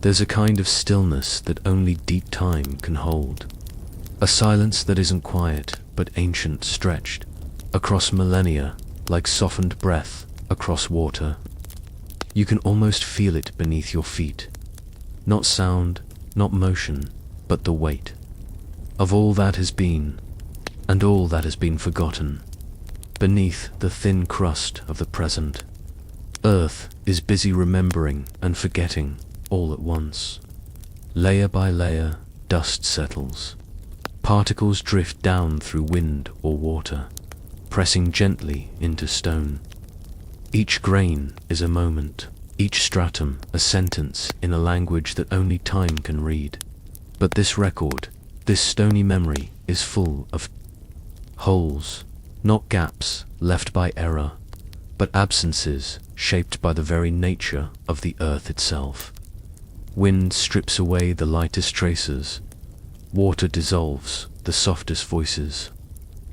There's a kind of stillness that only deep time can hold. A silence that isn't quiet, but ancient, stretched across millennia, like softened breath across water. You can almost feel it beneath your feet. Not sound, not motion, but the weight of all that has been, and all that has been forgotten. Beneath the thin crust of the present, Earth is busy remembering and forgetting all at once. Layer by layer, dust settles. Particles drift down through wind or water, pressing gently into stone. Each grain is a moment, each stratum a sentence in a language that only time can read. But this record, this stony memory, is full of holes, not gaps left by error, but absences shaped by the very nature of the earth itself. Wind strips away the lightest traces. Water dissolves the softest voices.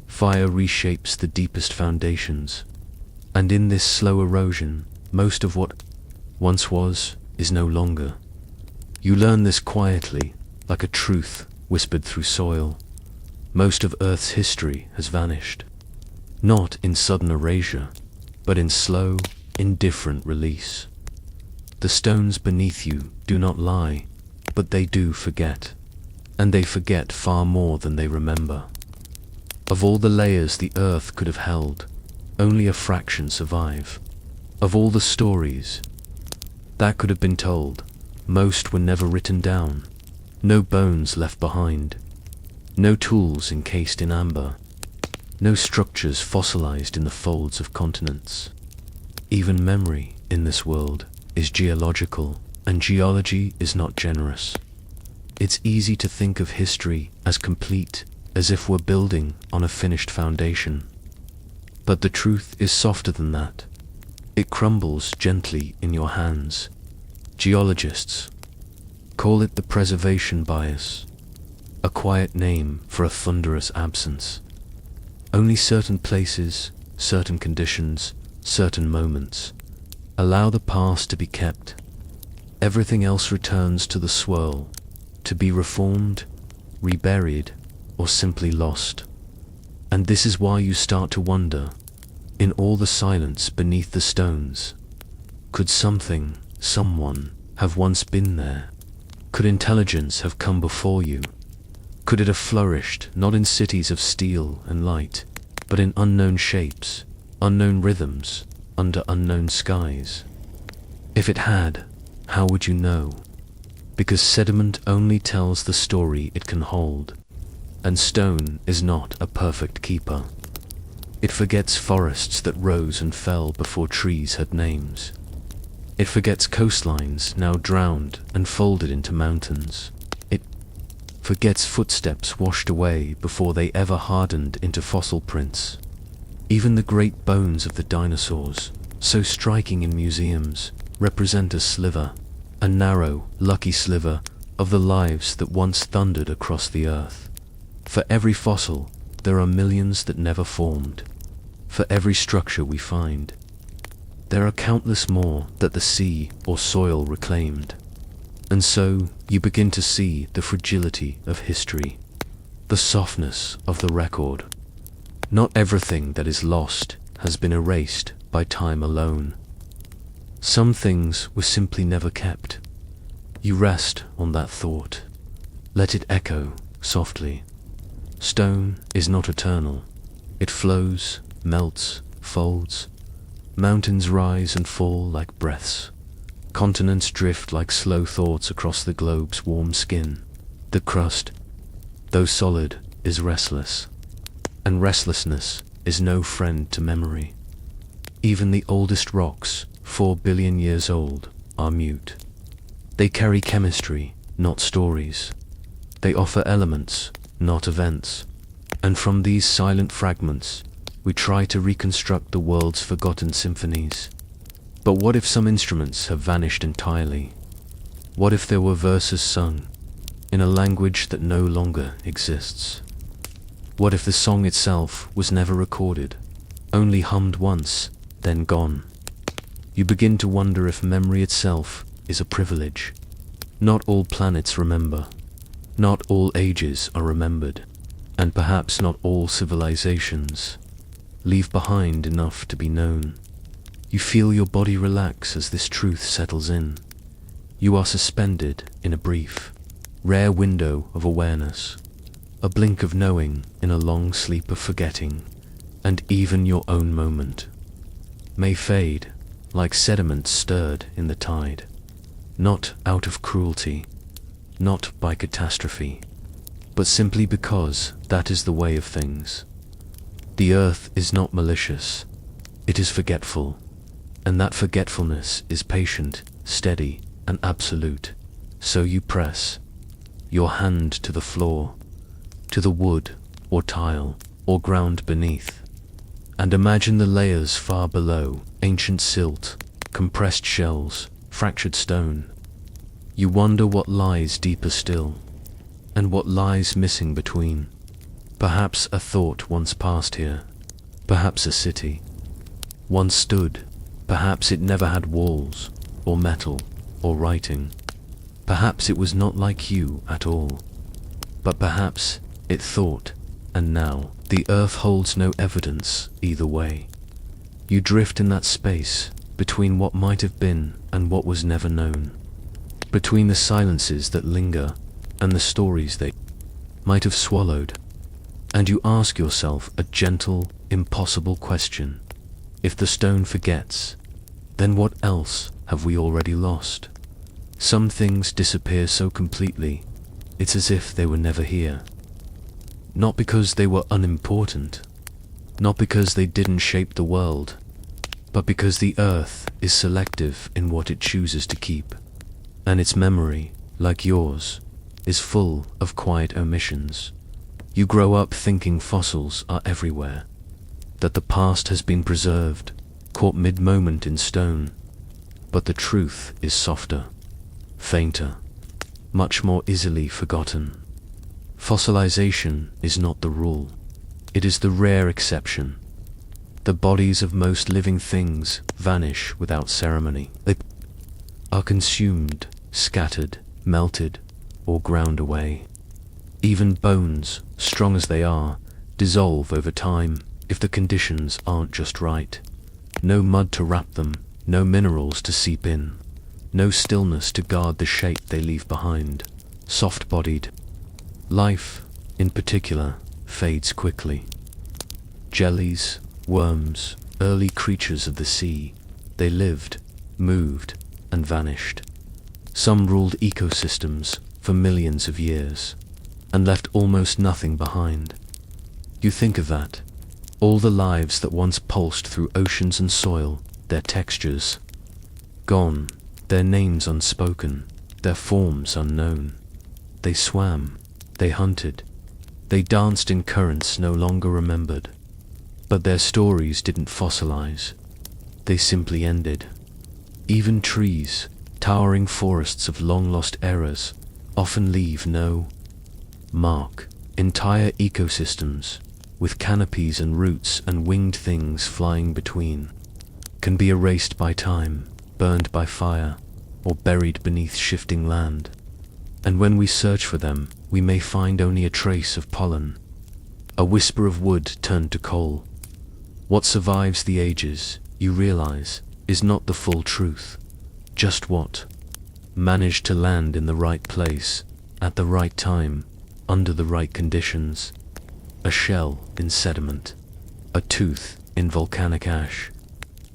Fire reshapes the deepest foundations. And in this slow erosion, most of what once was is no longer. You learn this quietly, like a truth whispered through soil. Most of Earth's history has vanished. Not in sudden erasure, but in slow, indifferent release. The stones beneath you do not lie, but they do forget. And they forget far more than they remember. Of all the layers the Earth could have held, only a fraction survive. Of all the stories that could have been told, most were never written down. No bones left behind. No tools encased in amber. No structures fossilized in the folds of continents. Even memory in this world is geological, and geology is not generous. It's easy to think of history as complete, as if we're building on a finished foundation. But the truth is softer than that. It crumbles gently in your hands. Geologists call it the preservation bias, a quiet name for a thunderous absence. Only certain places, certain conditions, certain moments allow the past to be kept. Everything else returns to the swirl, to be reformed, reburied, or simply lost. And this is why you start to wonder, in all the silence beneath the stones, could something, someone, have once been there? Could intelligence have come before you? Could it have flourished, not in cities of steel and light, but in unknown shapes, unknown rhythms, under unknown skies? If it had, how would you know? Because sediment only tells the story it can hold, and stone is not a perfect keeper. It forgets forests that rose and fell before trees had names. It forgets coastlines now drowned and folded into mountains. It forgets footsteps washed away before they ever hardened into fossil prints. Even the great bones of the dinosaurs, so striking in museums, represent a sliver, a narrow, lucky sliver, of the lives that once thundered across the earth. For every fossil, there are millions that never formed. For every structure we find, there are countless more that the sea or soil reclaimed. And so you begin to see the fragility of history, the softness of the record. Not everything that is lost has been erased by time alone. Some things were simply never kept. You rest on that thought. Let it echo softly. Stone is not eternal. It flows, melts, folds. Mountains rise and fall like breaths. Continents drift like slow thoughts across the globe's warm skin. The crust, though solid, is restless. And restlessness is no friend to memory. Even the oldest rocks, 4 billion years old, are mute. They carry chemistry, not stories. They offer elements, not events. And from these silent fragments, we try to reconstruct the world's forgotten symphonies. But what if some instruments have vanished entirely? What if there were verses sung in a language that no longer exists? What if the song itself was never recorded, only hummed once, then gone? You begin to wonder if memory itself is a privilege, Not all planets remember. Not all ages are remembered. And perhaps not all civilizations leave behind enough to be known. You feel your body relax as this truth settles in. You are suspended in a brief, rare window of awareness, a blink of knowing in a long sleep of forgetting, and even your own moment may fade like sediment stirred in the tide, not out of cruelty, not by catastrophe, but simply because that is the way of things. The earth is not malicious, it is forgetful, and that forgetfulness is patient, steady, and absolute. So you press your hand to the floor, to the wood or tile or ground beneath, and imagine the layers far below, ancient silt, compressed shells, fractured stone. You wonder what lies deeper still, and what lies missing between. Perhaps a thought once passed here, perhaps a city once stood, perhaps it never had walls, or metal, or writing. Perhaps it was not like you at all, but perhaps it thought, and now the earth holds no evidence either way. You drift in that space between what might have been and what was never known, between the silences that linger and the stories they might have swallowed, and you ask yourself a gentle, impossible question. If the stone forgets, then what else have we already lost? Some things disappear so completely, it's as if they were never here. Not because they were unimportant, not because they didn't shape the world, but because the earth is selective in what it chooses to keep, and its memory, like yours, is full of quiet omissions. You grow up thinking fossils are everywhere, that the past has been preserved, caught mid-moment in stone, but the truth is softer, fainter, much more easily forgotten. Fossilization is not the rule, it is the rare exception. The bodies of most living things vanish without ceremony. They are consumed, scattered, melted, or ground away. Even bones, strong as they are, dissolve over time if the conditions aren't just right. No mud to wrap them, no minerals to seep in, no stillness to guard the shape they leave behind. Soft-bodied. Life, in particular, fades quickly. Jellies, worms, early creatures of the sea, they lived, moved, and vanished. Some ruled ecosystems for millions of years, and left almost nothing behind. You think of that, all the lives that once pulsed through oceans and soil, their textures gone, their names unspoken, their forms unknown. They swam, they hunted, they danced in currents no longer remembered. But their stories didn't fossilize, they simply ended. Even trees, towering forests of long-lost eras, often leave no mark. Entire ecosystems, with canopies and roots and winged things flying between, can be erased by time, burned by fire, or buried beneath shifting land. And when we search for them, we may find only a trace of pollen, a whisper of wood turned to coal. What survives the ages, you realize, is not the full truth, just what managed to land in the right place, at the right time, under the right conditions. A shell in sediment, a tooth in volcanic ash,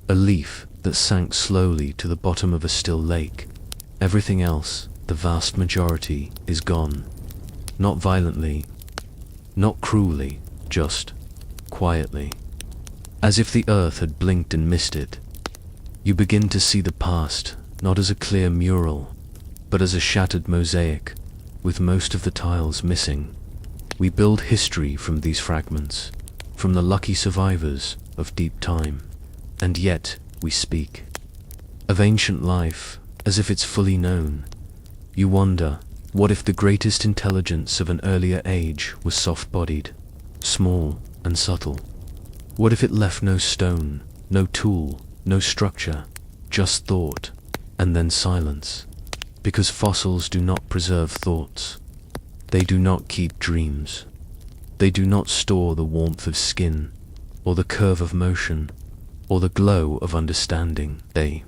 a leaf that sank slowly to the bottom of a still lake. Everything else, the vast majority, is gone. Not violently, not cruelly, just quietly. As if the earth had blinked and missed it. You begin to see the past, not as a clear mural, but as a shattered mosaic, with most of the tiles missing. We build history from these fragments, from the lucky survivors of deep time, and yet we speak of ancient life as if it's fully known. You wonder, what if the greatest intelligence of an earlier age was soft-bodied, small and subtle? What if it left no stone, no tool, no structure, just thought, and then silence? Because fossils do not preserve thoughts. They do not keep dreams. They do not store the warmth of skin, or the curve of motion, or the glow of understanding. They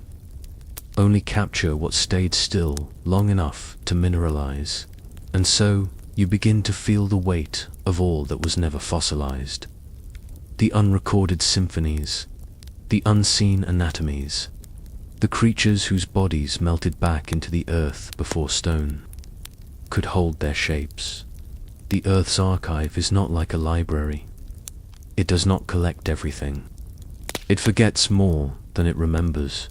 only capture what stayed still long enough to mineralize, and so you begin to feel the weight of all that was never fossilized. The unrecorded symphonies, the unseen anatomies, the creatures whose bodies melted back into the earth before stone could hold their shapes. The Earth's archive is not like a library. It does not collect everything. It forgets more than it remembers.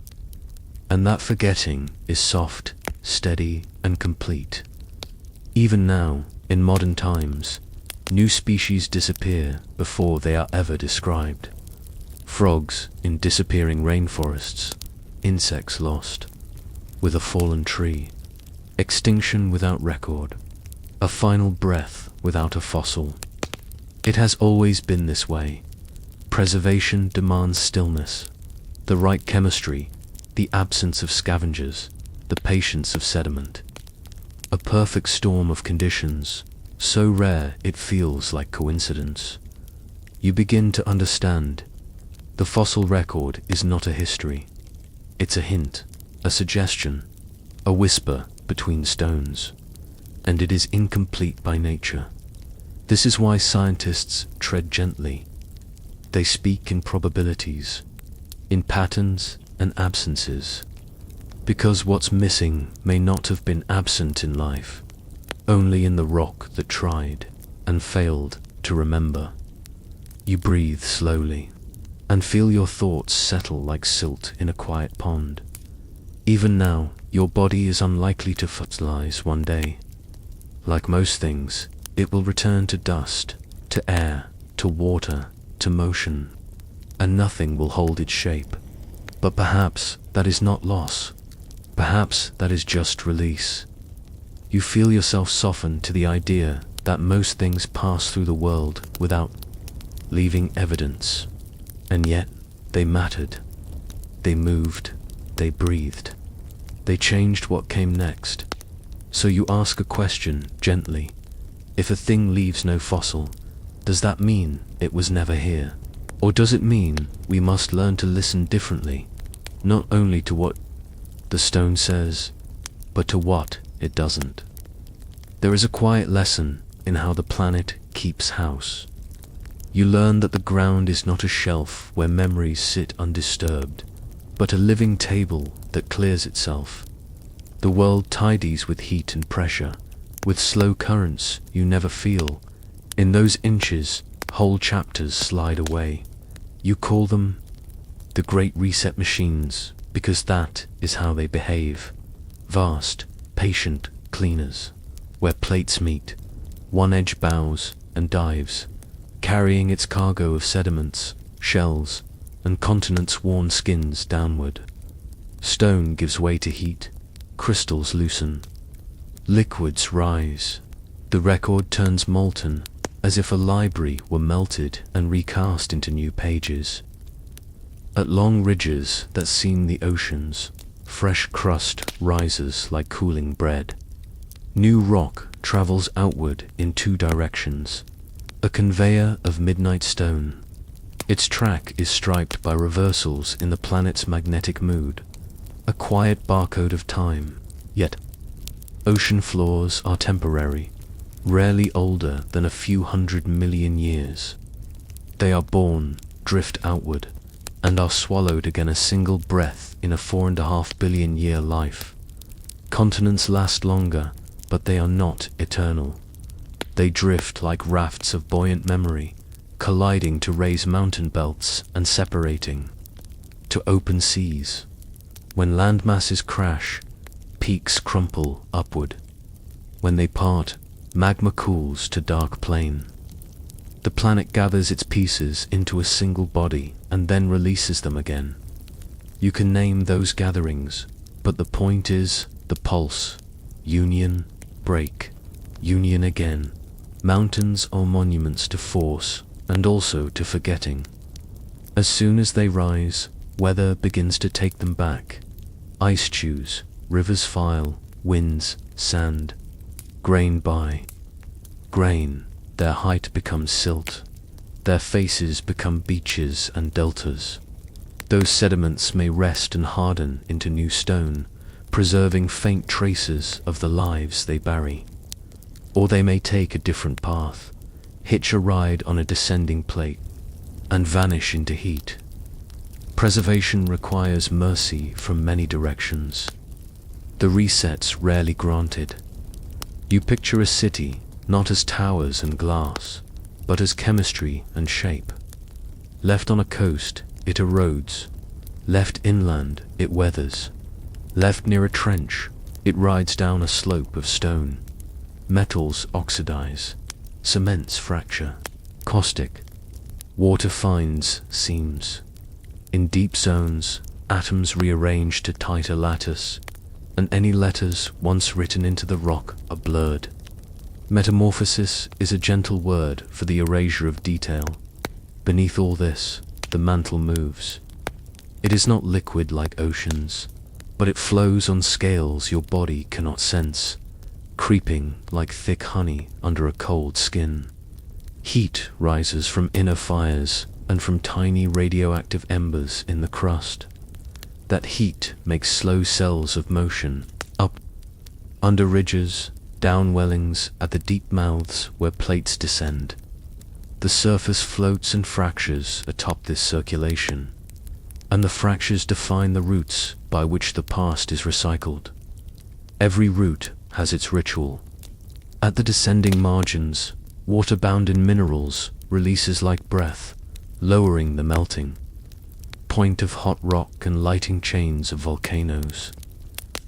And that forgetting is soft, steady, and complete. Even now, in modern times, new species disappear before they are ever described. Frogs in disappearing rainforests, insects lost with a fallen tree, extinction without record, a final breath without a fossil. It has always been this way. Preservation demands stillness, the right chemistry, the absence of scavengers, the patience of sediment. A perfect storm of conditions, so rare it feels like coincidence. You begin to understand. The fossil record is not a history. It's a hint, a suggestion, a whisper between stones. And it is incomplete by nature. This is why scientists tread gently. They speak in probabilities, in patterns and absences, because what's missing may not have been absent in life, only in the rock that tried and failed to remember. You breathe slowly and feel your thoughts settle like silt in a quiet pond. Even now, your body is unlikely to fossilize one day. Like most things, it will return to dust, to air, to water, to motion, and nothing will hold its shape. But perhaps that is not loss. Perhaps that is just release. You feel yourself soften to the idea that most things pass through the world without leaving evidence. And yet, they mattered. They moved. They breathed. They changed what came next. So you ask a question gently. If a thing leaves no fossil, does that mean it was never here? Or does it mean we must learn to listen differently, not only to what the stone says, but to what it doesn't? There is a quiet lesson in how the planet keeps house. You learn that the ground is not a shelf where memories sit undisturbed, but a living table that clears itself. The world tidies with heat and pressure, with slow currents you never feel. In those inches, whole chapters slide away. You call them the Great Reset machines, because that is how they behave. Vast, patient cleaners, where plates meet, one edge bows and dives, carrying its cargo of sediments, shells, and continents' worn skins downward. Stone gives way to heat, crystals loosen, liquids rise. The record turns molten, as if a library were melted and recast into new pages. At long ridges that seam the oceans, fresh crust rises like cooling bread. New rock travels outward in two directions, a conveyor of midnight stone. Its track is striped by reversals in the planet's magnetic mood, a quiet barcode of time. Yet, ocean floors are temporary, rarely older than a few 100 million years. They are born, drift outward, and are swallowed again a single breath in a 4.5 billion year life. Continents last longer, but they are not eternal. They drift like rafts of buoyant memory, colliding to raise mountain belts and separating to open seas. When land masses crash, peaks crumple upward. When they part, magma cools to dark plain. The planet gathers its pieces into a single body and then releases them again. You can name those gatherings, but the point is the pulse. Union, break, union again. Mountains are monuments to force and also to forgetting. As soon as they rise, weather begins to take them back. Ice chews, rivers file, winds, sand, grain by grain, their height becomes silt, their faces become beaches and deltas. Those sediments may rest and harden into new stone, preserving faint traces of the lives they bury. Or they may take a different path, hitch a ride on a descending plate, and vanish into heat. Preservation requires mercy from many directions. The reset's rarely granted. You picture a city not as towers and glass, but as chemistry and shape. Left on a coast, it erodes. Left inland, it weathers. Left near a trench, it rides down a slope of stone. Metals oxidize, cements fracture, caustic. Water finds seams. In deep zones, atoms rearrange to tighter lattice, and any letters once written into the rock are blurred. Metamorphosis is a gentle word for the erasure of detail. Beneath all this, the mantle moves. It is not liquid like oceans, but it flows on scales your body cannot sense, creeping like thick honey under a cold skin. Heat rises from inner fires and from tiny radioactive embers in the crust. That heat makes slow cells of motion, up, under ridges, downwellings at the deep mouths where plates descend. The surface floats and fractures atop this circulation, and the fractures define the routes by which the past is recycled. Every route has its ritual. At the descending margins, water bound in minerals releases like breath, lowering the melting point of hot rock and lighting chains of volcanoes.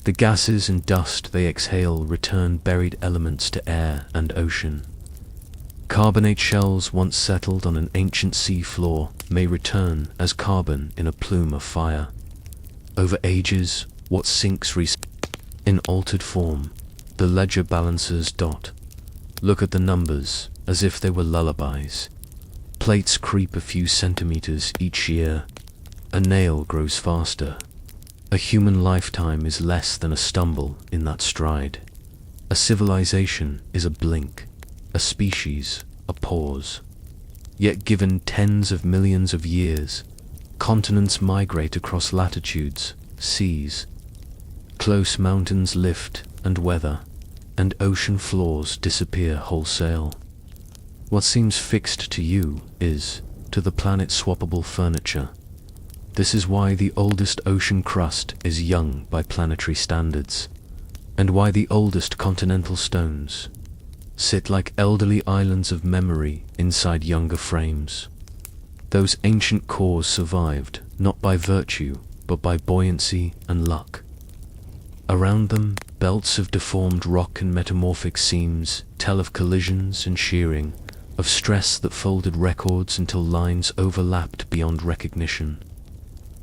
The gases and dust they exhale return buried elements to air and ocean. Carbonate shells once settled on an ancient sea floor may return as carbon in a plume of fire. Over ages, what sinks in altered form, the ledger balancers dot. Look at the numbers as if they were lullabies. Plates creep a few centimeters each year. A nail grows faster. A human lifetime is less than a stumble in that stride. A civilization is a blink, a species a pause. Yet given tens of millions of years, continents migrate across latitudes, seas. Close mountains lift and weather, and ocean floors disappear wholesale. What seems fixed to you is, to the planet, swappable furniture. This is why the oldest ocean crust is young by planetary standards, and why the oldest continental stones sit like elderly islands of memory inside younger frames. Those ancient cores survived, not by virtue, but by buoyancy and luck. Around them, belts of deformed rock and metamorphic seams tell of collisions and shearing, of stress that folded records until lines overlapped beyond recognition.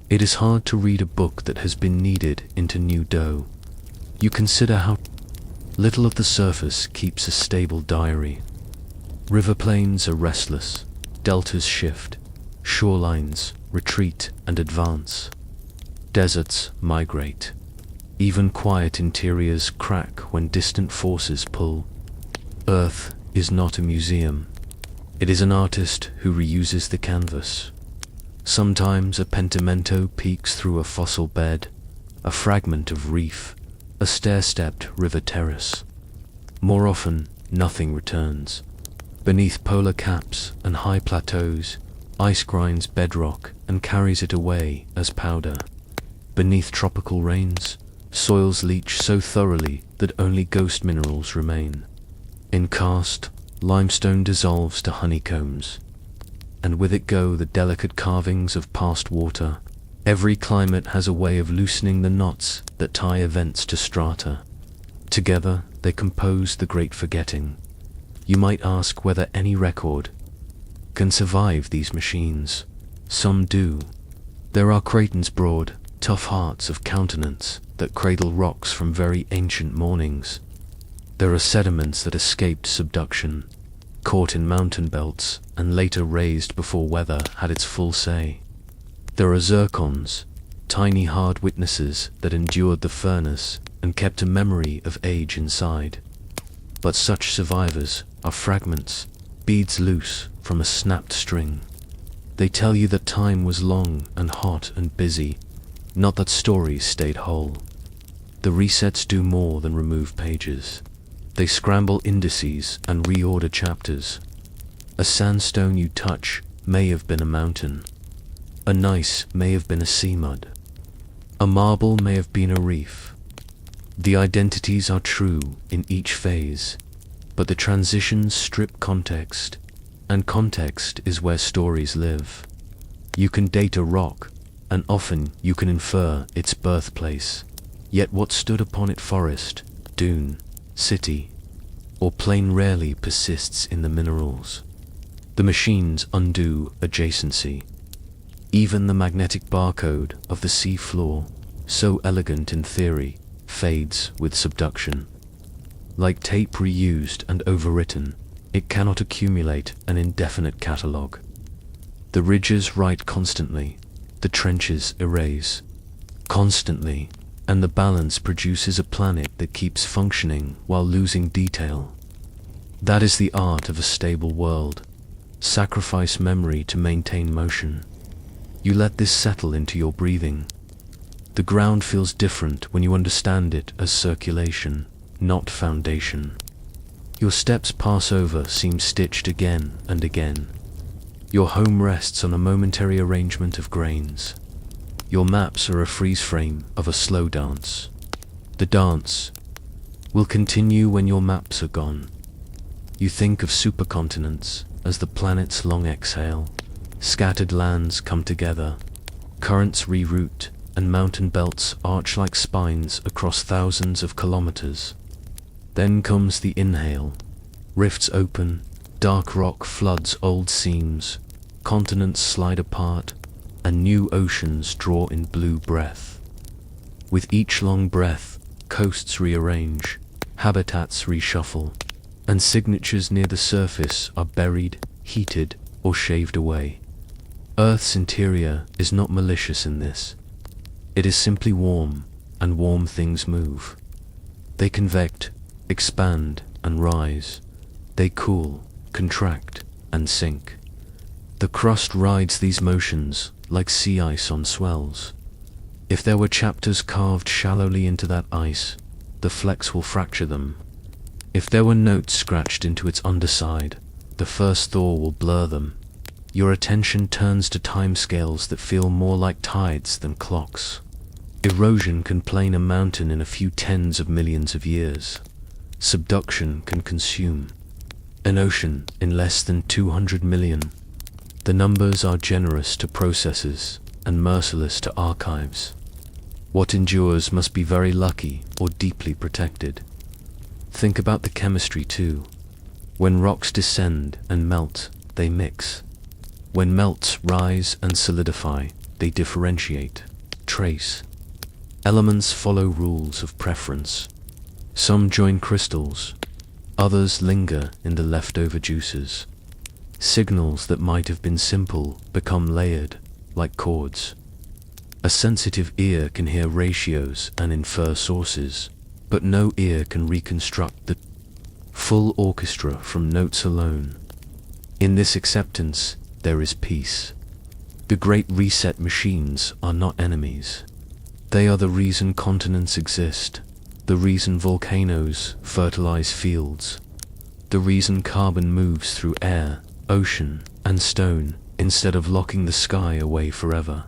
It is hard to read a book that has been kneaded into new dough. You consider how little of the surface keeps a stable diary. River plains are restless, deltas shift, shorelines retreat and advance. Deserts migrate. Even quiet interiors crack when distant forces pull. Earth is not a museum. It is an artist who reuses the canvas. Sometimes a pentimento peeks through a fossil bed, a fragment of reef, a stair-stepped river terrace. More often, nothing returns. Beneath polar caps and high plateaus, ice grinds bedrock and carries it away as powder. Beneath tropical rains, soils leach so thoroughly that only ghost minerals remain. In karst, limestone dissolves to honeycombs, and with it go the delicate carvings of past water. Every climate has a way of loosening the knots that tie events to strata. Together, they compose the great forgetting. You might ask whether any record can survive these machines. Some do. There are cratons broad, tough hearts of countenance that cradle rocks from very ancient mornings. There are sediments that escaped subduction, caught in mountain belts, and later raised before weather had its full say. There are zircons, tiny hard witnesses that endured the furnace, and kept a memory of age inside. But such survivors are fragments, beads loose from a snapped string. They tell you that time was long and hot and busy, not that stories stayed whole. The resets do more than remove pages. They scramble indices and reorder chapters. A sandstone you touch may have been a mountain. A gneiss may have been a sea mud. A marble may have been a reef. The identities are true in each phase, but the transitions strip context, and context is where stories live. You can date a rock, and often you can infer its birthplace, yet what stood upon it, forest, dune, city, or plain, rarely persists in the minerals. The machines undo adjacency. Even the magnetic barcode of the sea floor, so elegant in theory, fades with subduction. Like tape reused and overwritten, it cannot accumulate an indefinite catalogue. The ridges write constantly, the trenches erase constantly, and the balance produces a planet that keeps functioning while losing detail. That is the art of a stable world. Sacrifice memory to maintain motion. You let this settle into your breathing. The ground feels different when you understand it as circulation, not foundation. Your steps pass over seem stitched again and again. Your home rests on a momentary arrangement of grains. Your maps are a freeze frame of a slow dance. The dance will continue when your maps are gone. You think of supercontinents as the planet's long exhale. Scattered lands come together, currents reroute, and mountain belts arch like spines across thousands of kilometers. Then comes the inhale. Rifts open, dark rock floods old seams, continents slide apart, and new oceans draw in blue breath. With each long breath, coasts rearrange, habitats reshuffle, and signatures near the surface are buried, heated, or shaved away. Earth's interior is not malicious in this. It is simply warm, and warm things move. They convect, expand, and rise. They cool, contract, and sink. The crust rides these motions like sea ice on swells. If there were chapters carved shallowly into that ice, the flex will fracture them. If there were notes scratched into its underside, the first thaw will blur them. Your attention turns to timescales that feel more like tides than clocks. Erosion can plane a mountain in a few tens of millions of years. Subduction can consume an ocean in less than 200 million. The numbers are generous to processes and merciless to archives. What endures must be very lucky or deeply protected. Think about the chemistry too. When rocks descend and melt, they mix. When melts rise and solidify, they differentiate, trace. Elements follow rules of preference. Some join crystals, others linger in the leftover juices. Signals that might have been simple become layered, like chords. A sensitive ear can hear ratios and infer sources, but no ear can reconstruct the full orchestra from notes alone. In this acceptance, there is peace. The Great Reset machines are not enemies. They are the reason continents exist, the reason volcanoes fertilize fields, the reason carbon moves through air, ocean, and stone instead of locking the sky away forever.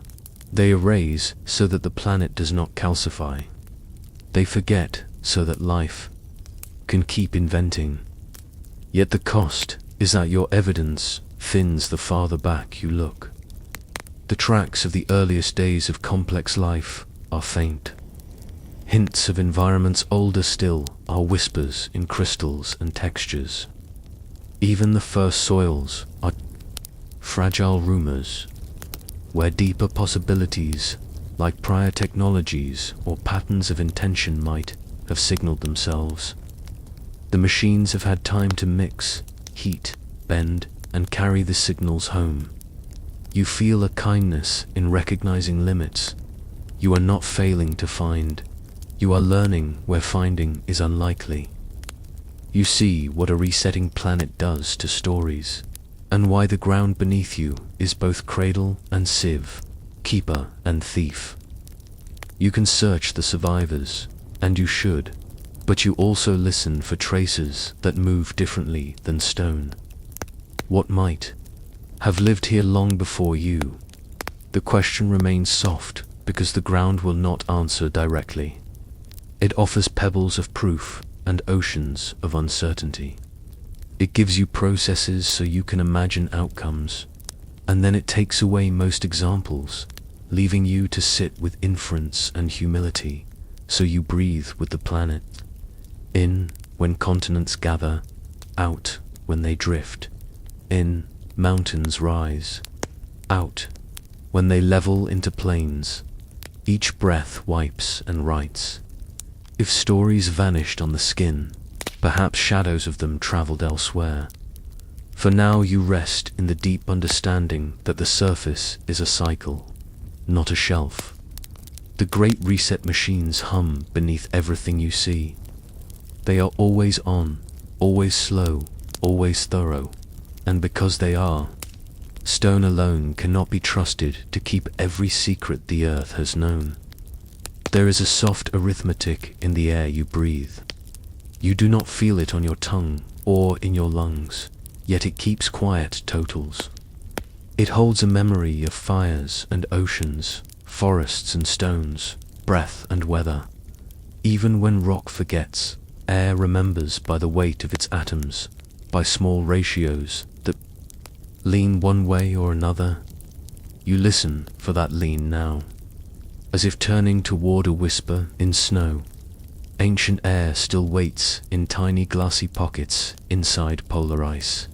They erase so that the planet does not calcify. They forget so that life can keep inventing. Yet the cost is that your evidence thins the farther back you look. The tracks of the earliest days of complex life are faint. Hints of environments older still are whispers in crystals and textures. Even the first soils are fragile rumors, where deeper possibilities, like prior technologies or patterns of intention, might have signaled themselves. The machines have had time to mix, heat, bend, and carry the signals home. You feel a kindness in recognizing limits. You are not failing to find. You are learning where finding is unlikely. You see what a resetting planet does to stories, and why the ground beneath you is both cradle and sieve, keeper and thief. You can search the survivors, and you should, but you also listen for traces that move differently than stone. What might have lived here long before you? The question remains soft because the ground will not answer directly. It offers pebbles of proof and oceans of uncertainty. It gives you processes so you can imagine outcomes, and then it takes away most examples, leaving you to sit with inference and humility, so you breathe with the planet. In, when continents gather; out, when they drift; in, mountains rise; out, when they level into plains. Each breath wipes and writes. If stories vanished on the skin, perhaps shadows of them traveled elsewhere. For now you rest in the deep understanding that the surface is a cycle, not a shelf. The great reset machines hum beneath everything you see. They are always on, always slow, always thorough, and because they are, stone alone cannot be trusted to keep every secret the earth has known. There is a soft arithmetic in the air you breathe. You do not feel it on your tongue or in your lungs, yet it keeps quiet totals. It holds a memory of fires and oceans, forests and stones, breath and weather. Even when rock forgets, air remembers by the weight of its atoms, by small ratios that lean one way or another. You listen for that lean now, as if turning toward a whisper in snow. Ancient air still waits in tiny glassy pockets inside polar ice.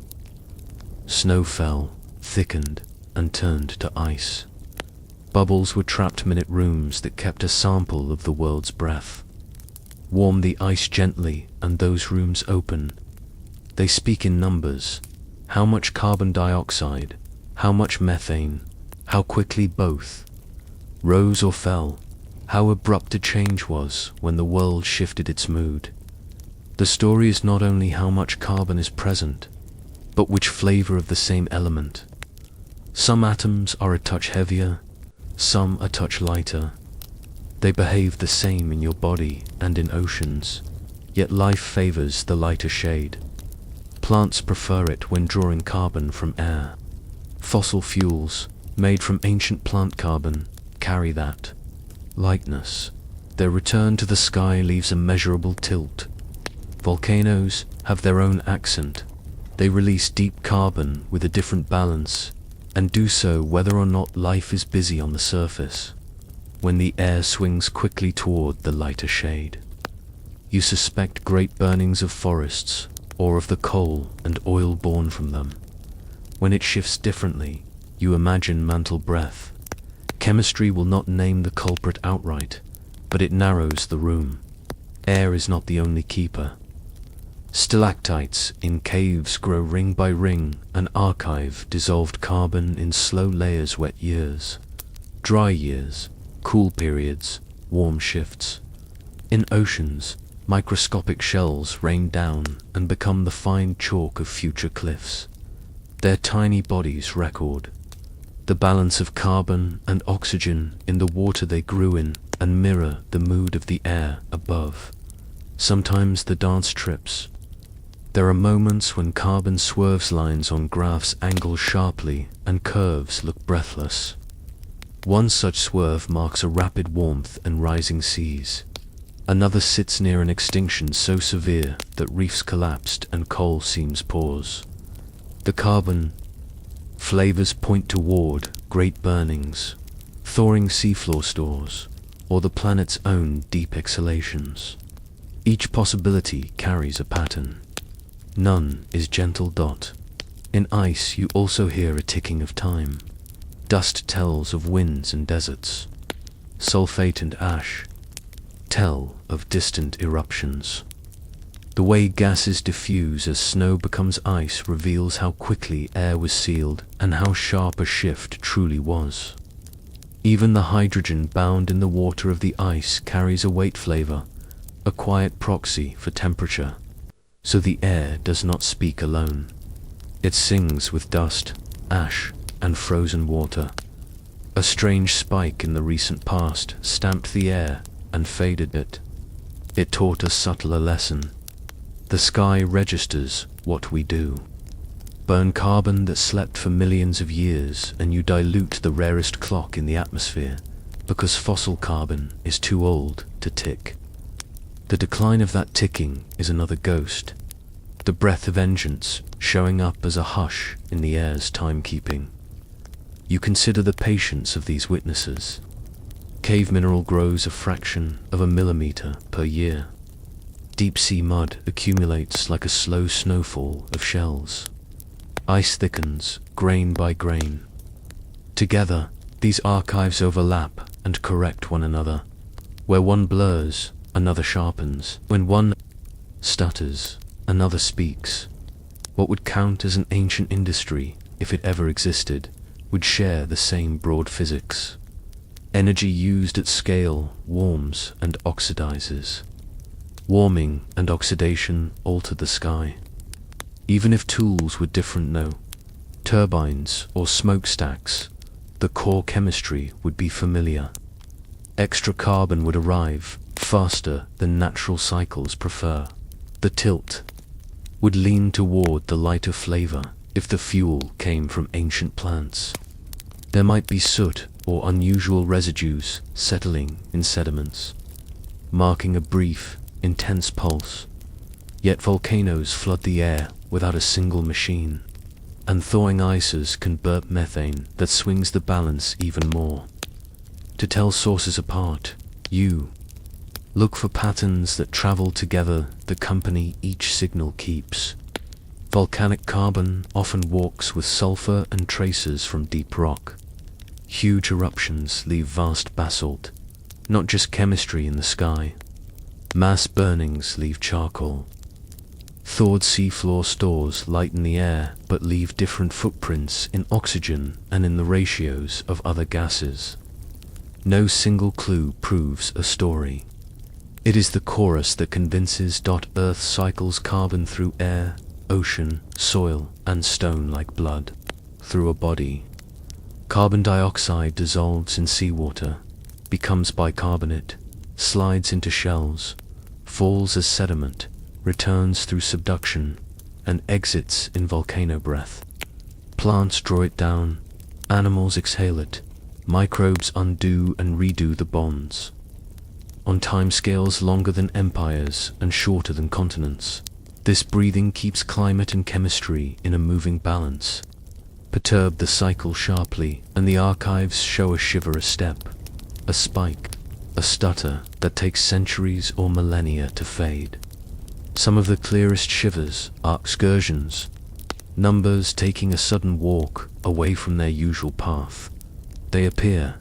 Snow fell, thickened, and turned to ice. Bubbles were trapped minute rooms that kept a sample of the world's breath. Warm the ice gently and those rooms open. They speak in numbers. How much carbon dioxide? How much methane? How quickly both rose or fell? How abrupt a change was when the world shifted its mood. The story is not only how much carbon is present, but which flavor of the same element. Some atoms are a touch heavier, some a touch lighter. They behave the same in your body and in oceans, yet life favors the lighter shade. Plants prefer it when drawing carbon from air. Fossil fuels, made from ancient plant carbon, carry that lightness. Their return to the sky leaves a measurable tilt. Volcanoes have their own accent. They release deep carbon with a different balance, and do so whether or not life is busy on the surface. When the air swings quickly toward the lighter shade, you suspect great burnings of forests, or of the coal and oil born from them. When it shifts differently, you imagine mantle breath. Chemistry will not name the culprit outright, but it narrows the room. Air is not the only keeper. Stalactites in caves grow ring by ring and archive dissolved carbon in slow layers. Wet years, dry years, cool periods, warm shifts. In oceans, microscopic shells rain down and become the fine chalk of future cliffs. Their tiny bodies record the balance of carbon and oxygen in the water they grew in and mirror the mood of the air above. Sometimes the dance trips. There are moments when carbon swerves, lines on graphs angle sharply and curves look breathless. One such swerve marks a rapid warmth and rising seas. Another sits near an extinction so severe that reefs collapsed and coal seams pause. The carbon flavors point toward great burnings, thawing seafloor stores, or the planet's own deep exhalations. Each possibility carries a pattern. None is gentle dot. In ice you also hear a ticking of time. Dust tells of winds and deserts. Sulfate and ash tell of distant eruptions. The way gases diffuse as snow becomes ice reveals how quickly air was sealed and how sharp a shift truly was. Even the hydrogen bound in the water of the ice carries a weight flavor, a quiet proxy for temperature. So the air does not speak alone. It sings with dust, ash, and frozen water. A strange spike in the recent past stamped the air and faded it. It taught us subtler lesson. The sky registers what we do. Burn carbon that slept for millions of years and you dilute the rarest clock in the atmosphere, because fossil carbon is too old to tick. The decline of that ticking is another ghost, the breath of vengeance showing up as a hush in the air's timekeeping. You consider the patience of these witnesses. Cave mineral grows a fraction of a millimeter per year. Deep sea mud accumulates like a slow snowfall of shells. Ice thickens, grain by grain. Together, these archives overlap and correct one another. Where one blurs, another sharpens. When one stutters, another speaks. What would count as an ancient industry, if it ever existed, would share the same broad physics. Energy used at scale warms and oxidizes. Warming and oxidation alter the sky. Even if tools were different, no, turbines or smokestacks, the core chemistry would be familiar. Extra carbon would arrive faster than natural cycles prefer. The tilt would lean toward the lighter flavor if the fuel came from ancient plants. There might be soot or unusual residues settling in sediments, marking a brief, intense pulse. Yet volcanoes flood the air without a single machine, and thawing ices can burp methane that swings the balance even more. To tell sources apart, you look for patterns that travel together, the company each signal keeps. Volcanic carbon often walks with sulfur and traces from deep rock. Huge eruptions leave vast basalt, not just chemistry in the sky. Mass burnings leave charcoal. Thawed seafloor stores lighten the air, but leave different footprints in oxygen and in the ratios of other gases. No single clue proves a story. It is the chorus that convinces. Earth cycles carbon through air, ocean, soil, and stone like blood, through a body. Carbon dioxide dissolves in seawater, becomes bicarbonate, slides into shells, falls as sediment, returns through subduction, and exits in volcano breath. Plants draw it down, animals exhale it, microbes undo and redo the bonds. On timescales longer than empires and shorter than continents, this breathing keeps climate and chemistry in a moving balance. Perturb the cycle sharply, and the archives show a shiver, a step, a spike, a stutter that takes centuries or millennia to fade. Some of the clearest shivers are excursions, numbers taking a sudden walk away from their usual path. They appear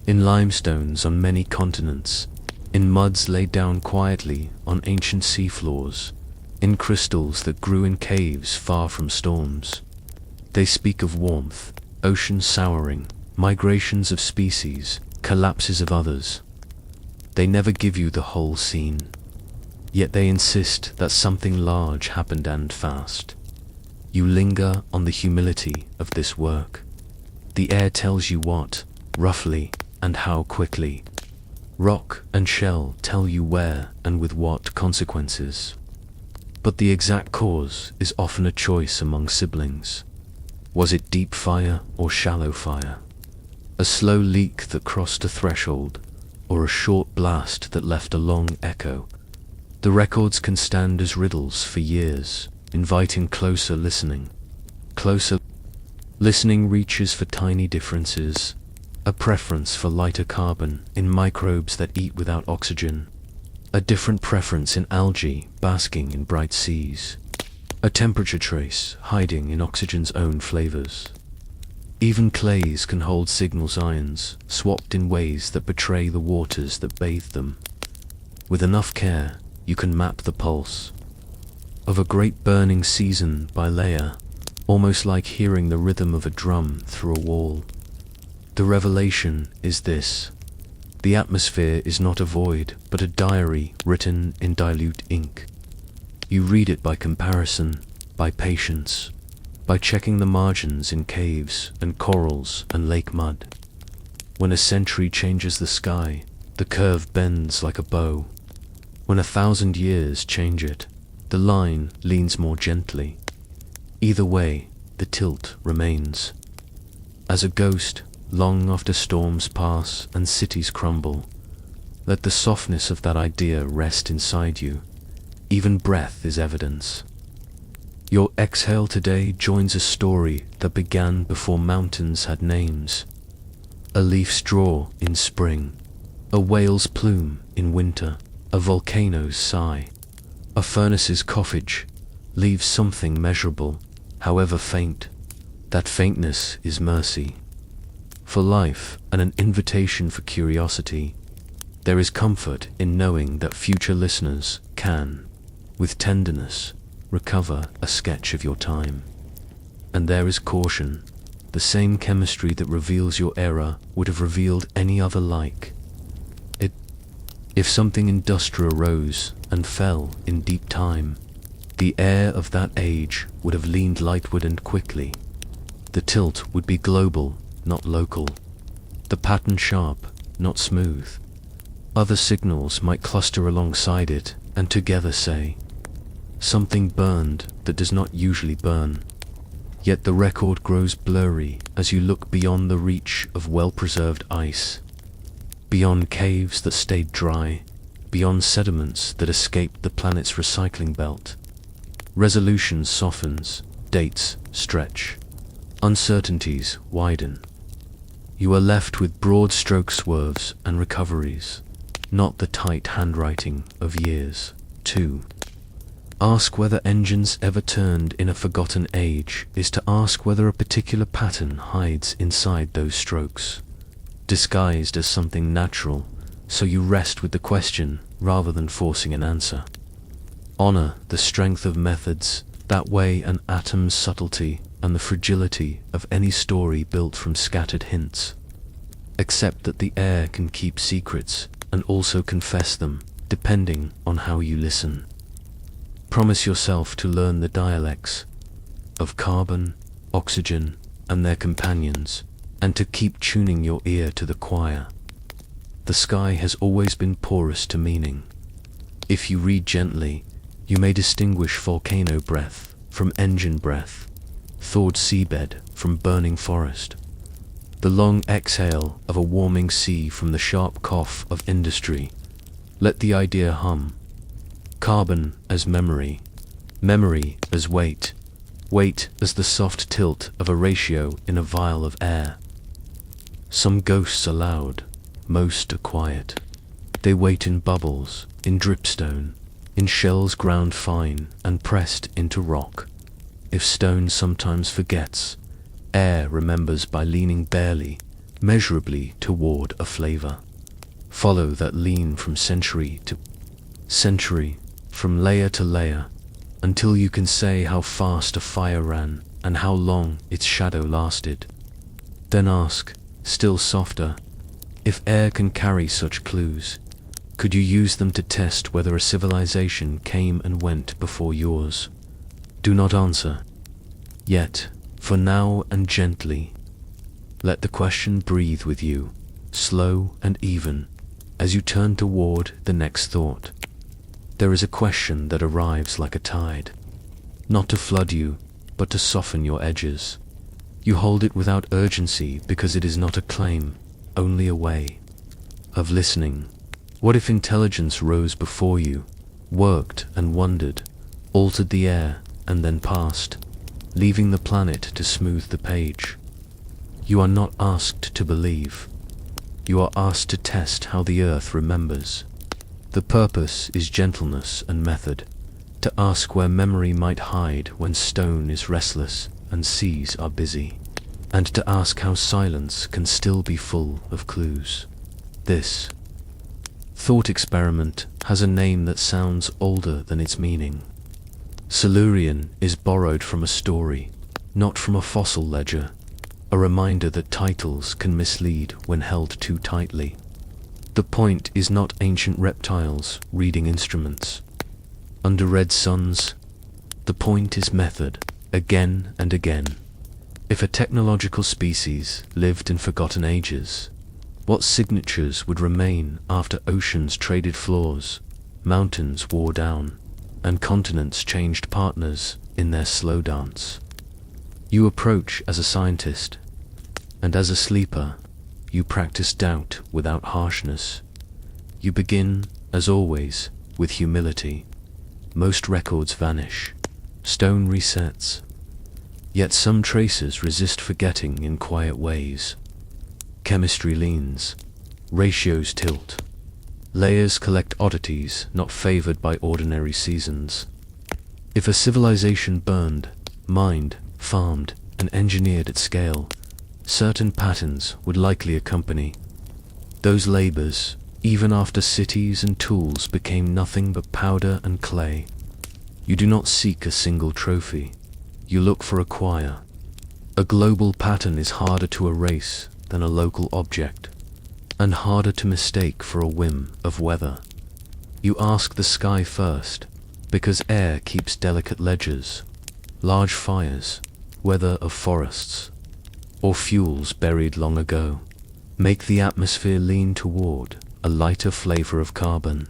in limestones on many continents, in muds laid down quietly on ancient seafloors, in crystals that grew in caves far from storms. They speak of warmth, ocean souring, migrations of species, collapses of others. They never give you the whole scene. Yet they insist that something large happened and fast. You linger on the humility of this work. The air tells you what, roughly, and how quickly. Rock and shell tell you where and with what consequences. But the exact cause is often a choice among siblings. Was it deep fire or shallow fire? A slow leak that crossed a threshold, or a short blast that left a long echo? The records can stand as riddles for years, inviting closer listening. Closer listening reaches for tiny differences, a preference for lighter carbon in microbes that eat without oxygen, a different preference in algae basking in bright seas, a temperature trace hiding in oxygen's own flavors. Even clays can hold signals, ions, swapped in ways that betray the waters that bathe them. With enough care, you can map the pulse of a great burning season by layer, almost like hearing the rhythm of a drum through a wall. The revelation is this: the atmosphere is not a void, but a diary written in dilute ink. You read it by comparison, by patience, by checking the margins in caves and corals and lake mud. When a century changes the sky, the curve bends like a bow. When 1,000 years change it, the line leans more gently. Either way, the tilt remains. As a ghost, long after storms pass and cities crumble, let the softness of that idea rest inside you. Even breath is evidence. Your exhale today joins a story that began before mountains had names. A leaf's draw in spring, a whale's plume in winter, a volcano's sigh, a furnace's coughage leaves something measurable, however faint. That faintness is mercy for life and an invitation for curiosity. There is comfort in knowing that future listeners can, with tenderness, recover a sketch of your time. And there is caution. The same chemistry that reveals your era would have revealed any other like it. If something industrial rose and fell in deep time, the air of that age would have leaned lightward and quickly. The tilt would be global, not local. The pattern sharp, not smooth. Other signals might cluster alongside it and together say, something burned that does not usually burn. Yet the record grows blurry as you look beyond the reach of well-preserved ice, beyond caves that stayed dry, beyond sediments that escaped the planet's recycling belt. Resolution softens, dates stretch, uncertainties widen. You are left with broad stroke swerves and recoveries, not the tight handwriting of years. 2. Ask whether engines ever turned in a forgotten age is to ask whether a particular pattern hides inside those strokes, disguised as something natural, so you rest with the question rather than forcing an answer. Honor the strength of methods, that way an atom's subtlety and the fragility of any story built from scattered hints. Accept that the air can keep secrets and also confess them, depending on how you listen. Promise yourself to learn the dialects of carbon, oxygen, and their companions, and to keep tuning your ear to the choir. The sky has always been porous to meaning. If you read gently, you may distinguish volcano breath from engine breath, thawed seabed from burning forest, the long exhale of a warming sea from the sharp cough of industry. Let the idea hum. Carbon as memory, memory as weight, weight as the soft tilt of a ratio in a vial of air. Some ghosts are loud, most are quiet. They wait in bubbles, in dripstone, in shells ground fine and pressed into rock. If stone sometimes forgets, air remembers by leaning barely, measurably toward a flavor. Follow that lean from century to century, from layer to layer, until you can say how fast a fire ran and how long its shadow lasted. Then ask, still softer, if air can carry such clues, could you use them to test whether a civilization came and went before yours? Do not answer. Yet, for now and gently, let the question breathe with you, slow and even, as you turn toward the next thought. There is a question that arrives like a tide, not to flood you, but to soften your edges. You hold it without urgency because it is not a claim, only a way of listening. What if intelligence rose before you, worked and wondered, altered the air and then passed, leaving the planet to smooth the page? You are not asked to believe. You are asked to test how the earth remembers. The purpose is gentleness and method, to ask where memory might hide when stone is restless and seas are busy, and to ask how silence can still be full of clues. This thought experiment has a name that sounds older than its meaning. Silurian is borrowed from a story, not from a fossil ledger. a reminder that titles can mislead when held too tightly. The point is not ancient reptiles reading instruments under red suns. The point is method, again and again. If a technological species lived in forgotten ages, what signatures would remain after oceans traded floors, mountains wore down, and continents changed partners in their slow dance? You approach as a scientist, and as a sleeper, you practice doubt without harshness. You begin, as always, with humility. Most records vanish, stone resets. Yet some traces resist forgetting in quiet ways. Chemistry leans, ratios tilt. Layers collect oddities not favored by ordinary seasons. If a civilization burned, mined, farmed, and engineered at scale, certain patterns would likely accompany those labors, even after cities and tools became nothing but powder and clay. You do not seek a single trophy. You look for a choir. A global pattern is harder to erase than a local object, and harder to mistake for a whim of weather. You ask the sky first, because air keeps delicate ledgers. Large fires, weather of forests, or fuels buried long ago, make the atmosphere lean toward a lighter flavor of carbon.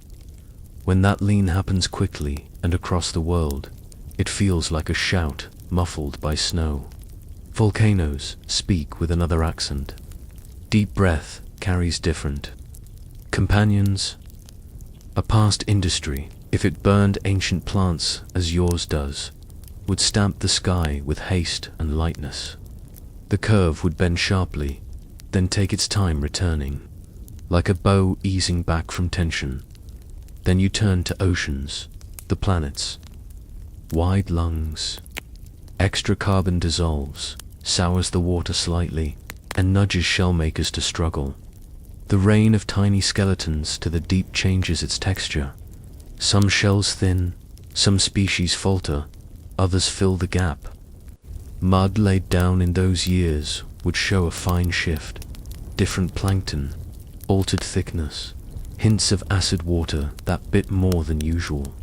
When that lean happens quickly and across the world, it feels like a shout muffled by snow. Volcanoes speak with another accent. Deep breath carries different companions. A past industry, if it burned ancient plants as yours does, would stamp the sky with haste and lightness. The curve would bend sharply, then take its time returning, like a bow easing back from tension. Then you turn to oceans, the planets. Wide lungs. Extra carbon dissolves, sours the water slightly, and nudges shellmakers to struggle. The rain of tiny skeletons to the deep changes its texture. Some shells thin, some species falter, others fill the gap. Mud laid down in those years would show a fine shift. Different plankton, altered thickness, hints of acid water that bit more than usual.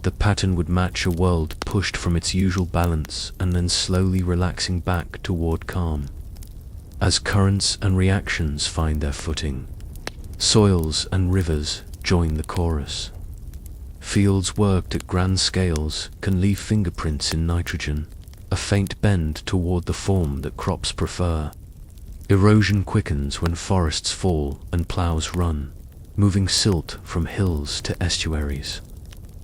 The pattern would match a world pushed from its usual balance and then slowly relaxing back toward calm. As currents and reactions find their footing, soils and rivers join the chorus. Fields worked at grand scales can leave fingerprints in nitrogen, a faint bend toward the form that crops prefer. Erosion quickens when forests fall and plows run, moving silt from hills to estuaries.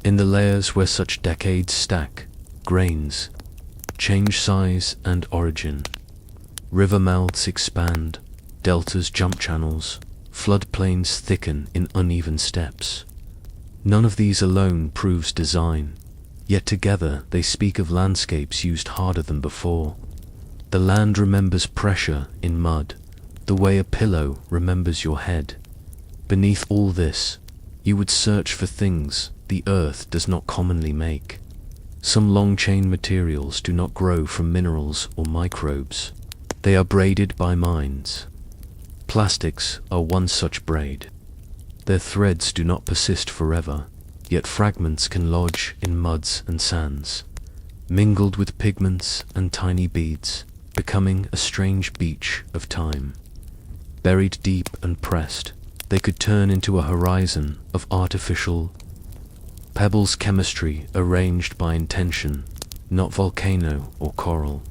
In the layers where such decades stack, grains change size and origin. River mouths expand, deltas jump channels, floodplains thicken in uneven steps. None of these alone proves design, yet together they speak of landscapes used harder than before. The land remembers pressure in mud, the way a pillow remembers your head. Beneath all this, you would search for things the earth does not commonly make. Some long-chain materials do not grow from minerals or microbes. They are braided by minds. Plastics are one such braid. Their threads do not persist forever, yet fragments can lodge in muds and sands, mingled with pigments and tiny beads, becoming a strange beach of time. Buried deep and pressed, they could turn into a horizon of artificial pebbles, chemistry arranged by intention, not volcano or coral.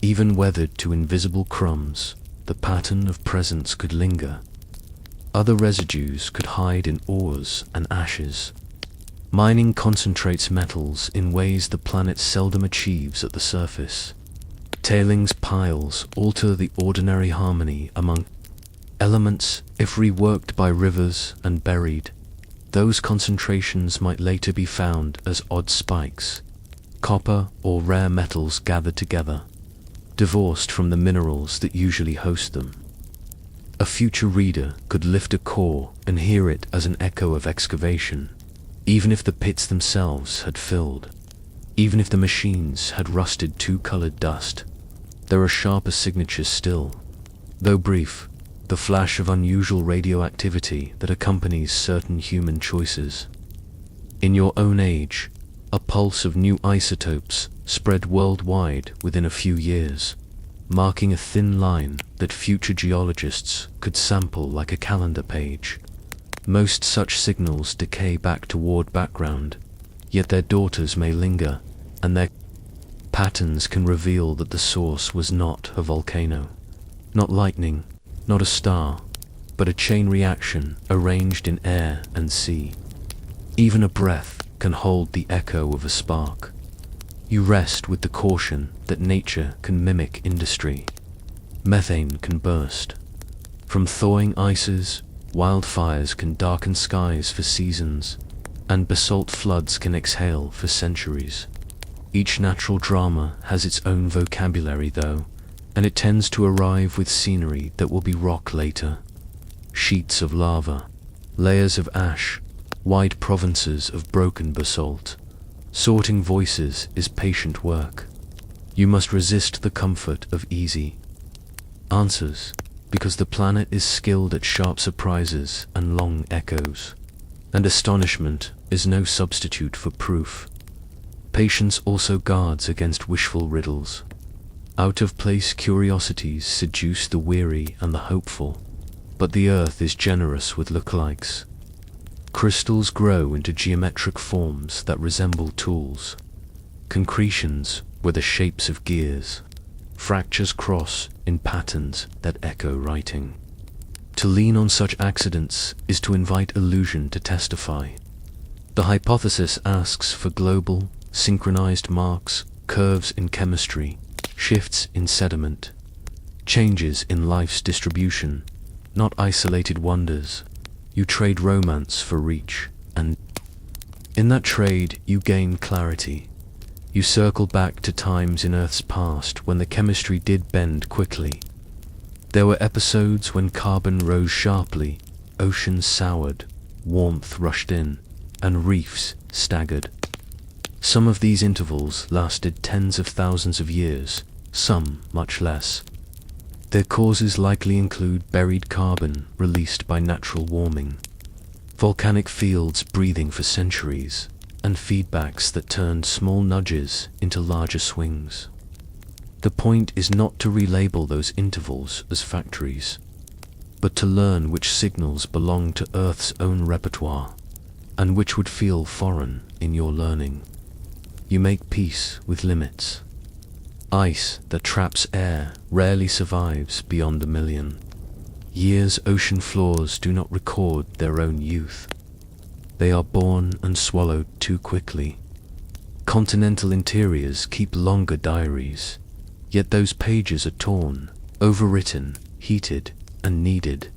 Even weathered to invisible crumbs, the pattern of presence could linger. Other residues could hide in ores and ashes. Mining concentrates metals in ways the planet seldom achieves at the surface. Tailings piles alter the ordinary harmony among elements. If reworked by rivers and buried, those concentrations might later be found as odd spikes, copper or rare metals gathered together, divorced from the minerals that usually host them. A future reader could lift a core and hear it as an echo of excavation, even if the pits themselves had filled, even if the machines had rusted two-colored dust. There are sharper signatures still. Though brief, the flash of unusual radioactivity that accompanies certain human choices. In your own age, a pulse of new isotopes spread worldwide within a few years, marking a thin line that future geologists could sample like a calendar page. Most such signals decay back toward background, yet their daughters may linger, and their patterns can reveal that the source was not a volcano, not lightning, not a star, but a chain reaction arranged in air and sea. Even a breath can hold the echo of a spark. You rest with the caution that nature can mimic industry. Methane can burst. From thawing ices, wildfires can darken skies for seasons, and basalt floods can exhale for centuries. Each natural drama has its own vocabulary though, and it tends to arrive with scenery that will be rock later. Sheets of lava, layers of ash, wide provinces of broken basalt. Sorting voices is patient work. You must resist the comfort of easy answers, because the planet is skilled at sharp surprises and long echoes. And astonishment is no substitute for proof. Patience also guards against wishful riddles. Out-of-place curiosities seduce the weary and the hopeful, but the earth is generous with lookalikes. Crystals grow into geometric forms that resemble tools. Concretions were the shapes of gears. Fractures cross in patterns that echo writing. To lean on such accidents is to invite illusion to testify. The hypothesis asks for global, synchronized marks, curves in chemistry, shifts in sediment, changes in life's distribution, not isolated wonders. You trade romance for reach, and in that trade you gain clarity. You circle back to times in Earth's past when the chemistry did bend quickly. There were episodes when carbon rose sharply, oceans soured, warmth rushed in, and reefs staggered. Some of these intervals lasted tens of thousands of years, some much less. Their causes likely include buried carbon released by natural warming, volcanic fields breathing for centuries, and feedbacks that turned small nudges into larger swings. The point is not to relabel those intervals as factories, but to learn which signals belong to Earth's own repertoire, and which would feel foreign in your learning. You make peace with limits. Ice that traps air rarely survives beyond 1,000,000 years. Ocean floors do not record their own youth. They are born and swallowed too quickly. Continental interiors keep longer diaries, yet those pages are torn, overwritten, heated, and needed.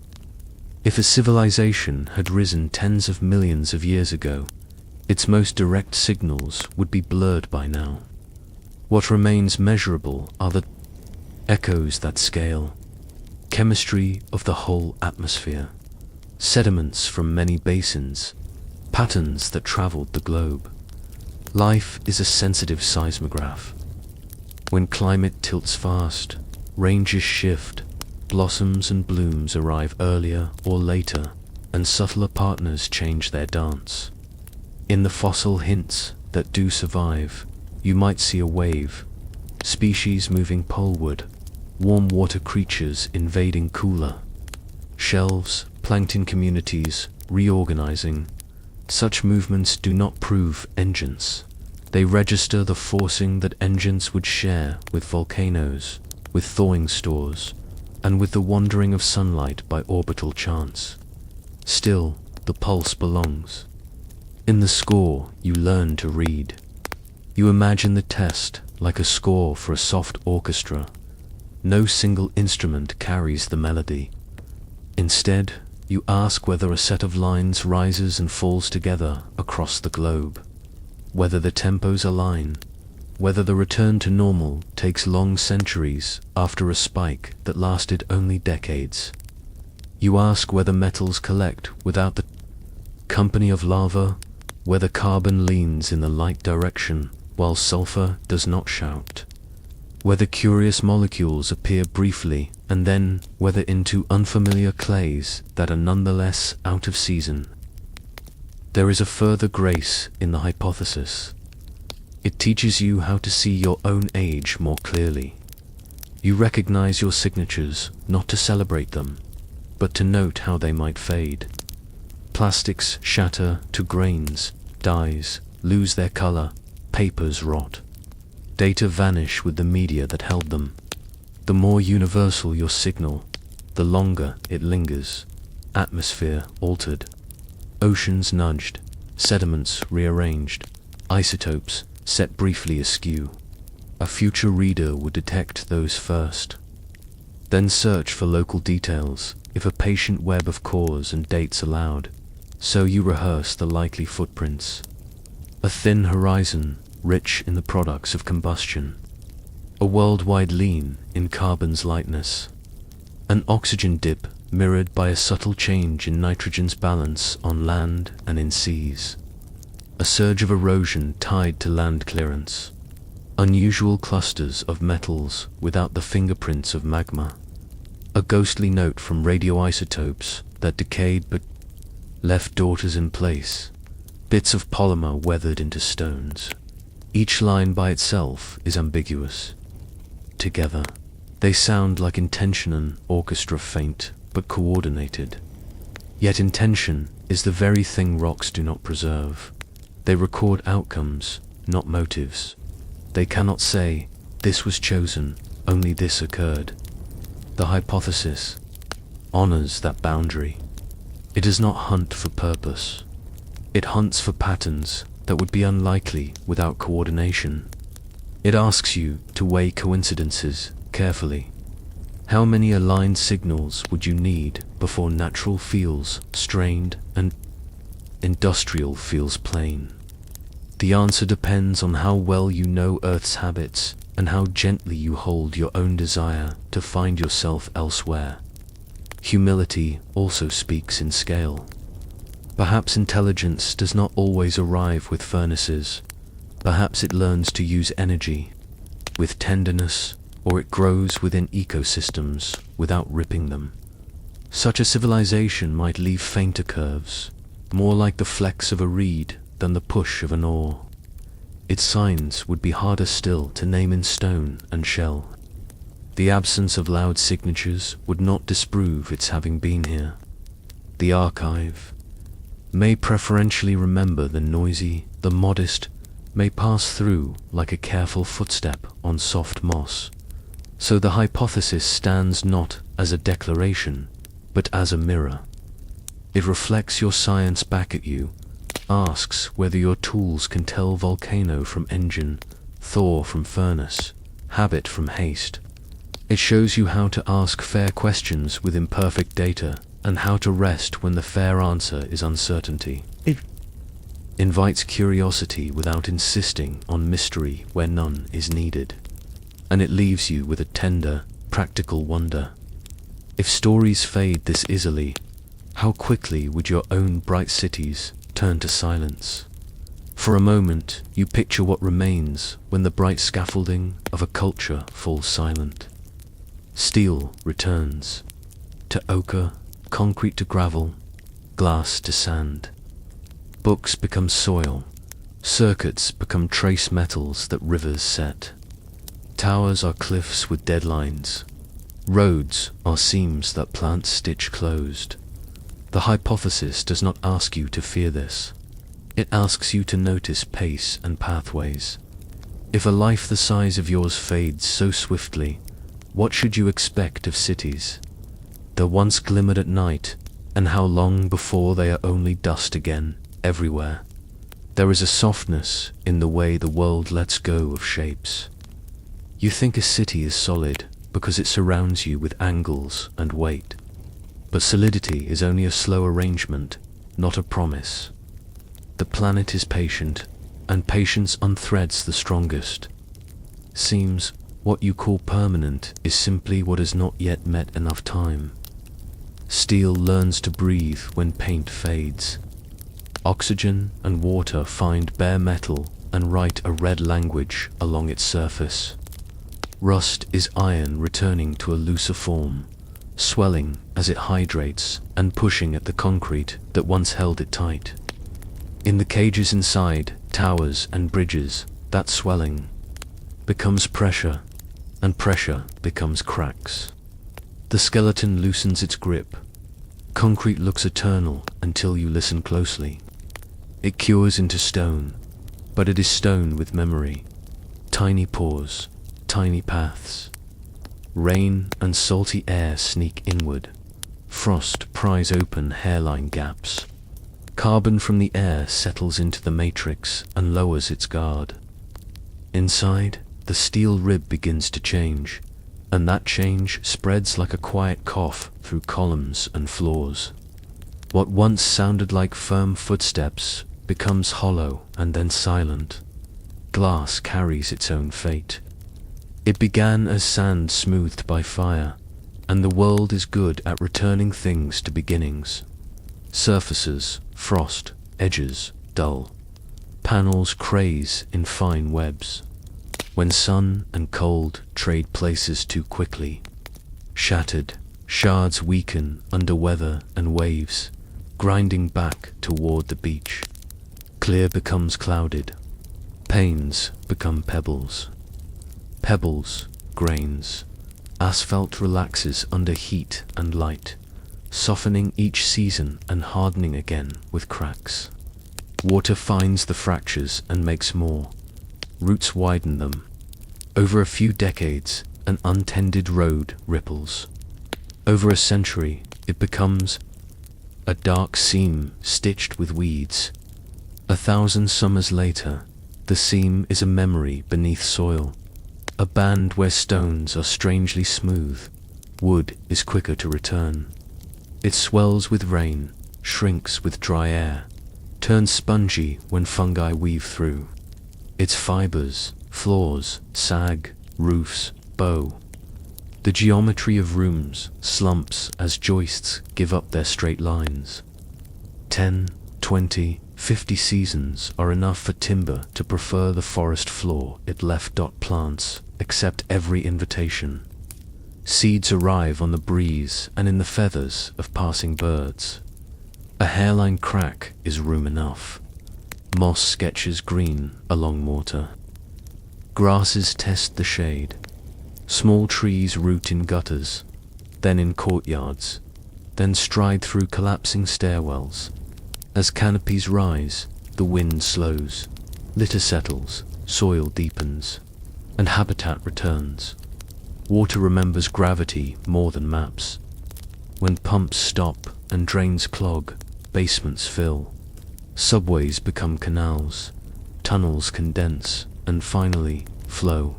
If a civilization had risen tens of millions of years ago, its most direct signals would be blurred by now. What remains measurable are the echoes that scale, chemistry of the whole atmosphere, sediments from many basins, patterns that traveled the globe. Life is a sensitive seismograph. When climate tilts fast, ranges shift, blossoms and blooms arrive earlier or later, and subtler partners change their dance. In the fossil hints that do survive, you might see a wave, species moving poleward, warm water creatures invading cooler, shelves, plankton communities reorganizing. Such movements do not prove engines. They register the forcing that engines would share with volcanoes, with thawing stores, and with the wandering of sunlight by orbital chance. Still, the pulse belongs. In the score, you learn to read. You imagine the test like a score for a soft orchestra. No single instrument carries the melody. Instead, you ask whether a set of lines rises and falls together across the globe, whether the tempos align, whether the return to normal takes long centuries after a spike that lasted only decades. You ask whether metals collect without the company of lava, whether carbon leans in the light direction while sulfur does not shout. whether curious molecules appear briefly and then whether into unfamiliar clays that are nonetheless out of season. There is a further grace in the hypothesis. It teaches you how to see your own age more clearly. You recognize your signatures not to celebrate them, but to note how they might fade. Plastics shatter to grains, dyes lose their color, papers rot. Data vanish with the media that held them. The more universal your signal, the longer it lingers. Atmosphere altered, oceans nudged, sediments rearranged, isotopes set briefly askew. A future reader would detect those first. Then search for local details, if a patient web of cores and dates allowed. So you rehearse the likely footprints. A thin horizon, rich in the products of combustion. A worldwide lean in carbon's lightness. An oxygen dip mirrored by a subtle change in nitrogen's balance on land and in seas. A surge of erosion tied to land clearance. Unusual clusters of metals without the fingerprints of magma. A ghostly note from radioisotopes that decayed but left daughters in place. Bits of polymer weathered into stones. Each line by itself is ambiguous. Together, they sound like intention and orchestra, faint but coordinated. Yet intention is the very thing rocks do not preserve. They record outcomes, not motives. They cannot say, this was chosen, only this occurred. The hypothesis honors that boundary. It does not hunt for purpose. It hunts for patterns that would be unlikely without coordination. It asks you to weigh coincidences carefully. How many aligned signals would you need before natural feels strained and industrial feels plain? The answer depends on how well you know Earth's habits and how gently you hold your own desire to find yourself elsewhere. Humility also speaks in scale. Perhaps intelligence does not always arrive with furnaces. Perhaps it learns to use energy with tenderness, or it grows within ecosystems without ripping them. Such a civilization might leave fainter curves, more like the flex of a reed than the push of an oar. Its signs would be harder still to name in stone and shell. The absence of loud signatures would not disprove its having been here. The archive may preferentially remember the noisy, the modest may pass through like a careful footstep on soft moss. So the hypothesis stands not as a declaration, but as a mirror. It reflects your science back at you, asks whether your tools can tell volcano from engine, thaw from furnace, habit from haste. It shows you how to ask fair questions with imperfect data, and how to rest when the fair answer is uncertainty. It invites curiosity without insisting on mystery where none is needed. And it leaves you with a tender, practical wonder. If stories fade this easily, how quickly would your own bright cities turn to silence? For a moment, you picture what remains when the bright scaffolding of a culture falls silent. Steel returns to ochre, concrete to gravel, glass to sand. Books become soil, circuits become trace metals that rivers set. Towers are cliffs with deadlines. Roads are seams that plants stitch closed. The hypothesis does not ask you to fear this. It asks you to notice pace and pathways. If a life the size of yours fades so swiftly, what should you expect of cities that once glimmered at night, and how long before they are only dust again, everywhere? There is a softness in the way the world lets go of shapes. You think a city is solid because it surrounds you with angles and weight. But solidity is only a slow arrangement, not a promise. The planet is patient, and patience unthreads the strongest. Seems what you call permanent is simply what has not yet met enough time. Steel learns to breathe when paint fades. Oxygen and water find bare metal and write a red language along its surface. Rust is iron returning to a looser form, swelling as it hydrates and pushing at the concrete that once held it tight. In the cages inside towers and bridges, that swelling becomes pressure, and pressure becomes cracks. The skeleton loosens its grip. Concrete looks eternal until you listen closely. It cures into stone, but it is stone with memory. Tiny pores, tiny paths. Rain and salty air sneak inward. Frost pries open hairline gaps. Carbon from the air settles into the matrix and lowers its guard. Inside, the steel rib begins to change, and that change spreads like a quiet cough through columns and floors. What once sounded like firm footsteps becomes hollow and then silent. Glass carries its own fate. It began as sand smoothed by fire, and the world is good at returning things to beginnings. Surfaces, frost, edges, dull. Panels craze in fine webs. When sun and cold trade places too quickly. Shattered, shards weaken under weather and waves, grinding back toward the beach. Clear becomes clouded. Panes become pebbles. Pebbles, grains. Asphalt relaxes under heat and light, softening each season and hardening again with cracks. Water finds the fractures and makes more. Roots widen them. Over a few decades, an untended road ripples. Over a century, it becomes a dark seam stitched with weeds. 1,000 summers later, the seam is a memory beneath soil. A band where stones are strangely smooth. Wood is quicker to return. It swells with rain, shrinks with dry air, turns spongy when fungi weave through. Its fibers, floors, sag, roofs, bow. The geometry of rooms slumps as joists give up their straight lines. 10, 20, 50 seasons are enough for timber to prefer the forest floor it left. Plants accept every invitation. Seeds arrive on the breeze and in the feathers of passing birds. A hairline crack is room enough. Moss sketches green along mortar. Grasses test the shade. Small trees root in gutters, then in courtyards, then stride through collapsing stairwells. As canopies rise, the wind slows, litter settles, soil deepens, and habitat returns. Water remembers gravity more than maps. When pumps stop and drains clog, basements fill. Subways become canals, tunnels condense, and finally flow.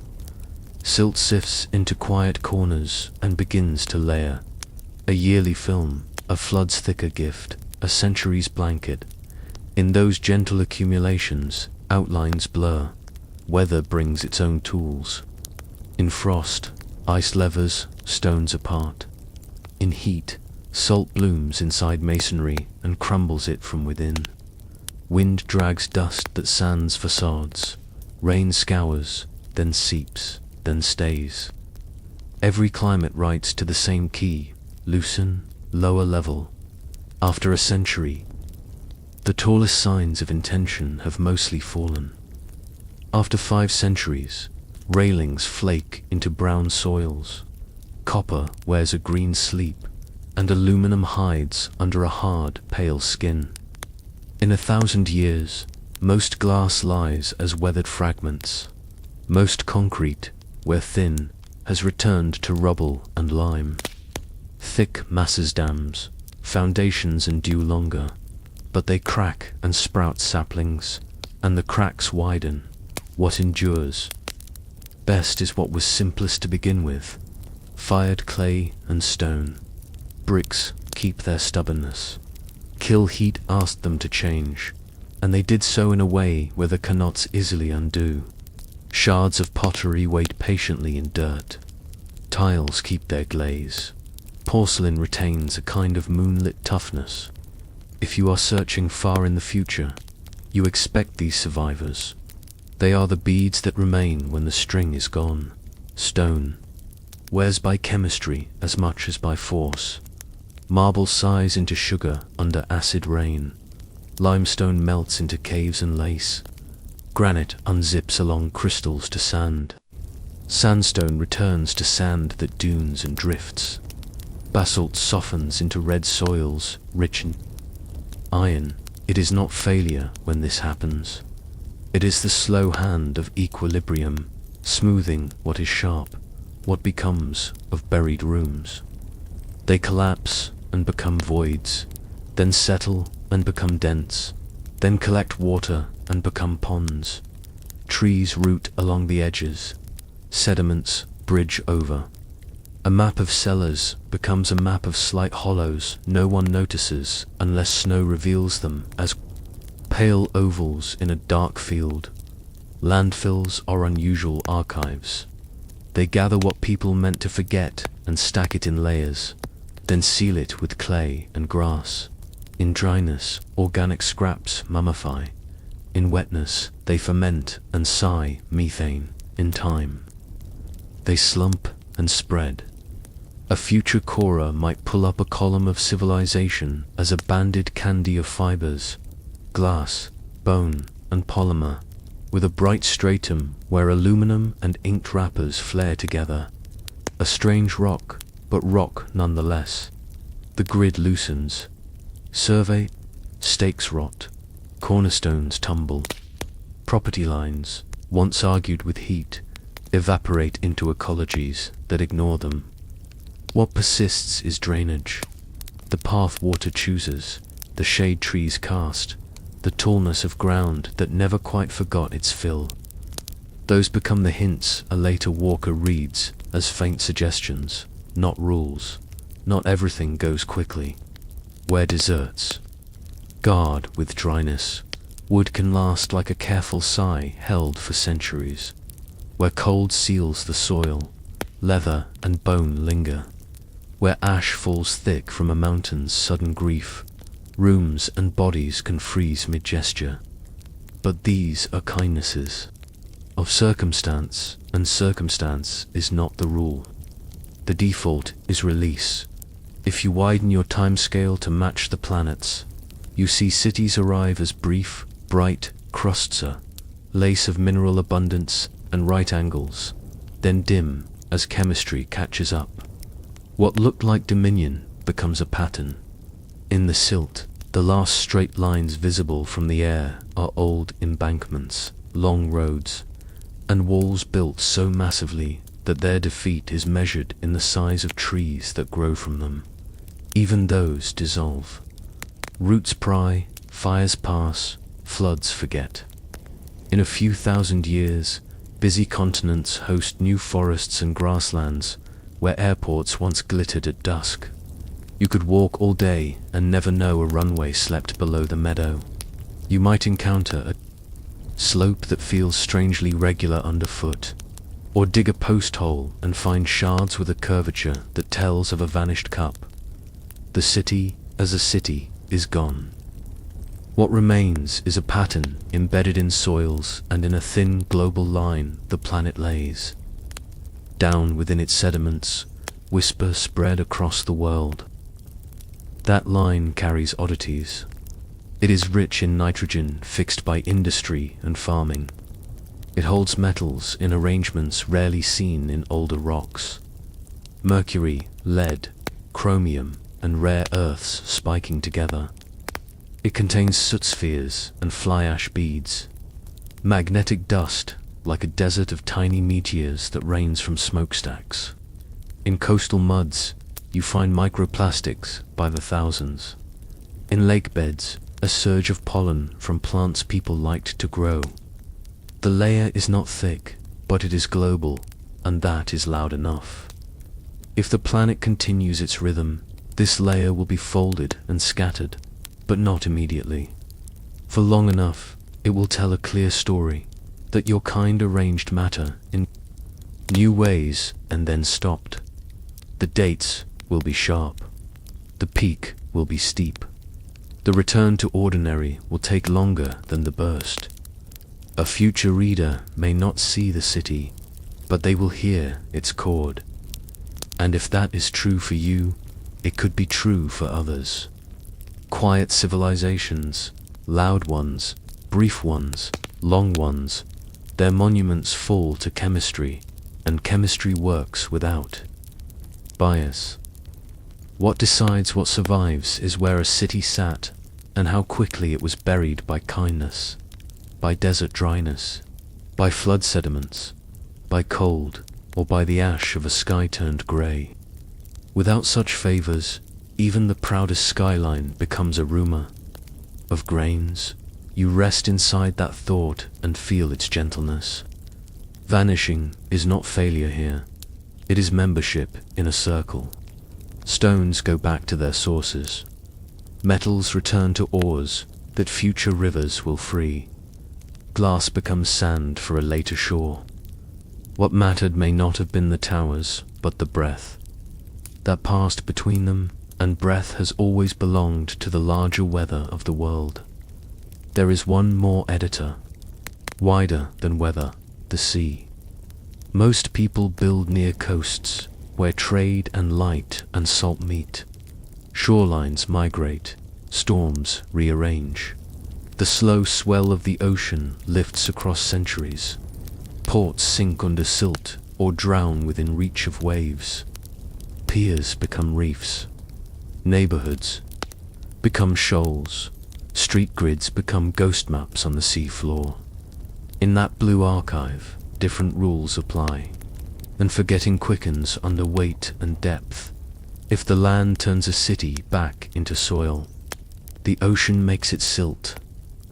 Silt sifts into quiet corners and begins to layer. A yearly film, a flood's thicker gift, a century's blanket. In those gentle accumulations, outlines blur. Weather brings its own tools. In frost, ice levers stones apart. In heat, salt blooms inside masonry and crumbles it from within. Wind drags dust that sands facades. Rain scours, then seeps, then stays. Every climate writes to the same key, loosen, lower level. After a century, the tallest signs of intention have mostly fallen. After 5 centuries, railings flake into brown soils. Copper wears a green sleep, and aluminum hides under a hard, pale skin. In 1,000 years, most glass lies as weathered fragments. Most concrete, where thin, has returned to rubble and lime. Thick masses dams, foundations endure longer, but they crack and sprout saplings, and the cracks widen. What endures best is what was simplest to begin with. Fired clay and stone. Bricks keep their stubbornness. Kill heat asked them to change, and they did so in a way where they cannot easily undo. Shards of pottery wait patiently in dirt. Tiles keep their glaze. Porcelain retains a kind of moonlit toughness. If you are searching far in the future, you expect these survivors. They are the beads that remain when the string is gone. Stone wears by chemistry as much as by force. Marble sighs into sugar under acid rain. Limestone melts into caves and lace. Granite unzips along crystals to sand. Sandstone returns to sand that dunes and drifts. Basalt softens into red soils, rich in iron. It is not failure when this happens. It is the slow hand of equilibrium, smoothing what is sharp, what becomes of buried rooms. They collapse and become voids, then settle and become dense, then collect water and become ponds. Trees root along the edges. Sediments bridge over. A map of cellars becomes a map of slight hollows no one notices unless snow reveals them as pale ovals in a dark field. Landfills are unusual archives. They gather what people meant to forget and stack it in layers, then seal it with clay and grass. In dryness, organic scraps mummify. In wetness, they ferment and sigh methane. In time, they slump and spread. A future corer might pull up a column of civilization as a banded candy of fibers, glass, bone, and polymer, with a bright stratum where aluminum and inked wrappers flare together. A strange rock, but rock nonetheless. The grid loosens. Survey, stakes rot, cornerstones tumble. Property lines, once argued with heat, evaporate into ecologies that ignore them. What persists is drainage. The path water chooses, the shade trees cast, the tallness of ground that never quite forgot its fill. Those become the hints a later walker reads as faint suggestions, not rules. Not everything goes quickly. Where deserts guard with dryness, wood can last like a careful sigh held for centuries. Where cold seals the soil, leather and bone linger. Where ash falls thick from a mountain's sudden grief, rooms and bodies can freeze mid-gesture. But these are kindnesses of circumstance, and circumstance is not the rule. The default is release. If you widen your timescale to match the planets, you see cities arrive as brief, bright crusts, lace of mineral abundance and right angles, then dim as chemistry catches up. What looked like dominion becomes a pattern. In the silt, the last straight lines visible from the air are old embankments, long roads, and walls built so massively that their defeat is measured in the size of trees that grow from them. Even those dissolve. Roots pry, fires pass, floods forget. In a few thousand years, busy continents host new forests and grasslands where airports once glittered at dusk. You could walk all day and never know a runway slept below the meadow. You might encounter a slope that feels strangely regular underfoot, or dig a post hole and find shards with a curvature that tells of a vanished cup. The city, as a city, is gone. What remains is a pattern embedded in soils and in a thin global line the planet lays. Down within its sediments, whisper spread across the world. That line carries oddities. It is rich in nitrogen fixed by industry and farming. It holds metals in arrangements rarely seen in older rocks. Mercury, lead, chromium, and rare earths spiking together. It contains soot spheres and fly ash beads. Magnetic dust, like a desert of tiny meteors that rains from smokestacks. In coastal muds, you find microplastics by the thousands. In lake beds, a surge of pollen from plants people liked to grow. The layer is not thick, but it is global, and that is loud enough. If the planet continues its rhythm, this layer will be folded and scattered, but not immediately. For long enough, it will tell a clear story, that your kind arranged matter in new ways and then stopped. The dates will be sharp. The peak will be steep. The return to ordinary will take longer than the burst. A future reader may not see the city, but they will hear its chord. And if that is true for you, it could be true for others. Quiet civilizations, loud ones, brief ones, long ones, their monuments fall to chemistry, and chemistry works without bias. What decides what survives is where a city sat, and how quickly it was buried by kindness, by desert dryness, by flood sediments, by cold, or by the ash of a sky turned grey. Without such favours, even the proudest skyline becomes a rumour of grains. You rest inside that thought and feel its gentleness. Vanishing is not failure here. It is membership in a circle. Stones go back to their sources. Metals return to ores that future rivers will free. Glass becomes sand for a later shore. What mattered may not have been the towers, but the breath that passed between them, and breath has always belonged to the larger weather of the world. There is one more editor, wider than weather, the sea. Most people build near coasts, where trade and light and salt meet. Shorelines migrate, storms rearrange. The slow swell of the ocean lifts across centuries. Ports sink under silt or drown within reach of waves. Piers become reefs. Neighborhoods become shoals. Street grids become ghost maps on the sea floor. In that blue archive, different rules apply, and forgetting quickens under weight and depth. If the land turns a city back into soil, the ocean makes it silt,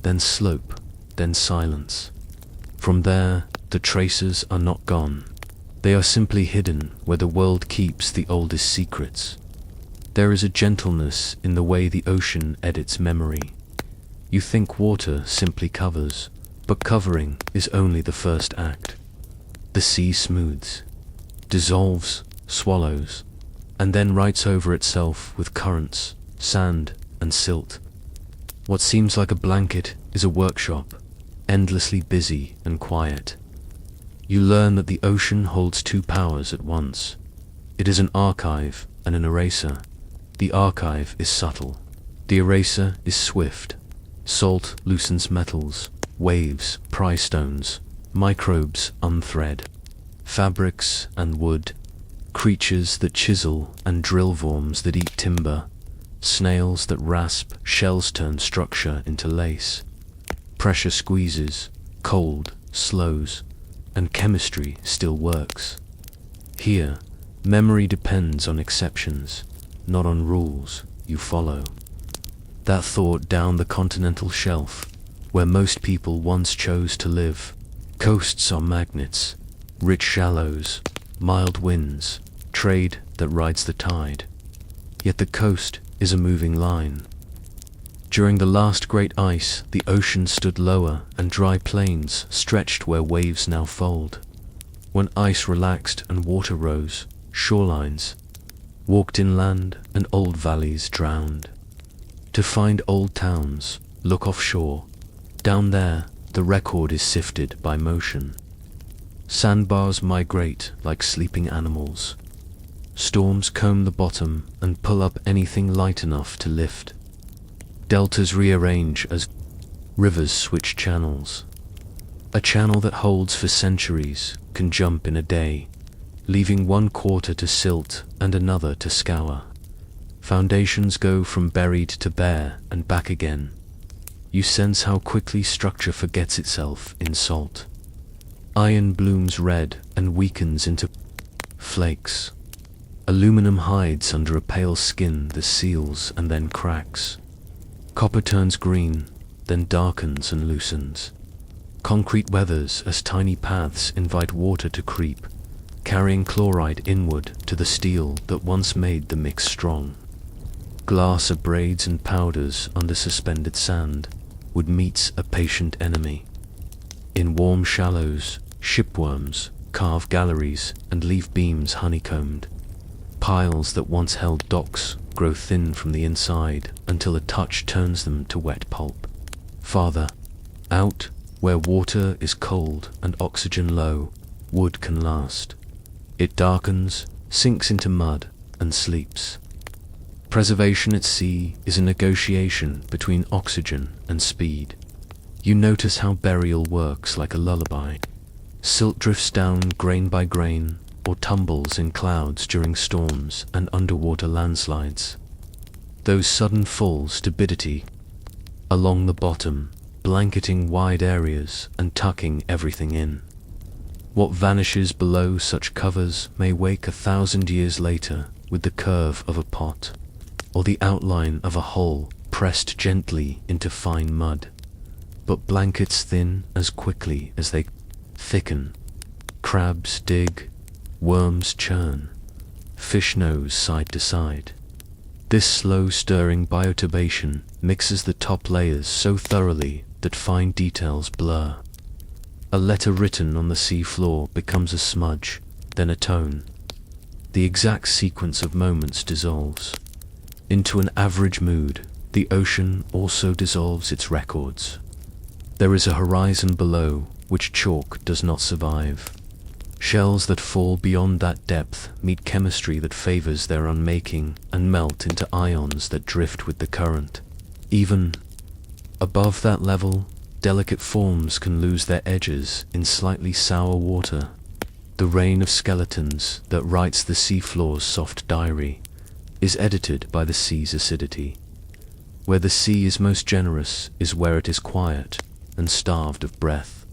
then slope, then silence. From there, the traces are not gone. They are simply hidden where the world keeps the oldest secrets. There is a gentleness in the way the ocean edits memory. You think water simply covers, but covering is only the first act. The sea smooths, dissolves, swallows, and then writes over itself with currents, sand, and silt. What seems like a blanket is a workshop, endlessly busy and quiet. You learn that the ocean holds two powers at once. It is an archive and an eraser. The archive is subtle. The eraser is swift. Salt loosens metals, waves pry stones, microbes unthread. Fabrics and wood, creatures that chisel and drill worms that eat timber, snails that rasp, shells turn structure into lace. Pressure squeezes, cold slows, and chemistry still works. Here, memory depends on exceptions, not on rules you follow. That thought down the continental shelf, where most people once chose to live. Coasts are magnets, rich shallows, mild winds, trade that rides the tide. Yet the coast is a moving line. During the last great ice, the ocean stood lower and dry plains stretched where waves now fold. When ice relaxed and water rose, shorelines walked inland and old valleys drowned. To find old towns, look offshore. Down there, the record is sifted by motion. Sandbars migrate like sleeping animals. Storms comb the bottom and pull up anything light enough to lift. Deltas rearrange as rivers switch channels. A channel that holds for centuries can jump in a day, leaving one quarter to silt and another to scour. Foundations go from buried to bare and back again. You sense how quickly structure forgets itself in salt. Iron blooms red and weakens into flakes. Aluminum hides under a pale skin that seals and then cracks. Copper turns green, then darkens and loosens. Concrete weathers as tiny paths invite water to creep, carrying chloride inward to the steel that once made the mix strong. Glass abrades and powders under suspended sand, wood meets a patient enemy. In warm shallows, shipworms carve galleries and leave beams honeycombed. Piles that once held docks grow thin from the inside until a touch turns them to wet pulp. Farther out, where water is cold and oxygen low, wood can last. It darkens, sinks into mud, and sleeps. Preservation at sea is a negotiation between oxygen and speed. You notice how burial works like a lullaby. Silt drifts down grain by grain, or tumbles in clouds during storms and underwater landslides. Those sudden falls to turbidity along the bottom, blanketing wide areas and tucking everything in. What vanishes below such covers may wake 1,000 years later with the curve of a pot, or the outline of a hole pressed gently into fine mud, but blankets thin as quickly as they thicken. Crabs dig, worms churn, fish nose side to side. This slow stirring bioturbation mixes the top layers so thoroughly that fine details blur. A letter written on the sea floor becomes a smudge, then a tone. The exact sequence of moments dissolves. Into an average mood, the ocean also dissolves its records. There is a horizon below which chalk does not survive. Shells that fall beyond that depth meet chemistry that favors their unmaking and melt into ions that drift with the current. Even above that level, delicate forms can lose their edges in slightly sour water. The rain of skeletons that writes the seafloor's soft diary is edited by the sea's acidity. Where the sea is most generous is where it is quiet and starved of breath.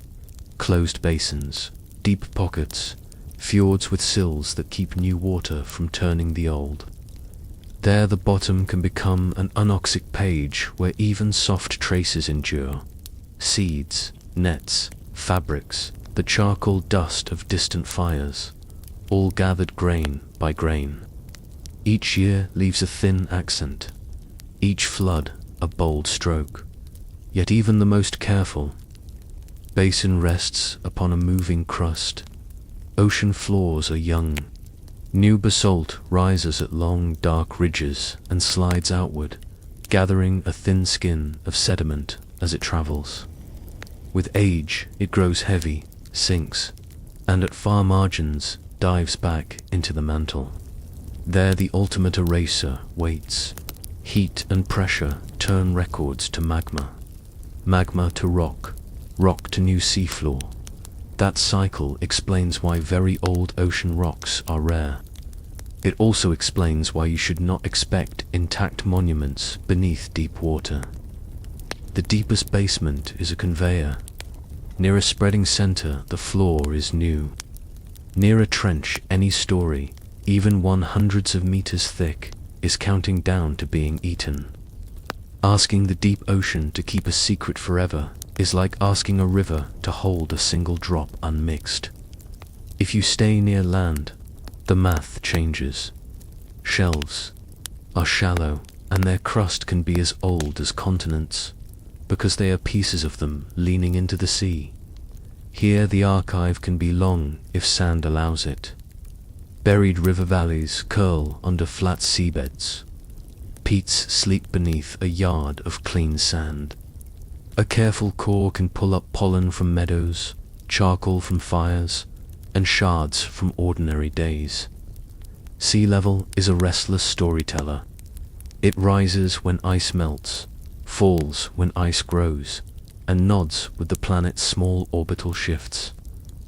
Closed basins, deep pockets, fjords with sills that keep new water from turning the old. There the bottom can become an anoxic page where even soft traces endure. Seeds, nets, fabrics, the charcoal dust of distant fires, all gathered grain by grain. Each year leaves a thin accent, each flood a bold stroke. Yet even the most careful basin rests upon a moving crust. Ocean floors are young. New basalt rises at long, dark ridges and slides outward, gathering a thin skin of sediment as it travels. With age, it grows heavy, sinks, and at far margins dives back into the mantle. There the ultimate eraser waits. Heat and pressure turn records to magma, magma to rock, rock to new seafloor. That cycle explains why very old ocean rocks are rare. It also explains why you should not expect intact monuments beneath deep water. The deepest basement is a conveyor. Near a spreading center, the floor is new. Near a trench, any story, even one hundreds of meters thick, is counting down to being eaten. Asking the deep ocean to keep a secret forever is like asking a river to hold a single drop unmixed. If you stay near land, the math changes. Shelves are shallow, and their crust can be as old as continents, because they are pieces of them leaning into the sea. Here the archive can be long if sand allows it. Buried river valleys curl under flat seabeds. Peats sleep beneath a yard of clean sand. A careful core can pull up pollen from meadows, charcoal from fires, and shards from ordinary days. Sea level is a restless storyteller. It rises when ice melts, falls when ice grows, and nods with the planet's small orbital shifts.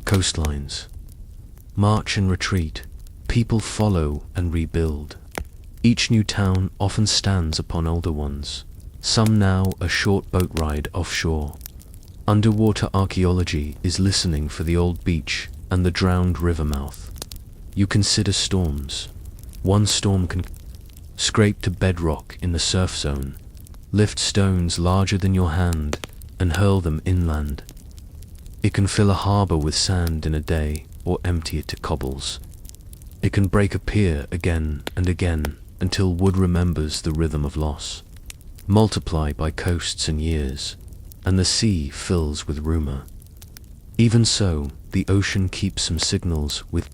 Coastlines march and retreat, people follow and rebuild. Each new town often stands upon older ones, some now a short boat ride offshore. Underwater archaeology is listening for the old beach and the drowned river mouth. You consider storms. One storm can scrape to bedrock in the surf zone, lift stones larger than your hand, and hurl them inland. It can fill a harbor with sand in a day, or empty it to cobbles. It can break a pier again and again until wood remembers the rhythm of loss. Multiply by coasts and years, and the sea fills with rumor. Even so, the ocean keeps some signals with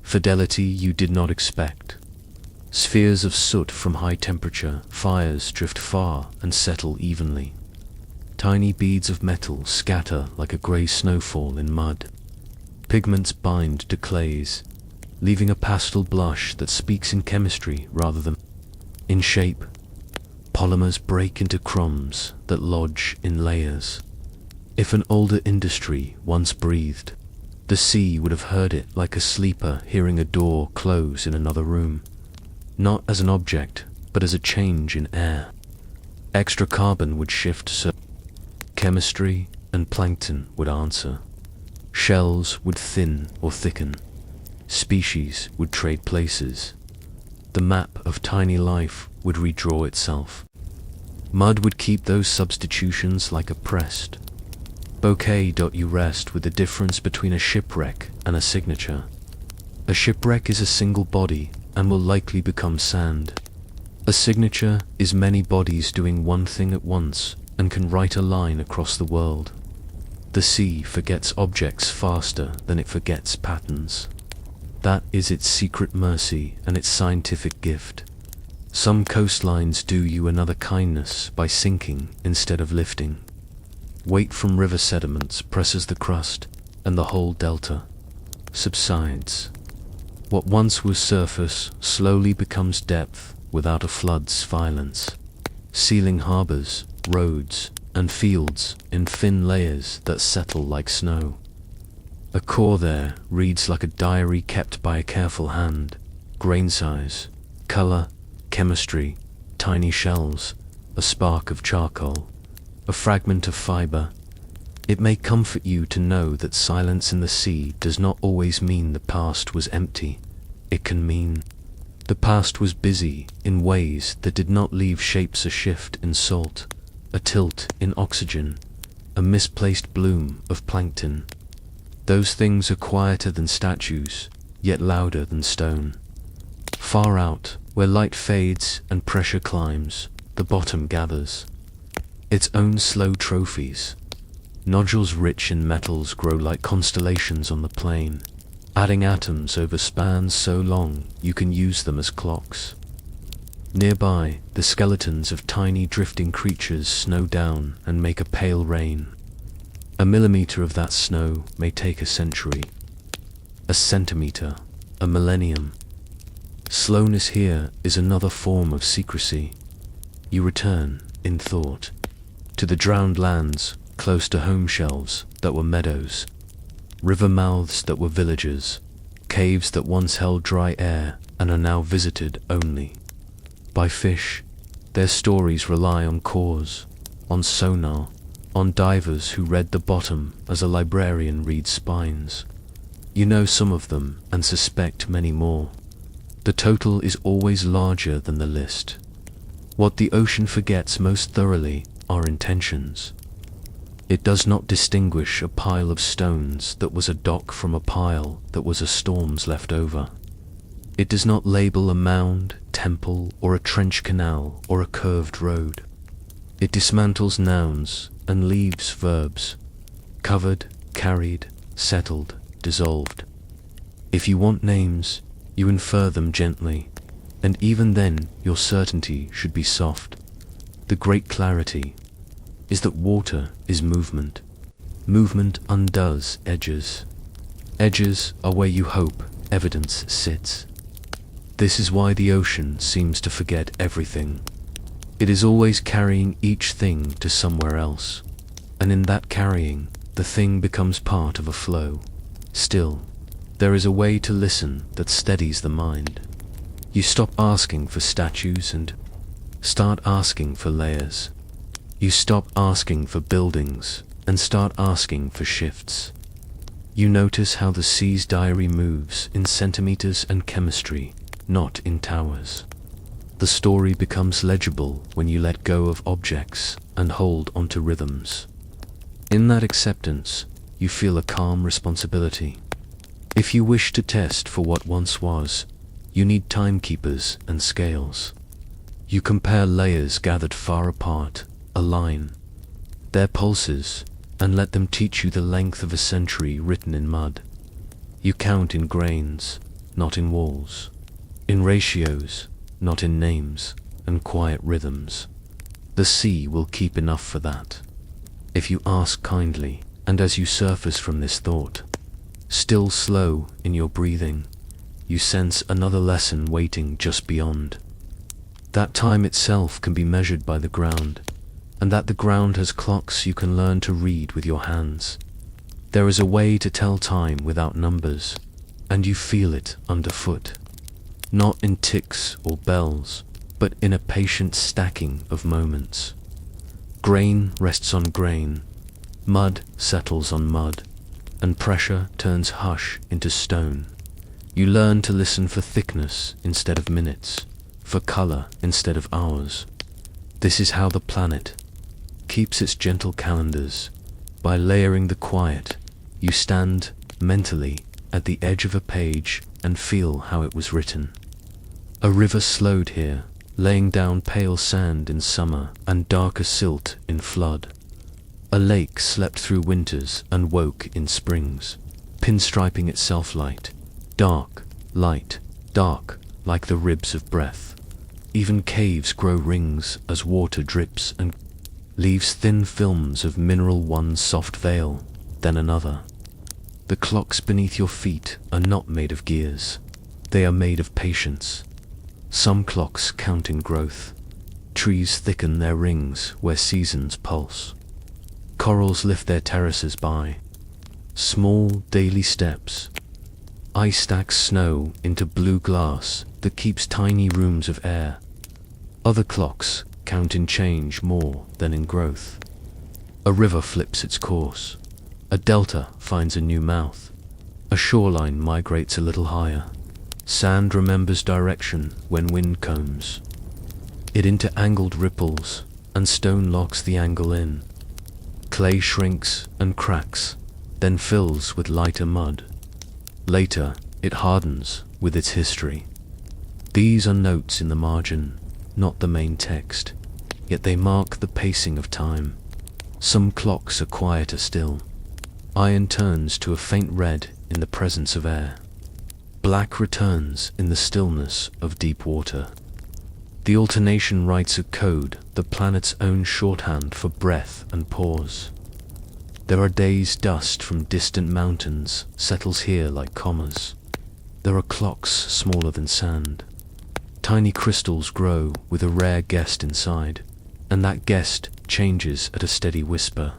fidelity you did not expect. Spheres of soot from high temperature fires drift far and settle evenly. Tiny beads of metal scatter like a grey snowfall in mud. Pigments bind to clays, leaving a pastel blush that speaks in chemistry rather than in shape. Polymers break into crumbs that lodge in layers. If an older industry once breathed, the sea would have heard it like a sleeper hearing a door close in another room, not as an object, but as a change in air. Extra carbon would shift, so chemistry and plankton would answer. Shells would thin or thicken. Species would trade places. The map of tiny life would redraw itself. Mud would keep those substitutions like a pressed bouquet. You rest with the difference between a shipwreck and a signature. A shipwreck is a single body and will likely become sand. A signature is many bodies doing one thing at once and can write a line across the world. The sea forgets objects faster than it forgets patterns. That is its secret mercy and its scientific gift. Some coastlines do you another kindness by sinking instead of lifting. Weight from river sediments presses the crust, and the whole delta subsides. What once was surface slowly becomes depth without a flood's violence, sealing harbors, roads, and fields in thin layers that settle like snow. A core there reads like a diary kept by a careful hand. Grain size, color, chemistry, tiny shells, a spark of charcoal, a fragment of fiber. It may comfort you to know that silence in the sea does not always mean the past was empty. It can mean the past was busy in ways that did not leave shapes, a shift in salt, a tilt in oxygen, a misplaced bloom of plankton. Those things are quieter than statues, yet louder than stone. Far out, where light fades and pressure climbs, the bottom gathers its own slow trophies. Nodules rich in metals grow like constellations on the plain, adding atoms over spans so long you can use them as clocks. Nearby, the skeletons of tiny drifting creatures snow down and make a pale rain. A millimeter of that snow may take a century, a centimeter, a millennium. Slowness here is another form of secrecy. You return, in thought, to the drowned lands close to home shelves that were meadows, river mouths that were villages, caves that once held dry air and are now visited only by fish. Their stories rely on cores, on sonar, on divers who read the bottom as a librarian reads spines. You know some of them and suspect many more. The total is always larger than the list. What the ocean forgets most thoroughly are intentions. It does not distinguish a pile of stones that was a dock from a pile that was a storm's leftover. It does not label a mound, temple, or a trench canal, or a curved road. It dismantles nouns and leaves verbs. Covered, carried, settled, dissolved. If you want names, you infer them gently, and even then your certainty should be soft. The great clarity is that water is movement. Movement undoes edges. Edges are where you hope evidence sits. This is why the ocean seems to forget everything. It is always carrying each thing to somewhere else, and in that carrying, the thing becomes part of a flow. Still, there is a way to listen that steadies the mind. You stop asking for statues and start asking for layers. You stop asking for buildings and start asking for shifts. You notice how the sea's diary moves in centimeters and chemistry, not in towers. The story becomes legible when you let go of objects and hold onto rhythms. In that acceptance, you feel a calm responsibility. If you wish to test for what once was, you need timekeepers and scales. You compare layers gathered far apart, align their pulses, and let them teach you the length of a century written in mud. You count in grains, not in walls, in ratios, not in names, and quiet rhythms. The sea will keep enough for that. If you ask kindly, and as you surface from this thought, Still slow in your breathing, you sense another lesson waiting just beyond. That time itself can be measured by the ground, and that the ground has clocks you can learn to read with your hands. There is a way to tell time without numbers, and you feel it underfoot. Not in ticks or bells, but in a patient stacking of moments. Grain rests on grain, mud settles on mud, and pressure turns hush into stone. You learn to listen for thickness instead of minutes, for color instead of hours. This is how the planet keeps its gentle calendars. By layering the quiet, you stand mentally at the edge of a page and feel how it was written. A river slowed here, laying down pale sand in summer and darker silt in flood. A lake slept through winters and woke in springs, pinstriping itself light, dark, light, dark, like the ribs of breath. Even caves grow rings as water drips and leaves thin films of mineral, one soft veil, then another. The clocks beneath your feet are not made of gears. They are made of patience. Some clocks count in growth. Trees thicken their rings where seasons pulse. Corals lift their terraces by small daily steps. Ice stacks snow into blue glass that keeps tiny rooms of air. Other clocks count in change more than in growth. A river flips its course. A delta finds a new mouth. A shoreline migrates a little higher. Sand remembers direction when wind comes it into angled ripples, and stone locks the angle in. Clay shrinks and cracks, then fills with lighter mud. Later, it hardens with its history. These are notes in the margin, not the main text, yet they mark the pacing of time. Some clocks are quieter still. Iron turns to a faint red in the presence of air. Black returns in the stillness of deep water. The alternation writes a code, the planet's own shorthand for breath and pause. There are days dust from distant mountains settles here like commas. There are clocks smaller than sand. Tiny crystals grow with a rare guest inside, and that guest changes at a steady whisper.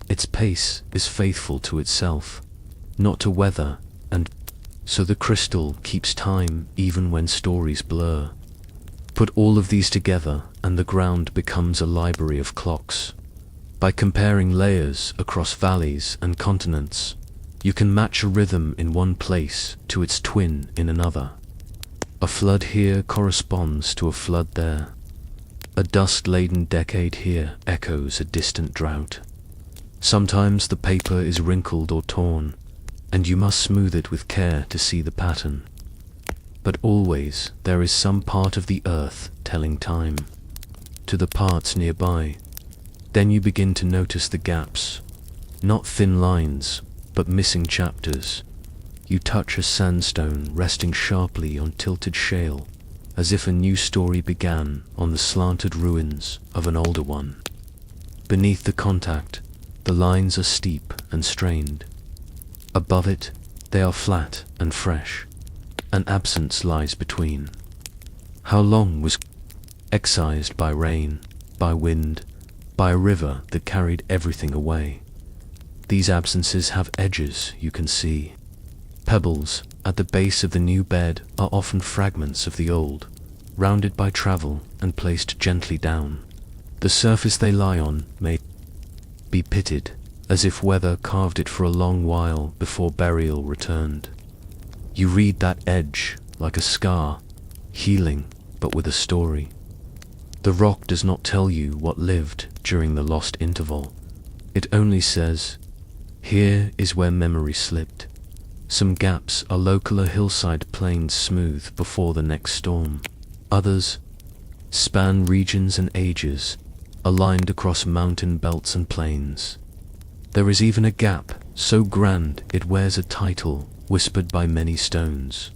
Its pace is faithful to itself, not to weather, and so the crystal keeps time even when stories blur. Put all of these together and the ground becomes a library of clocks. By comparing layers across valleys and continents, you can match a rhythm in one place to its twin in another. A flood here corresponds to a flood there. A dust-laden decade here echoes a distant drought. Sometimes the paper is wrinkled or torn, and you must smooth it with care to see the pattern. But always there is some part of the earth telling time to the parts nearby. Then you begin to notice the gaps, not thin lines, but missing chapters. You touch a sandstone resting sharply on tilted shale, as if a new story began on the slanted ruins of an older one. Beneath the contact, the lines are steep and strained. Above it, they are flat and fresh. An absence lies between. How long was excised by rain, by wind, by a river that carried everything away? These absences have edges you can see. Pebbles at the base of the new bed are often fragments of the old, rounded by travel and placed gently down. The surface they lie on may be pitted, as if weather carved it for a long while before burial returned. You read that edge like a scar, healing but with a story. The rock does not tell you what lived during the lost interval. It only says, here is where memory slipped. Some gaps are local, a hillside plains smooth before the next storm. Others span regions and ages, aligned across mountain belts and plains. There is even a gap so grand it wears a title whispered by many stones.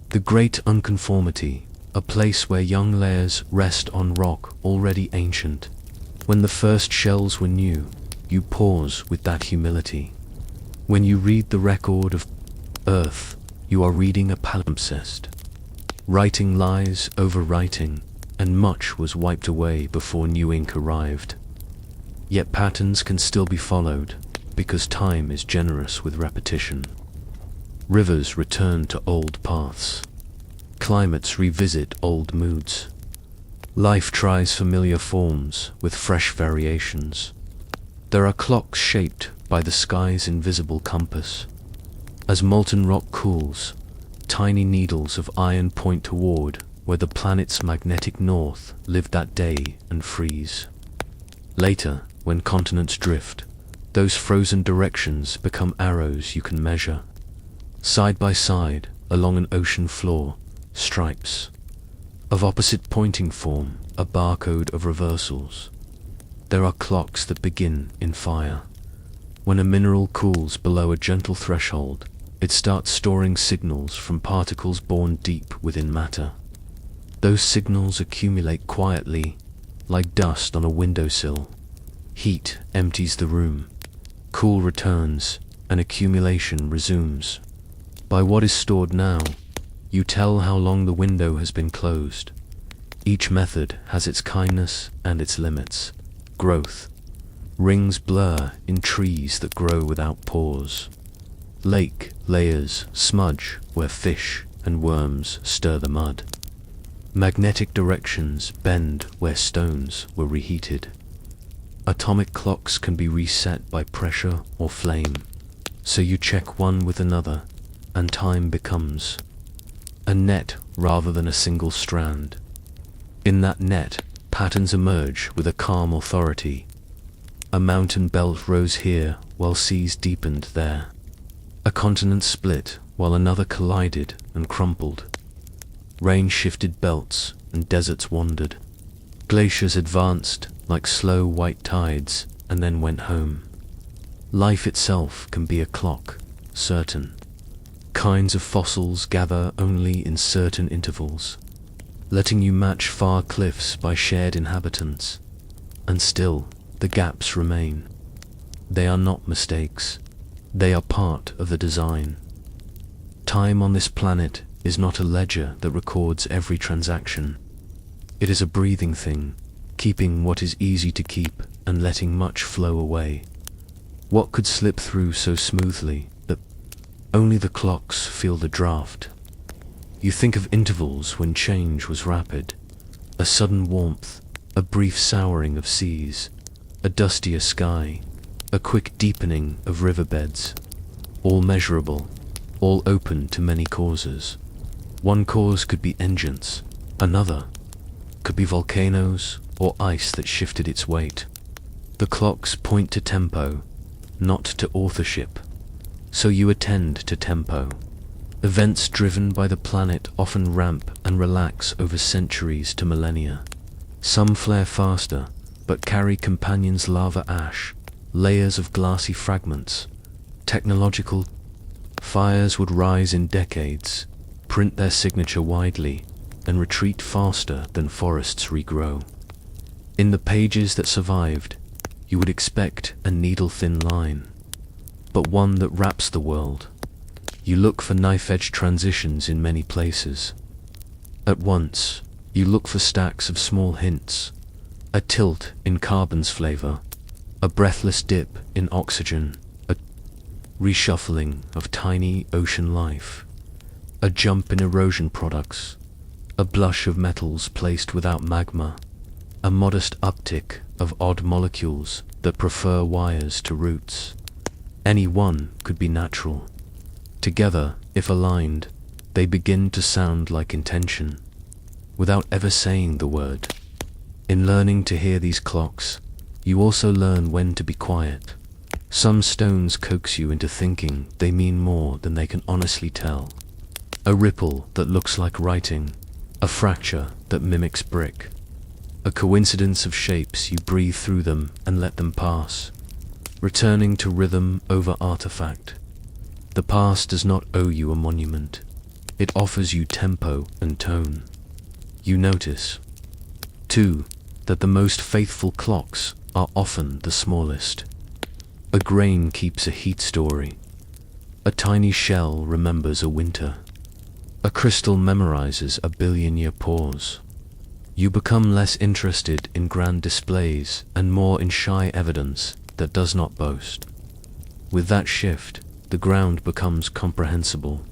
The Great Unconformity, a place where young layers rest on rock already ancient. When the first shells were new, you pause with that humility. When you read the record of Earth, you are reading a palimpsest. Writing lies over writing, and much was wiped away before new ink arrived. Yet patterns can still be followed, because time is generous with repetition. Rivers return to old paths. Climates revisit old moods. Life tries familiar forms with fresh variations. There are clocks shaped by the sky's invisible compass. As molten rock cools, tiny needles of iron point toward where the planet's magnetic north lived that day and freeze. Later, when continents drift, those frozen directions become arrows you can measure. Side by side, along an ocean floor, stripes. Of opposite pointing form, a barcode of reversals. There are clocks that begin in fire. When a mineral cools below a gentle threshold, it starts storing signals from particles born deep within matter. Those signals accumulate quietly, like dust on a windowsill. Heat empties the room. Cool returns, and accumulation resumes. By what is stored now, you tell how long the window has been closed. Each method has its kindness and its limits. Growth. Rings blur in trees that grow without pause. Lake layers smudge where fish and worms stir the mud. Magnetic directions bend where stones were reheated. Atomic clocks can be reset by pressure or flame, so you check one with another, and time becomes a net rather than a single strand. In that net, patterns emerge with a calm authority. A mountain belt rose here while seas deepened there. A continent split while another collided and crumpled. Rain shifted belts and deserts wandered. Glaciers advanced like slow white tides and then went home. Life itself can be a clock, certain. Kinds of fossils gather only in certain intervals, letting you match far cliffs by shared inhabitants. And still, the gaps remain. They are not mistakes. They are part of the design. Time on this planet is not a ledger that records every transaction. It is a breathing thing, keeping what is easy to keep and letting much flow away. What could slip through so smoothly that only the clocks feel the draft? You think of intervals when change was rapid, a sudden warmth, a brief souring of seas, a dustier sky, a quick deepening of riverbeds, all measurable, all open to many causes. One cause could be engines, another could be volcanoes or ice that shifted its weight. The clocks point to tempo, not to authorship, so you attend to tempo. Events driven by the planet often ramp and relax over centuries to millennia. Some flare faster, but carry companions lava ash, layers of glassy fragments. Technological fires would rise in decades, print their signature widely, and retreat faster than forests regrow. In the pages that survived, you would expect a needle-thin line, but one that wraps the world. You look for knife-edge transitions in many places. At once, you look for stacks of small hints, a tilt in carbon's flavor, a breathless dip in oxygen, a reshuffling of tiny ocean life, a jump in erosion products, a blush of metals placed without magma, a modest uptick of odd molecules that prefer wires to roots. Any one could be natural. Together, if aligned, they begin to sound like intention, without ever saying the word. In learning to hear these clocks, you also learn when to be quiet. Some stones coax you into thinking they mean more than they can honestly tell. A ripple that looks like writing, a fracture that mimics brick, a coincidence of shapes you breathe through them and let them pass, returning to rhythm over artifact. The past does not owe you a monument. It offers you tempo and tone. You notice, too, that the most faithful clocks are often the smallest. A grain keeps a heat story, A tiny shell remembers a winter. A crystal memorizes a billion-year pause. You become less interested in grand displays and more in shy evidence that does not boast. With that shift, the ground becomes comprehensible.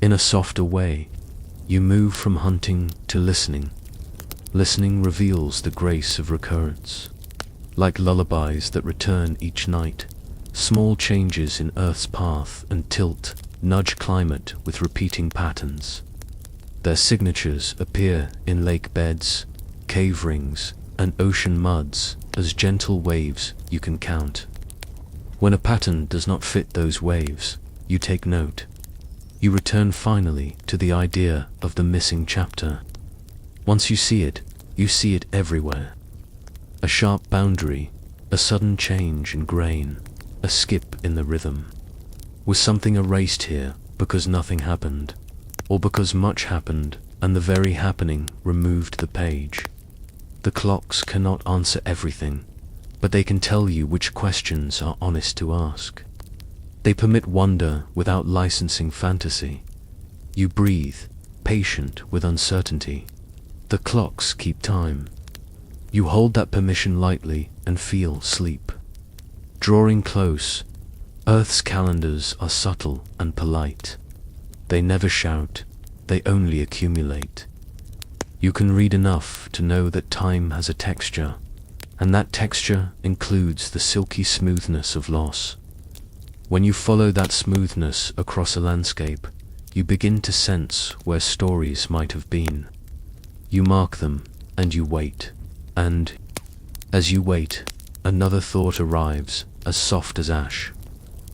In a softer way, you move from hunting to listening. Listening reveals the grace of recurrence. Like lullabies that return each night, small changes in Earth's path and tilt nudge climate with repeating patterns. Their signatures appear in lake beds, cave rings, and ocean muds as gentle waves you can count. When a pattern does not fit those waves, you take note. You return finally to the idea of the missing chapter. Once you see it everywhere. A sharp boundary, a sudden change in grain, a skip in the rhythm. Was something erased here because nothing happened, or because much happened and the very happening removed the page? The clocks cannot answer everything, but they can tell you which questions are honest to ask. They permit wonder without licensing fantasy. You breathe, patient with uncertainty. The clocks keep time. You hold that permission lightly and feel sleep. Drawing close, Earth's calendars are subtle and polite. They never shout, they only accumulate. You can read enough to know that time has a texture, and that texture includes the silky smoothness of loss. When you follow that smoothness across a landscape, you begin to sense where stories might have been. You mark them, and you wait. And, as you wait, another thought arrives, as soft as ash.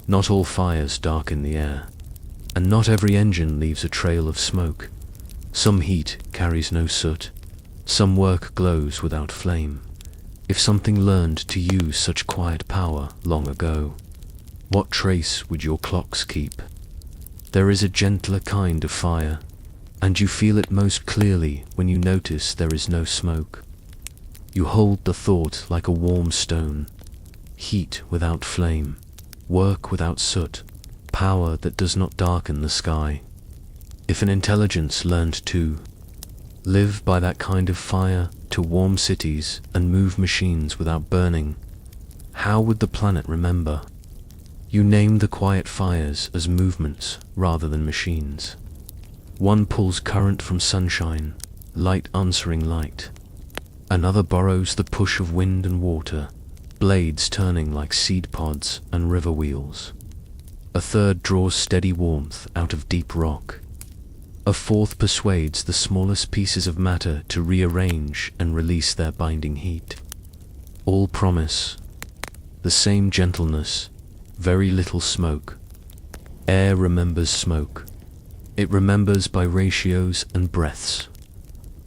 Not all fires darken the air, and not every engine leaves a trail of smoke. Some heat carries no soot, some work glows without flame. If something learned to use such quiet power long ago, what trace would your clocks keep? There is a gentler kind of fire, and you feel it most clearly when you notice there is no smoke. You hold the thought like a warm stone, heat without flame, work without soot, power that does not darken the sky. If an intelligence learned to live by that kind of fire, to warm cities and move machines without burning, how would the planet remember? You name the quiet fires as movements rather than machines. One pulls current from sunshine, light answering light. Another borrows the push of wind and water, blades turning like seed pods and river wheels. A third draws steady warmth out of deep rock. A fourth persuades the smallest pieces of matter to rearrange and release their binding heat. All promise the same gentleness, very little smoke. Air remembers smoke. It remembers by ratios and breaths.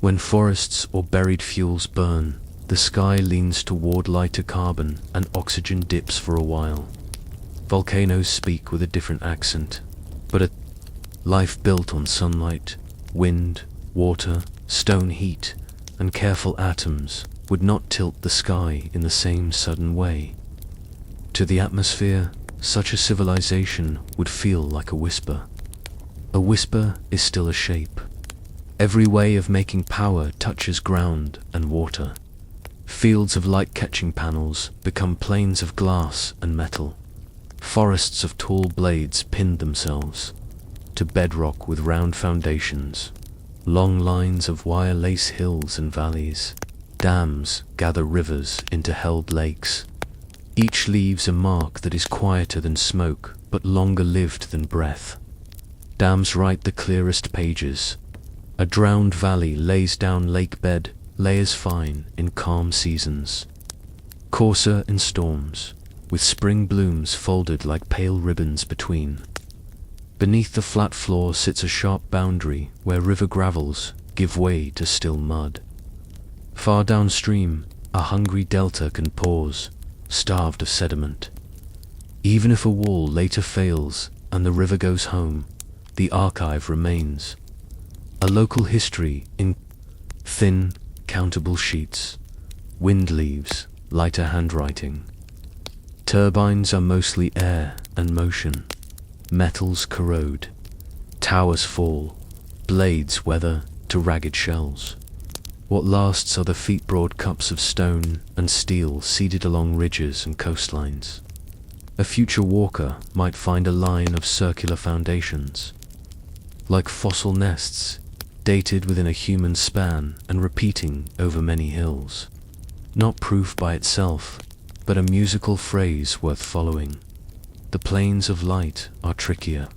When forests or buried fuels burn, the sky leans toward lighter carbon and oxygen dips for a while. Volcanoes speak with a different accent, but a life built on sunlight, wind, water, stone heat, and careful atoms would not tilt the sky in the same sudden way. To the atmosphere, such a civilization would feel like a whisper. A whisper is still a shape. Every way of making power touches ground and water. Fields of light-catching panels become plains of glass and metal. Forests of tall blades pinned themselves to bedrock with round foundations. Long lines of wire lace hills and valleys. Dams gather rivers into held lakes. Each leaves a mark that is quieter than smoke, but longer lived than breath. Dams write the clearest pages. A drowned valley lays down lake bed, layers fine in calm seasons. Coarser in storms, with spring blooms folded like pale ribbons between. Beneath the flat floor sits a sharp boundary where river gravels give way to still mud. Far downstream, a hungry delta can pause, starved of sediment. Even if a wall later fails and the river goes home, the archive remains. A local history in thin, countable sheets. Wind leaves, lighter handwriting. Turbines are mostly air and motion. metals corrode, towers fall, blades weather to ragged shells. What lasts are the feet-broad cups of stone and steel seeded along ridges and coastlines. A future walker might find a line of circular foundations, like fossil nests, dated within a human span and repeating over many hills. Not proof by itself, but a musical phrase worth following. The planes of light are trickier.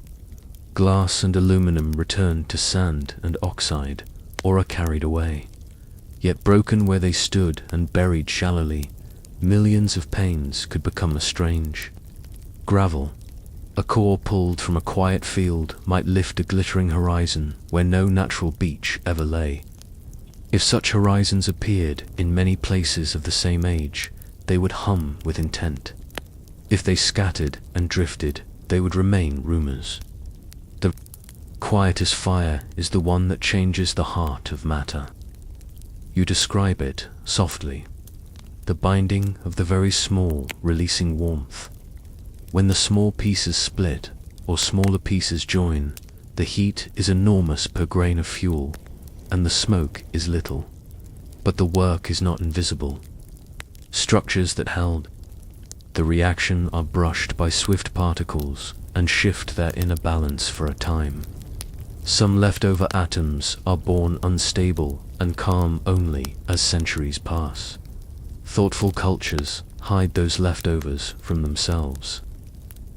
Glass and aluminum return to sand and oxide, or are carried away. Yet broken where they stood and buried shallowly, millions of panes could become strange. Gravel, a core pulled from a quiet field, might lift a glittering horizon where no natural beach ever lay. If such horizons appeared in many places of the same age, they would hum with intent. If they scattered and drifted, they would remain rumors. The quietest fire is the one that changes the heart of matter. You describe it softly, the binding of the very small releasing warmth. When the small pieces split or smaller pieces join, the heat is enormous per grain of fuel, and the smoke is little. But the work is not invisible. Structures that held the reaction are brushed by swift particles and shift their inner balance for a time. Some leftover atoms are born unstable and calm only as centuries pass. Thoughtful cultures hide those leftovers from themselves.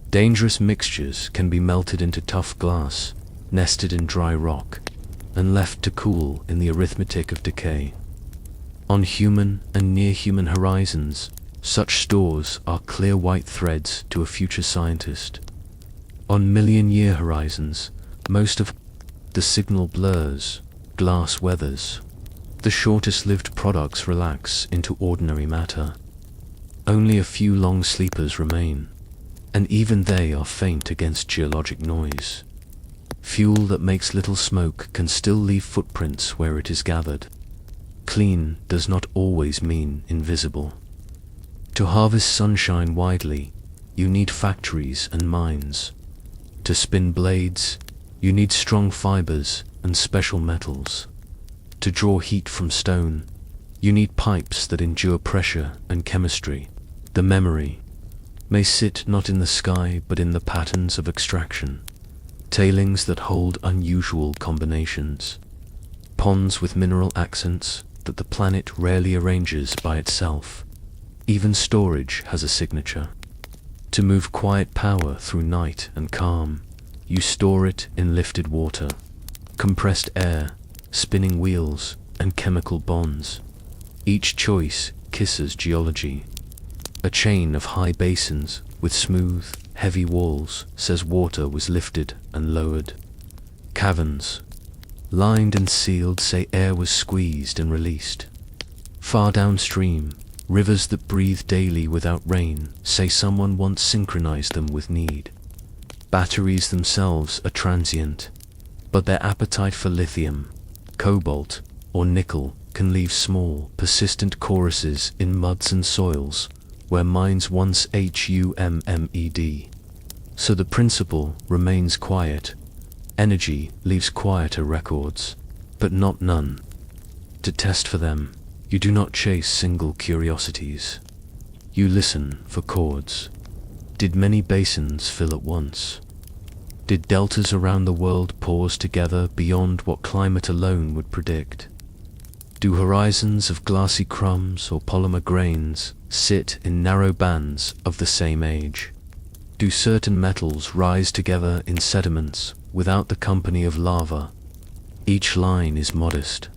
Dangerous mixtures can be melted into tough glass, nested in dry rock, and left to cool in the arithmetic of decay. On human and near-human horizons, such stores are clear white threads to a future scientist. On million-year horizons, most of the signal blurs, glass weathers. The shortest-lived products relax into ordinary matter. Only a few long sleepers remain, and even they are faint against geologic noise. Fuel that makes little smoke can still leave footprints where it is gathered. Clean does not always mean invisible. To harvest sunshine widely, you need factories and mines. To spin blades, you need strong fibers and special metals. To draw heat from stone, you need pipes that endure pressure and chemistry. The memory may sit not in the sky but in the patterns of extraction. Tailings that hold unusual combinations. Ponds with mineral accents that the planet rarely arranges by itself. Even storage has a signature. To move quiet power through night and calm, you store it in lifted water, compressed air, spinning wheels, and chemical bonds. Each choice kisses geology. A chain of high basins with smooth, heavy walls says water was lifted and lowered. Caverns, lined and sealed, say air was squeezed and released. Far downstream, rivers that breathe daily without rain say someone once synchronized them with need. Batteries themselves are transient, but their appetite for lithium, cobalt, or nickel can leave small, persistent choruses in muds and soils where mines once hummed. So the principle remains quiet. Energy leaves quieter records, but not none. To test for them, you do not chase single curiosities. You listen for chords. Did many basins fill at once? Did deltas around the world pause together beyond what climate alone would predict? Do horizons of glassy crumbs or polymer grains sit in narrow bands of the same age? Do certain metals rise together in sediments without the company of lava? Each line is modest.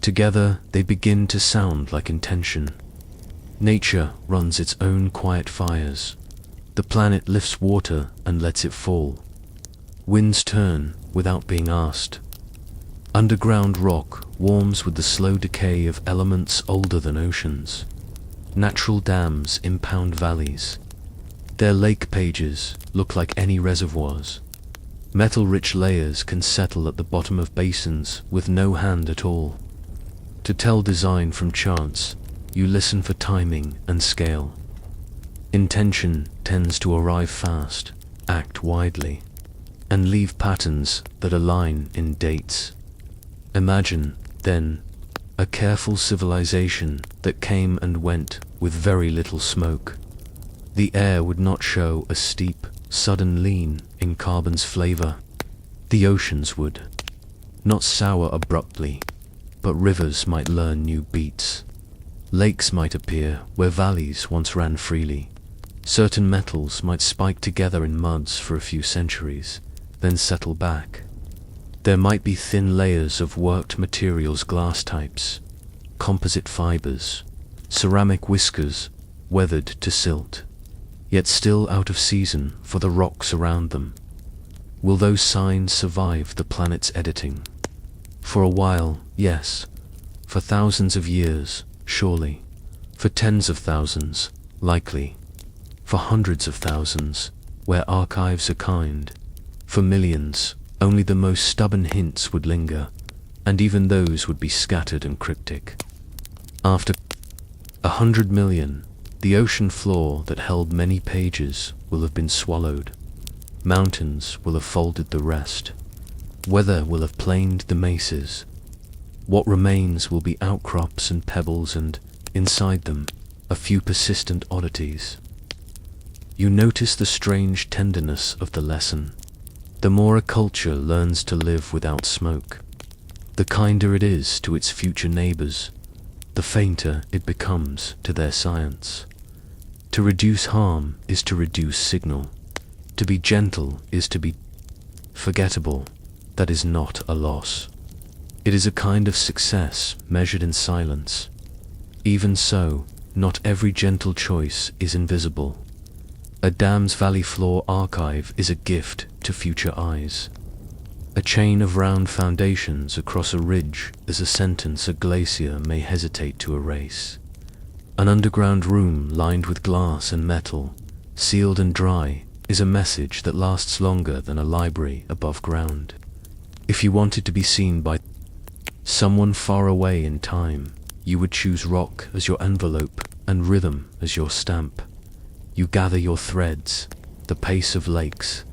Together they begin to sound like intention. Nature runs its own quiet fires. The planet lifts water and lets it fall. Winds turn without being asked. Underground rock warms with the slow decay of elements older than oceans. Natural dams impound valleys. Their lake pages look like any reservoirs. Metal-rich layers can settle at the bottom of basins with no hand at all. To tell design from chance, you listen for timing and scale. Intention tends to arrive fast. act widely, and leave patterns that align in dates. Imagine, then, a careful civilization that came and went with very little smoke. The air would not show a steep, sudden lean in carbon's flavor. The oceans would not sour abruptly, but rivers might learn new beats. Lakes might appear where valleys once ran freely. Certain metals might spike together in muds for a few centuries, then settle back. There might be thin layers of worked materials, glass types, composite fibers, ceramic whiskers weathered to silt, yet still out of season for the rocks around them. Will those signs survive the planet's editing? For a while, yes. For thousands of years, surely. For tens of thousands, likely. For hundreds of thousands, where archives are kind. For millions, only the most stubborn hints would linger, and even those would be scattered and cryptic. After 100 million, the ocean floor that held many pages will have been swallowed. Mountains will have folded the rest. Weather will have planed the mesas. What remains will be outcrops and pebbles, and, inside them, a few persistent oddities. You notice the strange tenderness of the lesson. The more a culture learns to live without smoke, the kinder it is to its future neighbors, the fainter it becomes to their science. To reduce harm is to reduce signal. To be gentle is to be forgettable. That is not a loss. It is a kind of success measured in silence. Even so, not every gentle choice is invisible. A dam's valley floor archive is a gift to future eyes. A chain of round foundations across a ridge is a sentence a glacier may hesitate to erase. An underground room lined with glass and metal, sealed and dry, is a message that lasts longer than a library above ground. If you wanted to be seen by someone far away in time, you would choose rock as your envelope and rhythm as your stamp. You gather your threads, the pace of lakes,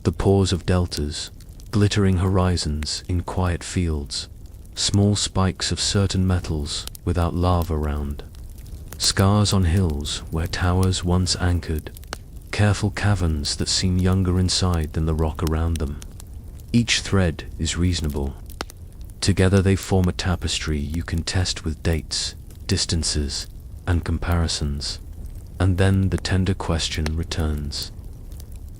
the pause of deltas, glittering horizons in quiet fields, small spikes of certain metals without lava around, scars on hills where towers once anchored, careful caverns that seem younger inside than the rock around them. Each thread is reasonable. Together they form a tapestry you can test with dates, distances, and comparisons. And then the tender question returns.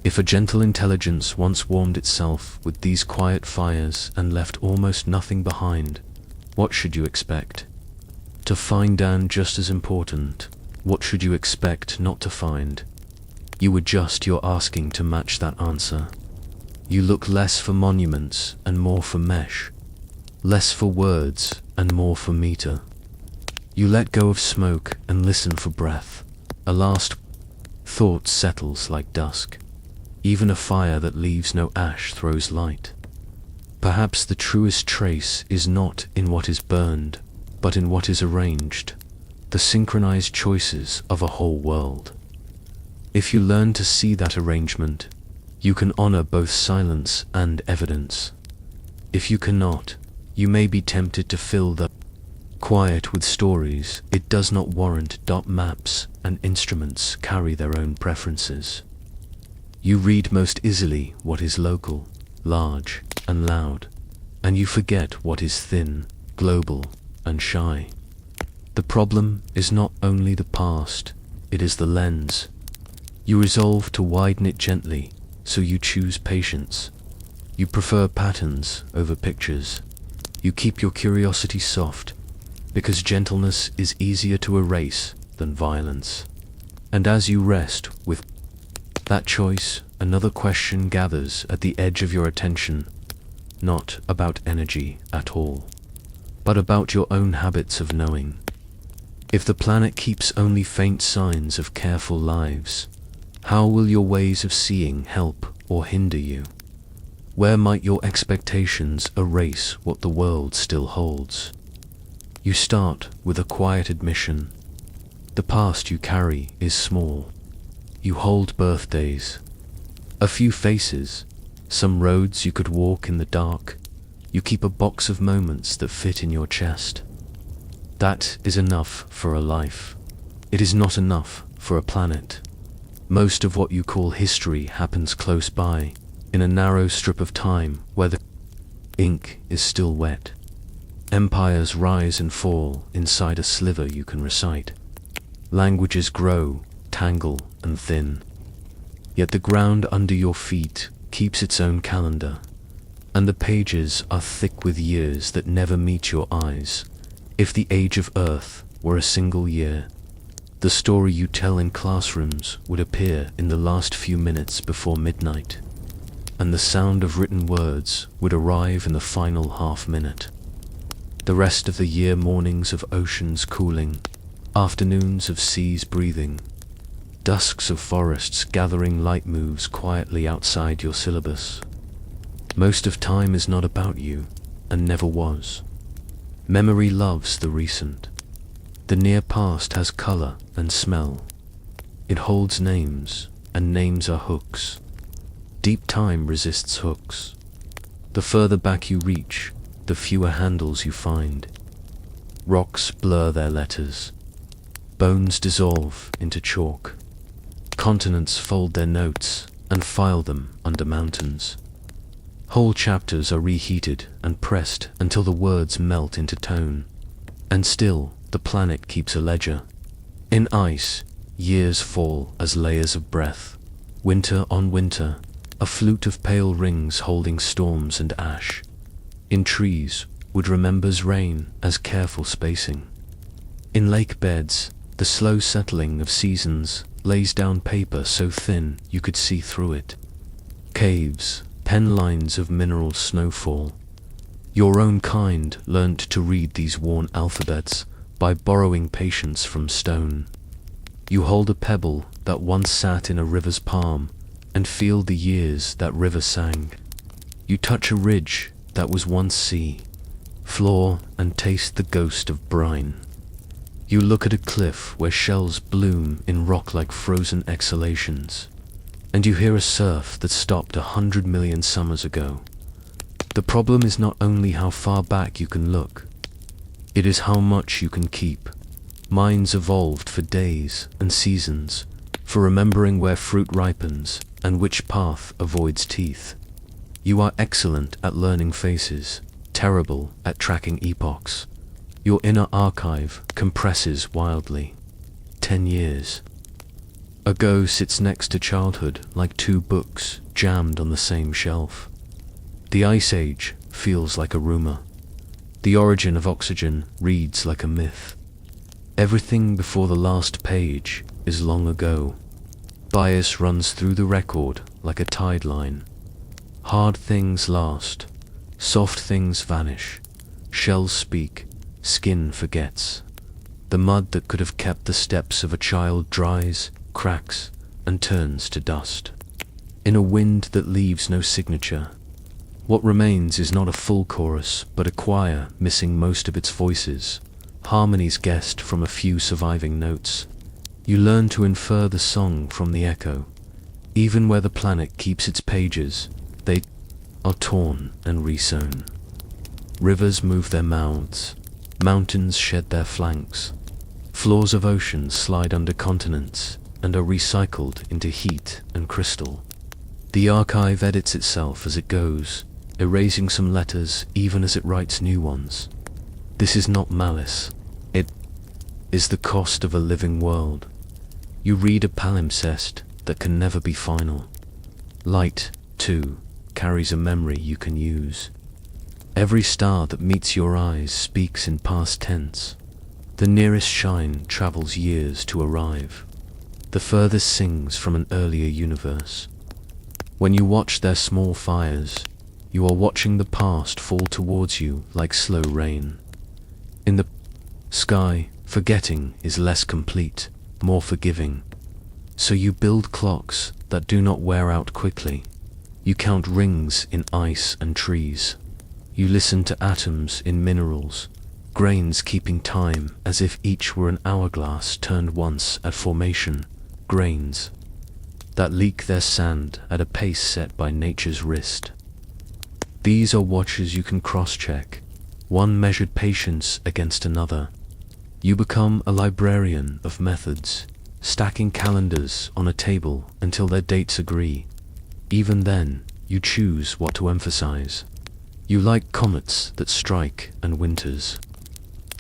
If a gentle intelligence once warmed itself with these quiet fires and left almost nothing behind, what should you expect? To find Dan just as important, what should you expect not to find? You adjust your asking to match that answer. You look less for monuments and more for mesh, less for words and more for meter. You let go of smoke and listen for breath. A last thought settles like dusk. Even a fire that leaves no ash throws light. Perhaps the truest trace is not in what is burned, but in what is arranged, the synchronized choices of a whole world. If you learn to see that arrangement, you can honor both silence and evidence. If you cannot, you may be tempted to fill the quiet with stories it does not warrant. Maps and instruments carry their own preferences. You read most easily what is local, large, and loud, and you forget what is thin, global, and shy. The problem is not only the past, it is the lens. You resolve to widen it gently, so you choose patience. You prefer patterns over pictures. You keep your curiosity soft, because gentleness is easier to erase than violence. And as you rest with that choice, another question gathers at the edge of your attention, not about energy at all, but about your own habits of knowing. If the planet keeps only faint signs of careful lives, how will your ways of seeing help or hinder you? Where might your expectations erase what the world still holds? You start with a quiet admission. The past you carry is small. You hold birthdays, A few faces, some roads you could walk in the dark. You keep a box of moments that fit in your chest. That is enough for a life. It is not enough for a planet. Most of what you call history happens close by, in a narrow strip of time where the ink is still wet. Empires rise and fall inside a sliver you can recite. Languages grow, tangle, and thin. Yet the ground under your feet keeps its own calendar, and the pages are thick with years that never meet your eyes. If the age of Earth were a single year, the story you tell in classrooms would appear in the last few minutes before midnight, and the sound of written words would arrive in the final half minute. The rest of the year, mornings of oceans cooling, afternoons of seas breathing, dusks of forests gathering light moves quietly outside your syllabus. Most of time is not about you, and never was. Memory loves the recent. The near past has color and smell. It holds names, and names are hooks. Deep time resists hooks. The further back you reach, the fewer handles you find. Rocks blur their letters. Bones dissolve into chalk. Continents fold their notes and file them under mountains. Whole chapters are reheated and pressed until the words melt into tone. And still, the planet keeps a ledger. In ice, years fall as layers of breath. Winter on winter, a flute of pale rings holding storms and ash. In trees, wood remembers rain as careful spacing. In lake beds, the slow settling of seasons lays down paper so thin you could see through it. Caves, pen lines of mineral snowfall. Your own kind learnt to read these worn alphabets by borrowing patience from stone. You hold a pebble that once sat in a river's palm and feel the years that river sang. You touch a ridge that was once sea, floor and taste the ghost of brine. You look at a cliff where shells bloom in rock like frozen exhalations, and you hear a surf that stopped 100 million summers ago. The problem is not only how far back you can look, it is how much you can keep. Minds evolved for days and seasons, for remembering where fruit ripens and which path avoids teeth. You are excellent at learning faces, terrible at tracking epochs. Your inner archive compresses wildly. 10 years ago sits next to childhood like two books jammed on the same shelf. The Ice Age feels like a rumor. The origin of oxygen reads like a myth. Everything before the last page is long ago. Bias runs through the record like a tide line. Hard things last, soft things vanish, shells speak, skin forgets. The mud that could have kept the steps of a child dries, cracks, and turns to dust. In a wind that leaves no signature, what remains is not a full chorus, but a choir missing most of its voices, harmonies guessed from a few surviving notes. You learn to infer the song from the echo. Even where the planet keeps its pages, they are torn and resewn. Rivers move their mouths, mountains shed their flanks, floors of oceans slide under continents and are recycled into heat and crystal. The archive edits itself as it goes, erasing some letters even as it writes new ones. This is not malice. It is the cost of a living world. You read a palimpsest that can never be final. Light, too, carries a memory you can use. Every star that meets your eyes speaks in past tense. The nearest shine travels years to arrive. The furthest sings from an earlier universe. When you watch their small fires, you are watching the past fall towards you like slow rain. In the sky, forgetting is less complete, more forgiving. So you build clocks that do not wear out quickly. You count rings in ice and trees. You listen to atoms in minerals, grains keeping time as if each were an hourglass turned once at formation. Grains. that leak their sand at a pace set by nature's wrist. These are watches you can cross-check, one measured patience against another. You become a librarian of methods, stacking calendars on a table until their dates agree. Even then, you choose what to emphasize. You like comets that strike and winters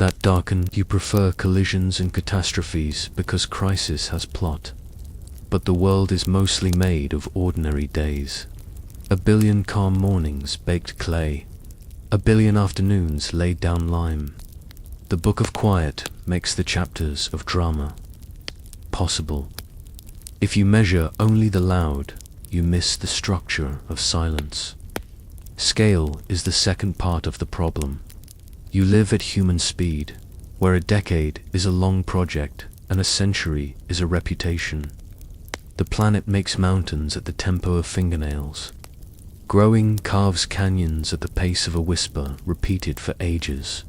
that darken. You prefer collisions and catastrophes because crisis has plot. But the world is mostly made of ordinary days. A billion calm mornings baked clay, a billion afternoons laid down lime. The book of quiet makes the chapters of drama possible. If you measure only the loud, you miss the structure of silence. Scale is the second part of the problem. You live at human speed, where a decade is a long project and a century is a reputation. The planet makes mountains at the tempo of fingernails. Growing carves canyons at the pace of a whisper repeated for ages.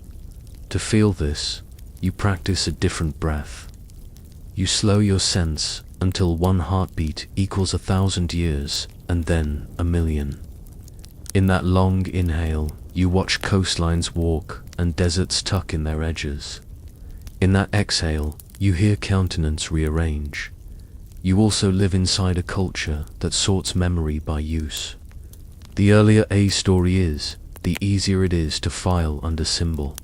To feel this, you practice a different breath. You slow your sense until one heartbeat equals 1,000 years and then 1,000,000. In that long inhale, you watch coastlines walk and deserts tuck in their edges. In that exhale, you hear countenance rearrange. You also live inside a culture that sorts memory by use. The earlier a story is, the easier it is to file under symbol.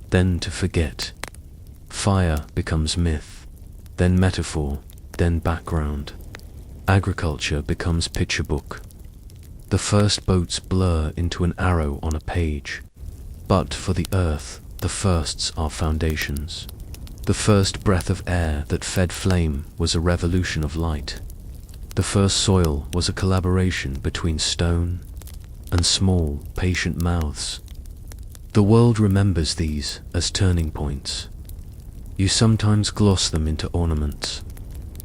Then to forget. Fire becomes myth, then metaphor, then background. Agriculture becomes picture book. The first boats blur into an arrow on a page. But for the earth, the firsts are foundations. The first breath of air that fed flame was a revolution of light. The first soil was a collaboration between stone and small, patient mouths. The world remembers these as turning points. You sometimes gloss them into ornaments.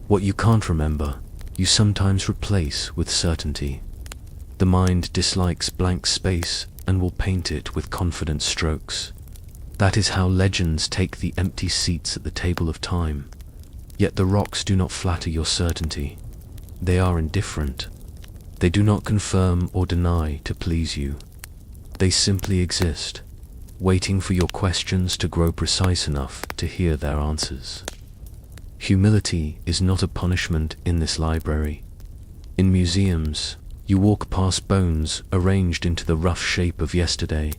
What you can't remember, you sometimes replace with certainty. The mind dislikes blank space and will paint it with confident strokes. That is how legends take the empty seats at the table of time. Yet the rocks do not flatter your certainty. They are indifferent. They do not confirm or deny to please you. They simply exist, waiting for your questions to grow precise enough to hear their answers. Humility is not a punishment in this library. In museums, you walk past bones arranged into the rough shape of yesterday,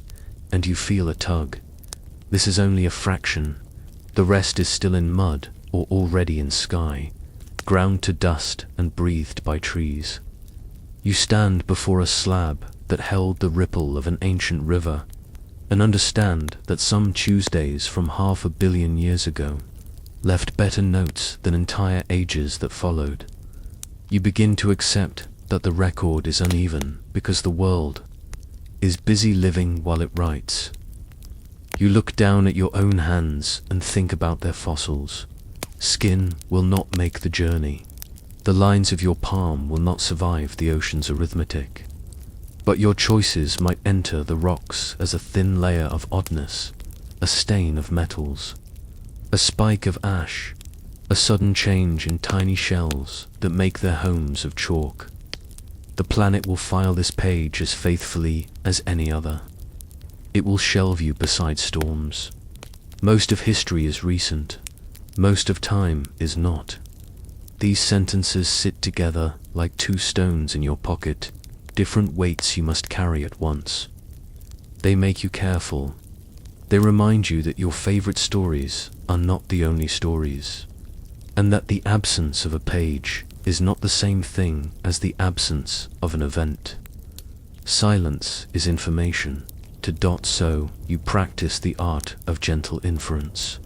and you feel a tug. This is only a fraction. The rest is still in mud or already in sky, ground to dust and breathed by trees. You stand before a slab that held the ripple of an ancient river, and understand that some Tuesdays from 500 million years ago left better notes than entire ages that followed. You begin to accept that the record is uneven because the world is busy living while it writes. You look down at your own hands and think about their fossils. Skin will not make the journey. The lines of your palm will not survive the ocean's arithmetic. But your choices might enter the rocks as a thin layer of oddness, a stain of metals, a spike of ash, a sudden change in tiny shells that make their homes of chalk. The planet will file this page as faithfully as any other. It will shelve you beside storms. Most of history is recent. Most of time is not. These sentences sit together like two stones in your pocket, different weights you must carry at once. They make you careful. They remind you that your favorite stories are not the only stories, and that the absence of a page is not the same thing as the absence of an event. Silence is information. To dot so, you practice the art of gentle inference.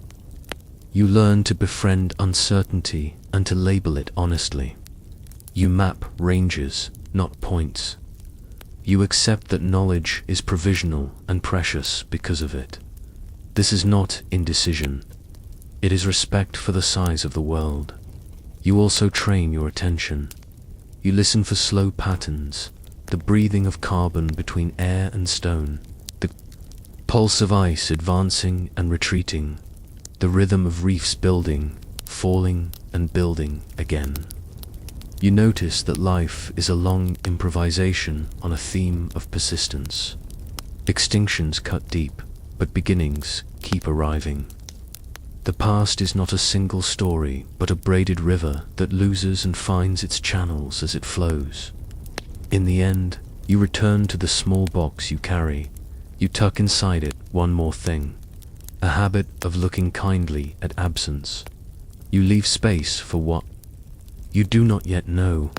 You learn to befriend uncertainty and to label it honestly. You map ranges, not points. You accept that knowledge is provisional and precious because of it. This is not indecision. It is respect for the size of the world. You also train your attention. You listen for slow patterns, the breathing of carbon between air and stone, the pulse of ice advancing and retreating, the rhythm of reefs building, falling and building again. You notice that life is a long improvisation on a theme of persistence. Extinctions cut deep, but beginnings keep arriving. The past is not a single story, but a braided river that loses and finds its channels as it flows. In the end, you return to the small box you carry. You tuck inside it one more thing, a habit of looking kindly at absence. You leave space for what you do not yet know.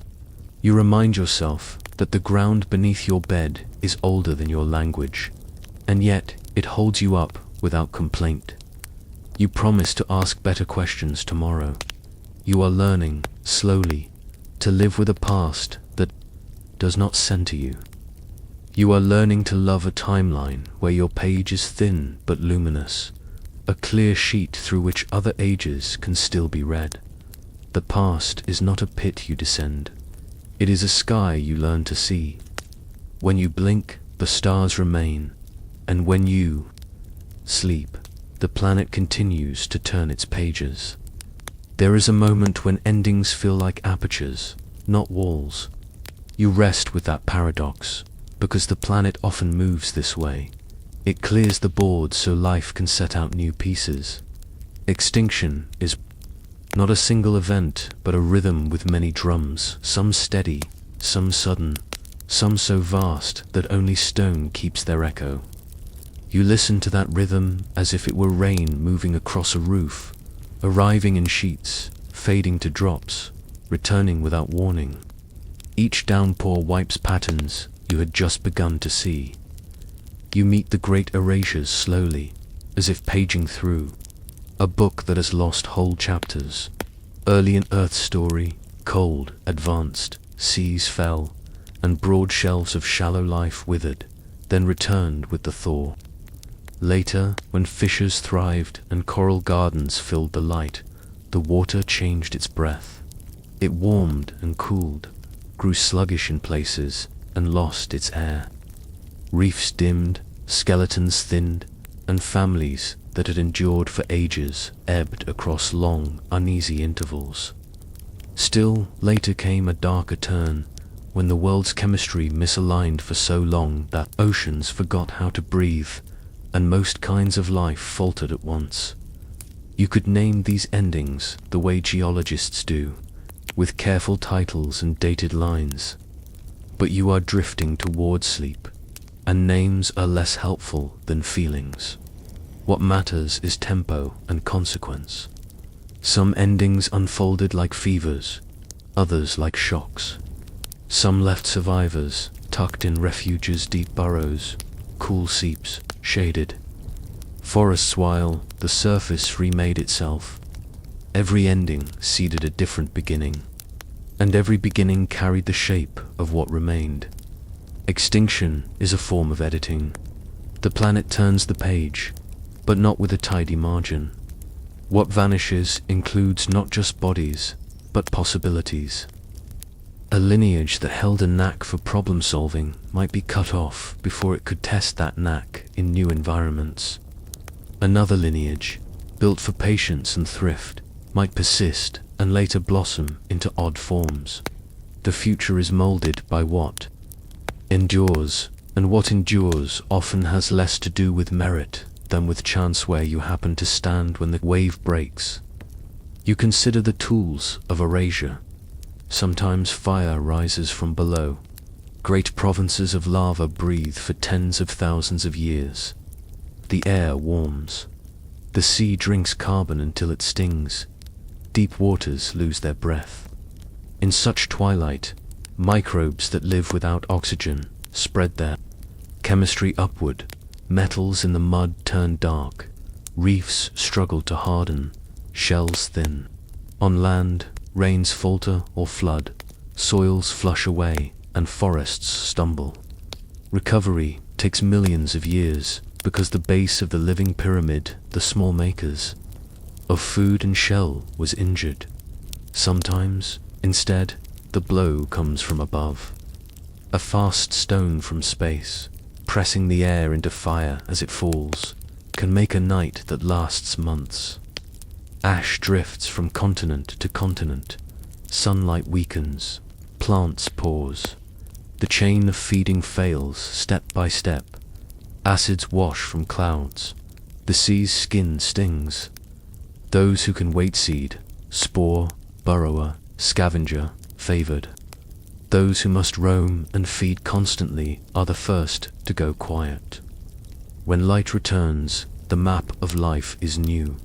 You remind yourself that the ground beneath your bed is older than your language, and yet it holds you up without complaint. You promise to ask better questions tomorrow. You are learning, slowly, to live with a past that does not center you. You are learning to love a timeline where your page is thin but luminous, a clear sheet through which other ages can still be read. The past is not a pit you descend. It is a sky you learn to see. When you blink, the stars remain, and when you sleep, the planet continues to turn its pages. There is a moment when endings feel like apertures, not walls. You rest with that paradox, because the planet often moves this way. It clears the board so life can set out new pieces. Extinction is not a single event, but a rhythm with many drums, some steady, some sudden, some so vast that only stone keeps their echo. You listen to that rhythm as if it were rain moving across a roof, arriving in sheets, fading to drops, returning without warning. Each downpour wipes patterns you had just begun to see. You meet the great erasures slowly, as if paging through a book that has lost whole chapters. Early in Earth's story, cold, advanced, seas fell, and broad shelves of shallow life withered, then returned with the thaw. Later, when fissures thrived and coral gardens filled the light, the water changed its breath. It warmed and cooled, grew sluggish in places, and lost its air. Reefs dimmed, skeletons thinned, and families that had endured for ages ebbed across long, uneasy intervals. Still, later came a darker turn, when the world's chemistry misaligned for so long that oceans forgot how to breathe, and most kinds of life faltered at once. You could name these endings the way geologists do, with careful titles and dated lines. But you are drifting toward sleep, and names are less helpful than feelings. What matters is tempo and consequence. Some endings unfolded like fevers, others like shocks. Some left survivors, tucked in refuge's deep burrows, cool seeps, shaded. Forests while the surface remade itself. Every ending seeded a different beginning, and every beginning carried the shape of what remained. Extinction is a form of editing. The planet turns the page, but not with a tidy margin. What vanishes includes not just bodies, but possibilities. A lineage that held a knack for problem solving might be cut off before it could test that knack in new environments. Another lineage, built for patience and thrift, might persist and later blossom into odd forms. The future is molded by what endures, and what endures often has less to do with merit than with chance where you happen to stand when the wave breaks. You consider the tools of erasure. Sometimes fire rises from below. Great provinces of lava breathe for tens of thousands of years. The air warms. The sea drinks carbon until it stings. Deep waters lose their breath. In such twilight, microbes that live without oxygen spread their chemistry upward. Metals in the mud turn dark. Reefs struggle to harden. Shells thin. On land, rains falter or flood. Soils flush away, and forests stumble. Recovery takes millions of years, because the base of the living pyramid, the small makers of food and shell, was injured. Sometimes, instead, the blow comes from above. A fast stone from space, pressing the air into fire as it falls, can make a night that lasts months. Ash drifts from continent to continent, sunlight weakens, plants pause, the chain of feeding fails step by step, acids wash from clouds, the sea's skin stings. Those who can wait seed, spore, burrower, scavenger, favored. Those who must roam and feed constantly are the first to go quiet. When light returns, the map of life is new.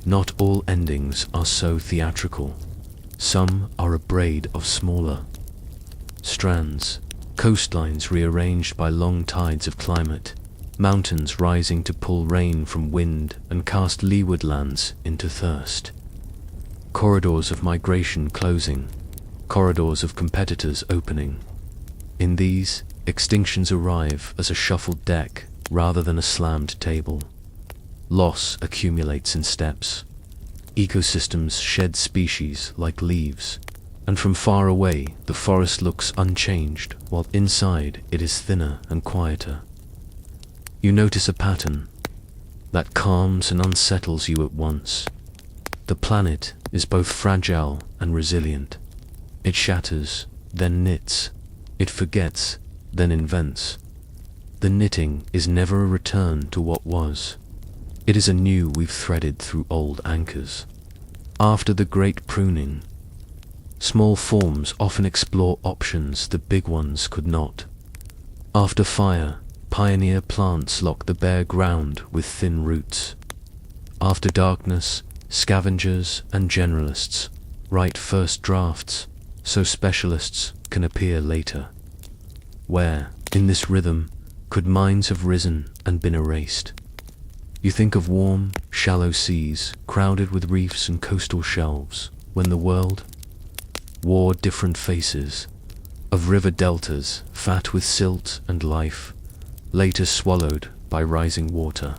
Not all endings are so theatrical. Some are a braid of smaller strands, coastlines rearranged by long tides of climate, mountains rising to pull rain from wind and cast leeward lands into thirst. Corridors of migration closing, corridors of competitors opening. In these, extinctions arrive as a shuffled deck rather than a slammed table. Loss accumulates in steps. Ecosystems shed species like leaves, and from far away the forest looks unchanged, while inside it is thinner and quieter. You notice a pattern that calms and unsettles you at once. The planet is both fragile and resilient. It shatters, then knits. It forgets, then invents. The knitting is never a return to what was. It is a new we've threaded through old anchors. After the great pruning, small forms often explore options that big ones could not. After fire, pioneer plants lock the bare ground with thin roots. After darkness, scavengers and generalists write first drafts, so specialists can appear later. Where, in this rhythm, could minds have risen and been erased? You think of warm, shallow seas crowded with reefs and coastal shelves, when the world wore different faces, of river deltas fat with silt and life, later swallowed by rising water,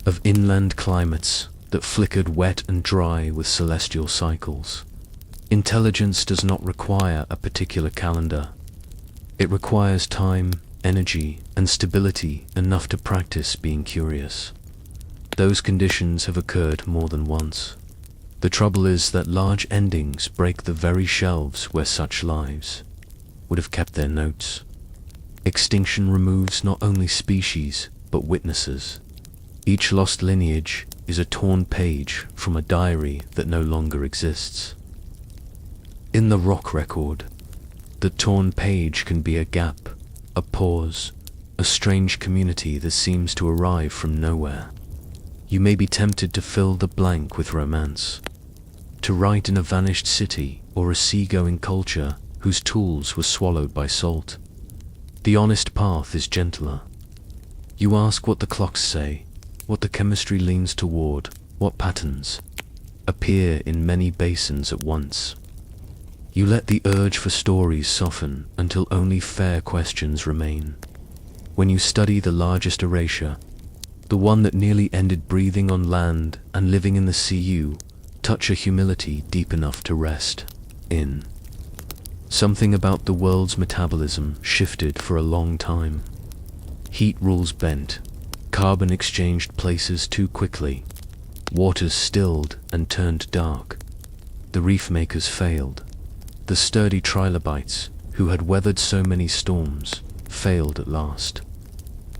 of inland climates that flickered wet and dry with celestial cycles. Intelligence does not require a particular calendar. It requires time, energy, and stability enough to practice being curious. Those conditions have occurred more than once. The trouble is that large endings break the very shelves where such lives would have kept their notes. Extinction removes not only species, but witnesses. Each lost lineage is a torn page from a diary that no longer exists. In the rock record, the torn page can be a gap, a pause, a strange community that seems to arrive from nowhere. You may be tempted to fill the blank with romance, to write in a vanished city or a seagoing culture whose tools were swallowed by salt. The honest path is gentler. You ask what the clocks say, what the chemistry leans toward, what patterns appear in many basins at once. You let the urge for stories soften until only fair questions remain. When you study the largest erasure, the one that nearly ended breathing on land and living in the sea, you touch a humility deep enough to rest in. Something about the world's metabolism shifted for a long time. Heat rules bent, carbon exchanged places too quickly, waters stilled and turned dark. The reef makers failed. The sturdy trilobites, who had weathered so many storms, failed at last.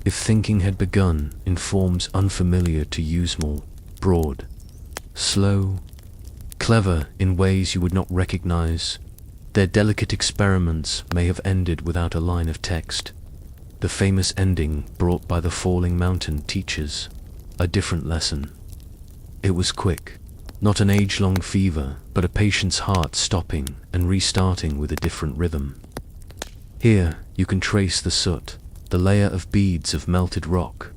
If thinking had begun in forms unfamiliar to Usemal, broad, slow, clever in ways you would not recognize, their delicate experiments may have ended without a line of text. The famous ending brought by the falling mountain teaches a different lesson. It was quick, not an age-long fever, but a patient's heart stopping and restarting with a different rhythm. Here you can trace the soot, the layer of beads of melted rock,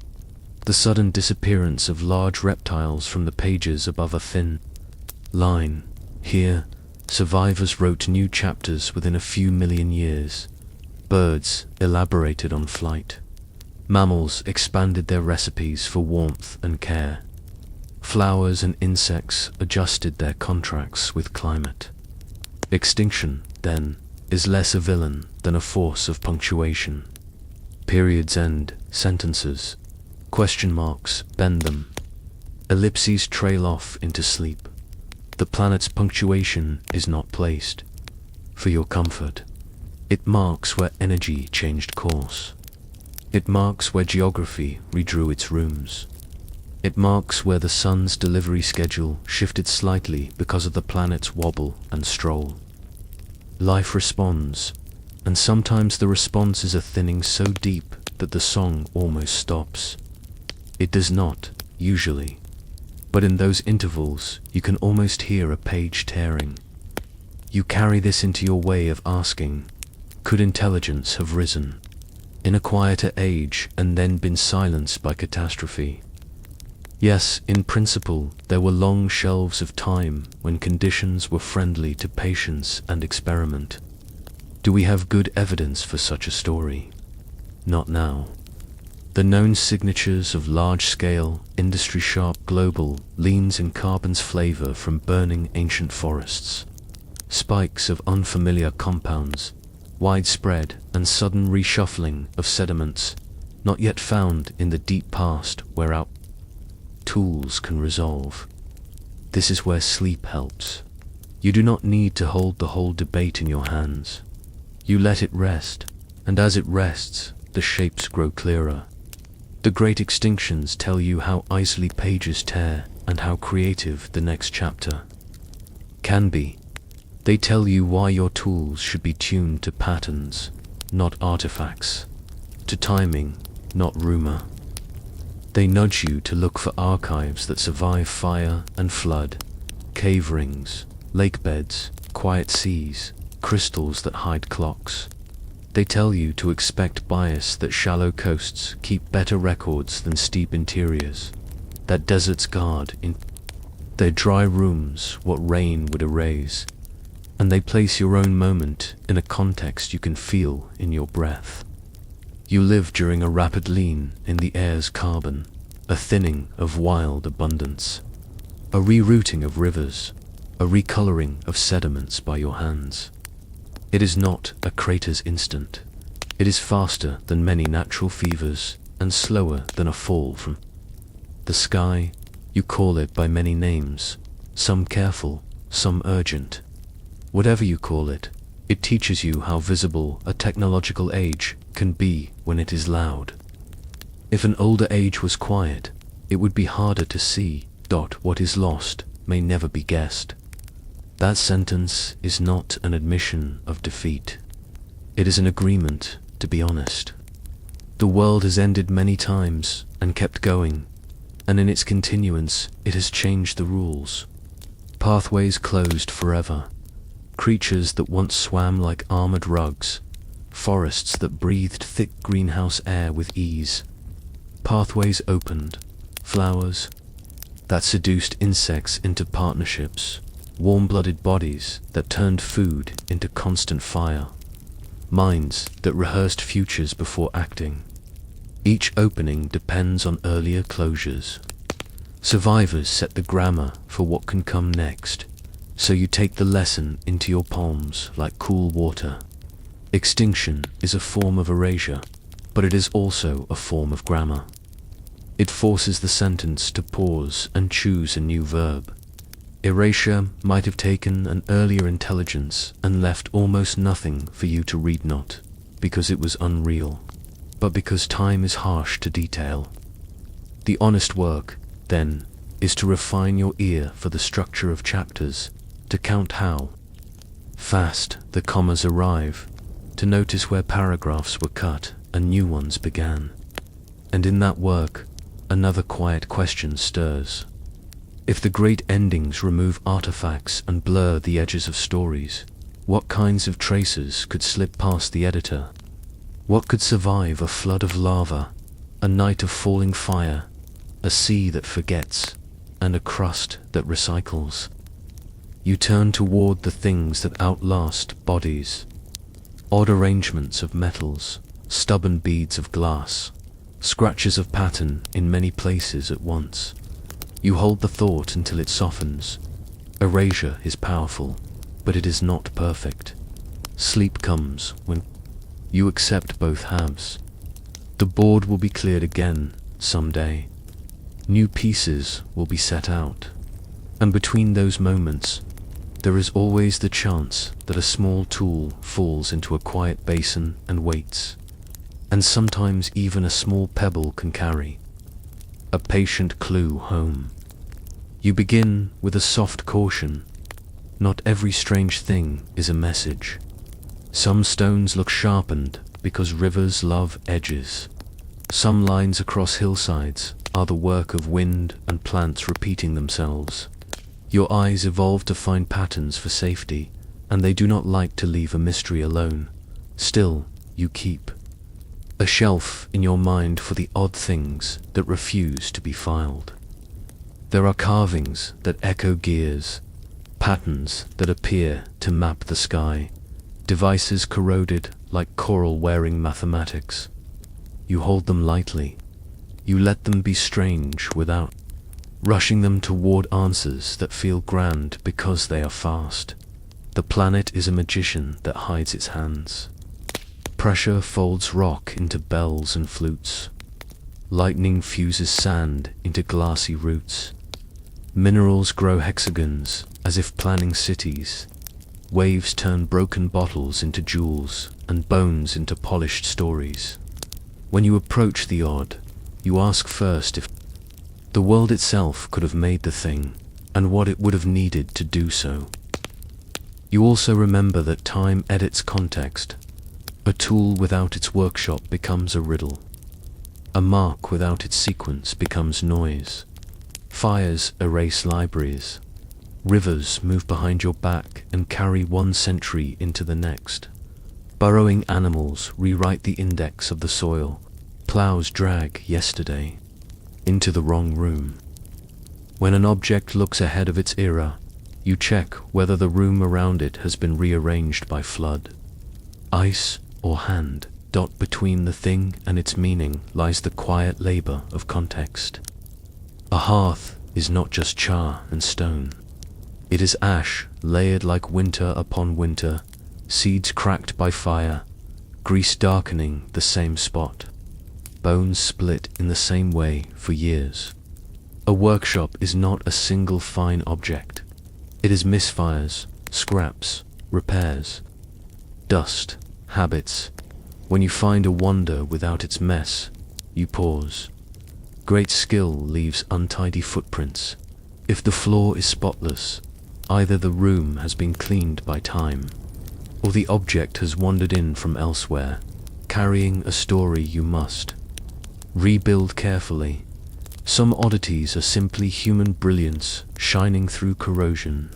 the sudden disappearance of large reptiles from the pages above a thin line. Here, survivors wrote new chapters within a few million years. Birds elaborated on flight. Mammals expanded their recipes for warmth and care. Flowers and insects adjusted their contracts with climate. Extinction, then, is less a villain than a force of punctuation. Periods end sentences. Question marks bend them. Ellipses trail off into sleep. The planet's punctuation is not placed for your comfort. It marks where energy changed course. It marks where geography redrew its rooms. It marks where the sun's delivery schedule shifted slightly because of the planet's wobble and stroll. Life responds, and sometimes the response is a thinning so deep that the song almost stops. It does not, usually, but in those intervals you can almost hear a page tearing. You carry this into your way of asking, could intelligence have risen in a quieter age and then been silenced by catastrophe? Yes, in principle, there were long shelves of time when conditions were friendly to patience and experiment. Do we have good evidence for such a story? Not now. The known signatures of large-scale, industry-sharp global leans in carbon's flavor from burning ancient forests. Spikes of unfamiliar compounds, widespread and sudden reshuffling of sediments, not yet found in the deep past where our tools can resolve. This is where sleep helps. You do not need to hold the whole debate in your hands. You let it rest, and as it rests, the shapes grow clearer. The great extinctions tell you how easily pages tear and how creative the next chapter can be. They tell you why your tools should be tuned to patterns, not artifacts, to timing, not rumor. They nudge you to look for archives that survive fire and flood, cave rings, lake beds, quiet seas, crystals that hide clocks. They tell you to expect bias, that shallow coasts keep better records than steep interiors, that deserts guard in their dry rooms what rain would erase, and they place your own moment in a context you can feel in your breath. You live during a rapid lean in the air's carbon, a thinning of wild abundance, a rerouting of rivers, a recoloring of sediments by your hands. It is not a crater's instant. It is faster than many natural fevers and slower than a fall from the sky. You call it by many names, some careful, some urgent. Whatever you call it, it teaches you how visible a technological age can be when it is loud. If an older age was quiet, it would be harder to see. What is lost may never be guessed. That sentence is not an admission of defeat. It is an agreement to be honest. The world has ended many times and kept going, and in its continuance it has changed the rules. Pathways closed forever. Creatures that once swam like armored rugs. Forests that breathed thick greenhouse air with ease. Pathways opened. Flowers that seduced insects into partnerships. Warm-blooded bodies that turned food into constant fire. Minds that rehearsed futures before acting. Each opening depends on earlier closures. Survivors set the grammar for what can come next, so you take the lesson into your palms like cool water. Extinction is a form of erasure, but it is also a form of grammar. It forces the sentence to pause and choose a new verb. Erasure might have taken an earlier intelligence and left almost nothing for you to read, not because it was unreal, but because time is harsh to detail. The honest work, then, is to refine your ear for the structure of chapters, to count how fast the commas arrive, to notice where paragraphs were cut and new ones began. And in that work, another quiet question stirs. If the great endings remove artifacts and blur the edges of stories, what kinds of traces could slip past the editor? What could survive a flood of lava, a night of falling fire, a sea that forgets, and a crust that recycles? You turn toward the things that outlast bodies. Odd arrangements of metals, stubborn beads of glass, scratches of pattern in many places at once. You hold the thought until it softens. Erasure is powerful, but it is not perfect. Sleep comes when you accept both halves. The board will be cleared again someday. New pieces will be set out. And between those moments, there is always the chance that a small tool falls into a quiet basin and waits. And sometimes even a small pebble can carry a patient clue home. You begin with a soft caution. Not every strange thing is a message. Some stones look sharpened because rivers love edges. Some lines across hillsides are the work of wind and plants repeating themselves. Your eyes evolve to find patterns for safety, and they do not like to leave a mystery alone. Still, you keep a shelf in your mind for the odd things that refuse to be filed. There are carvings that echo gears, patterns that appear to map the sky, devices corroded like coral wearing mathematics. You hold them lightly. You let them be strange without rushing them toward answers that feel grand because they are fast. The planet is a magician that hides its hands. Pressure folds rock into bells and flutes. Lightning fuses sand into glassy roots. Minerals grow hexagons as if planning cities. Waves turn broken bottles into jewels and bones into polished stories. When you approach the odd, you ask first if the world itself could have made the thing, and what it would have needed to do so. You also remember that time edits context. A tool without its workshop becomes a riddle. A mark without its sequence becomes noise. Fires erase libraries. Rivers move behind your back and carry one century into the next. Burrowing animals rewrite the index of the soil. Plows drag yesterday into the wrong room. When an object looks ahead of its era, you check whether the room around it has been rearranged by flood. Ice or hand, between the thing and its meaning lies the quiet labor of context. A hearth is not just char and stone. It is ash layered like winter upon winter, seeds cracked by fire, grease darkening the same spot, bones split in the same way for years. A workshop is not a single fine object. It is misfires, scraps, repairs, dust, habits. When you find a wonder without its mess, you pause. Great skill leaves untidy footprints. If the floor is spotless, either the room has been cleaned by time, or the object has wandered in from elsewhere, carrying a story you must rebuild carefully. Some oddities are simply human brilliance shining through corrosion.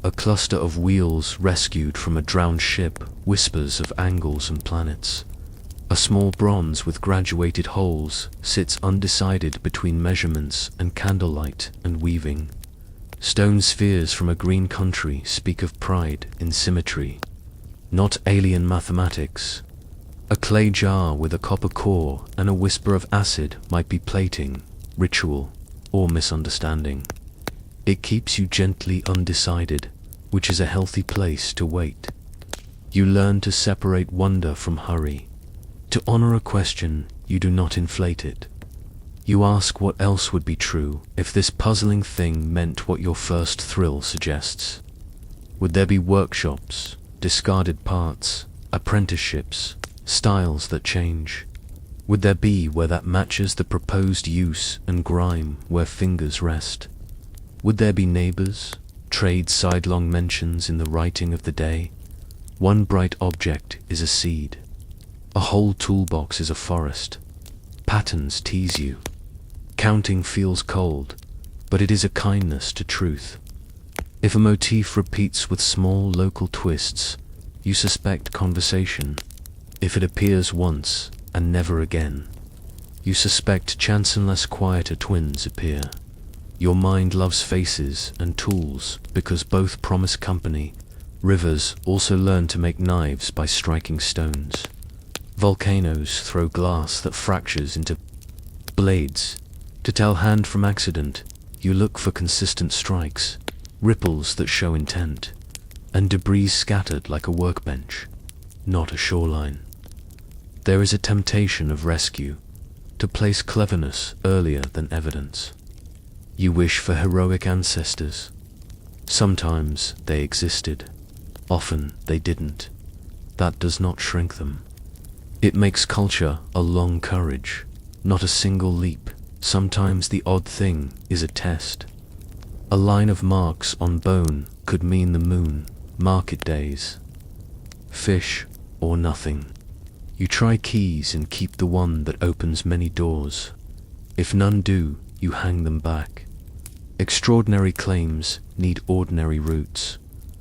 A cluster of wheels rescued from a drowned ship whispers of angles and planets. A small bronze with graduated holes sits undecided between measurements and candlelight and weaving. Stone spheres from a green country speak of pride in symmetry, not alien mathematics. A clay jar with a copper core and a whisper of acid might be plating, ritual, or misunderstanding. It keeps you gently undecided, which is a healthy place to wait. You learn to separate wonder from hurry. To honor a question, you do not inflate it. You ask what else would be true if this puzzling thing meant what your first thrill suggests. Would there be workshops, discarded parts, apprenticeships, styles that change? Would there be where that matches the proposed use and grime where fingers rest? Would there be neighbors, trade sidelong mentions in the writing of the day? One bright object is a seed. A whole toolbox is a forest. Patterns tease you. Counting feels cold, but it is a kindness to truth. If a motif repeats with small local twists, you suspect conversation. If it appears once and never again, you suspect chance unless quieter twins appear. Your mind loves faces and tools because both promise company. Rivers also learn to make knives by striking stones. Volcanoes throw glass that fractures into blades. To tell hand from accident, you look for consistent strikes, ripples that show intent, and debris scattered like a workbench, not a shoreline. There is a temptation of rescue, to place cleverness earlier than evidence. You wish for heroic ancestors. Sometimes they existed. Often they didn't. That does not shrink them. It makes culture a long courage, not a single leap. Sometimes the odd thing is a test. A line of marks on bone could mean the moon, market days. Fish or nothing. You try keys and keep the one that opens many doors. If none do, you hang them back. Extraordinary claims need ordinary roots.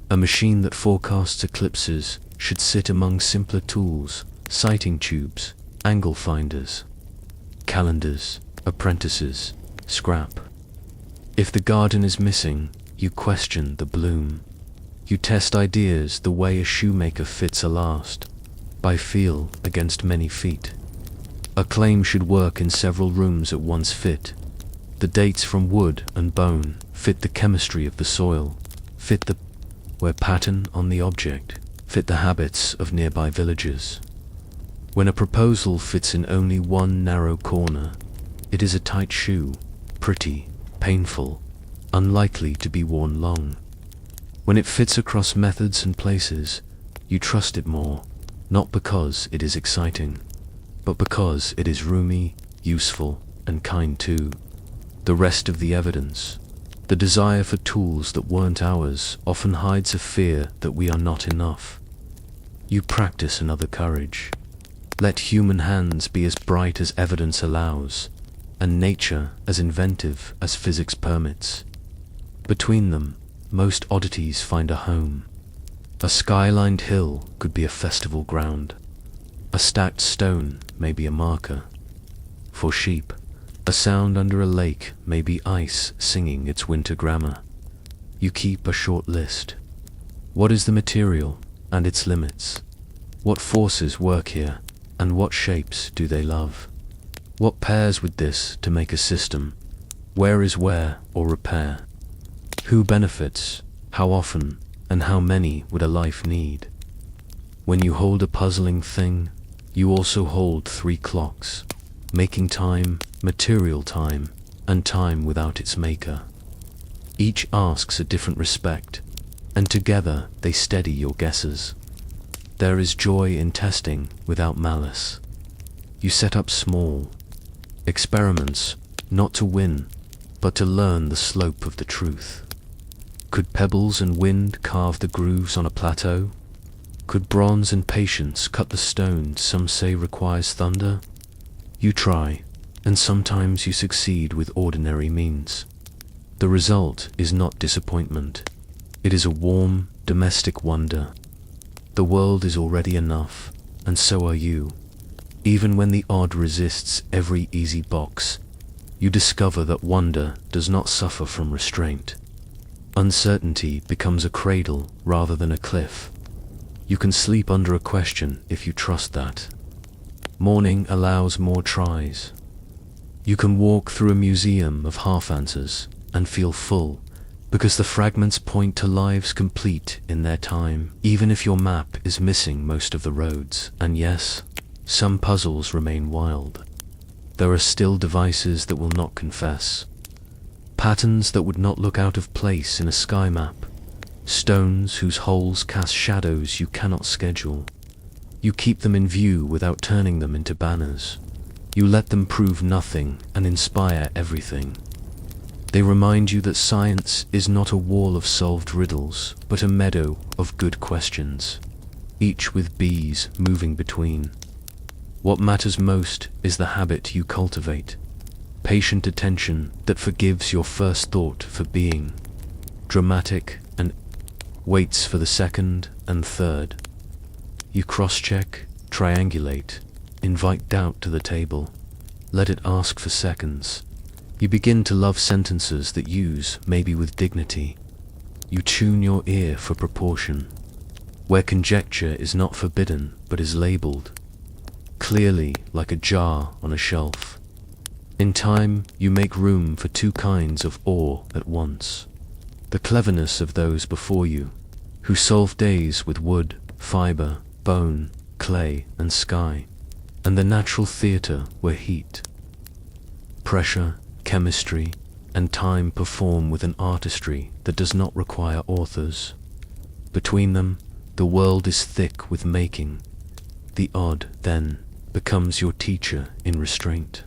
A machine that forecasts eclipses should sit among simpler tools, sighting tubes, angle finders, calendars, apprentices, scrap. If the garden is missing, you question the bloom. You test ideas the way a shoemaker fits a last, by feel against many feet. A claim should work in several rooms at once fit. The dates from wood and bone fit the chemistry of the soil, fit the pattern on the object, fit the habits of nearby villages. When a proposal fits in only one narrow corner, it is a tight shoe, pretty, painful, unlikely to be worn long. When it fits across methods and places, you trust it more, not because it is exciting, but because it is roomy, useful, and kind too. The rest of the evidence, the desire for tools that weren't ours, often hides a fear that we are not enough. You practice another courage. Let human hands be as bright as evidence allows, and nature as inventive as physics permits. Between them, most oddities find a home. A sky-lined hill could be a festival ground. A stacked stone may be a marker. For sheep, a sound under a lake may be ice singing its winter grammar. You keep a short list. What is the material and its limits? What forces work here, and what shapes do they love? What pairs with this to make a system? Where is wear or repair? Who benefits? How often? And how many would a life need? When you hold a puzzling thing, you also hold 3 clocks, making time, material time, and time without its maker. Each asks a different respect, and together they steady your guesses. There is joy in testing without malice. You set up small experiments, not to win, but to learn the slope of the truth. Could pebbles and wind carve the grooves on a plateau? Could bronze and patience cut the stone some say requires thunder? You try, and sometimes you succeed with ordinary means. The result is not disappointment. It is a warm, domestic wonder. The world is already enough, and so are you. Even when the odd resists every easy box, you discover that wonder does not suffer from restraint. Uncertainty becomes a cradle rather than a cliff. You can sleep under a question if you trust that. Morning allows more tries. You can walk through a museum of half answers and feel full, because the fragments point to lives complete in their time, even if your map is missing most of the roads. And yes, some puzzles remain wild. There are still devices that will not confess, patterns that would not look out of place in a sky map, stones whose holes cast shadows you cannot schedule. You keep them in view without turning them into banners. You let them prove nothing and inspire everything. They remind you that science is not a wall of solved riddles, but a meadow of good questions, each with bees moving between. What matters most is the habit you cultivate, patient attention that forgives your first thought for being dramatic and waits for the second and third. You cross-check, triangulate, invite doubt to the table, let it ask for seconds. You begin to love sentences that use maybe with dignity. You tune your ear for proportion, where conjecture is not forbidden but is labeled clearly like a jar on a shelf. In time, you make room for 2 kinds of awe at once. The cleverness of those before you, who solved days with wood, fiber, bone, clay, and sky, and the natural theater where heat, pressure, chemistry, and time perform with an artistry that does not require authors. Between them, the world is thick with making. The odd, then, becomes your teacher in restraint.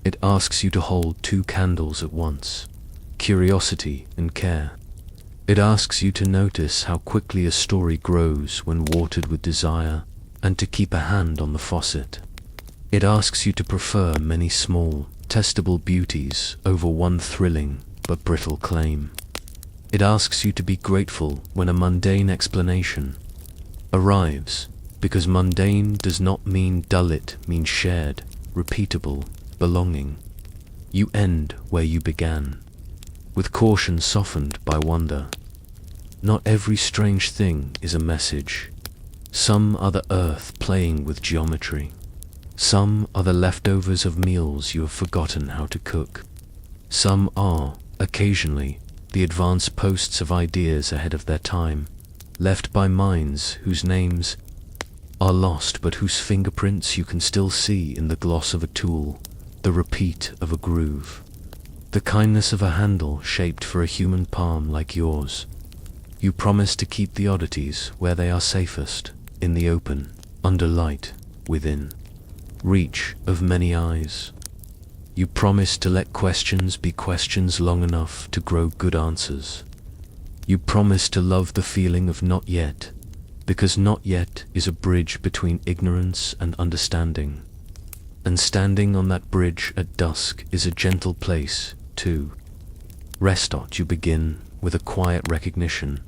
It asks you to hold two candles at once, curiosity and care. It asks you to notice how quickly a story grows when watered with desire, and to keep a hand on the faucet. It asks you to prefer many small, testable beauties over one thrilling but brittle claim. It asks you to be grateful when a mundane explanation arrives, because mundane does not mean dull, it means shared, repeatable, belonging. You end where you began, with caution softened by wonder. Not every strange thing is a message. Some are the earth playing with geometry. Some are the leftovers of meals you have forgotten how to cook. Some are, occasionally, the advance posts of ideas ahead of their time, left by minds whose names are lost but whose fingerprints you can still see in the gloss of a tool, the repeat of a groove, the kindness of a handle shaped for a human palm like yours. You promise to keep the oddities where they are safest, in the open, under light, within reach of many eyes. You promise to let questions be questions long enough to grow good answers. You promise to love the feeling of not yet, because not yet is a bridge between ignorance and understanding. And standing on that bridge at dusk is a gentle place to rest at. You begin with a quiet recognition.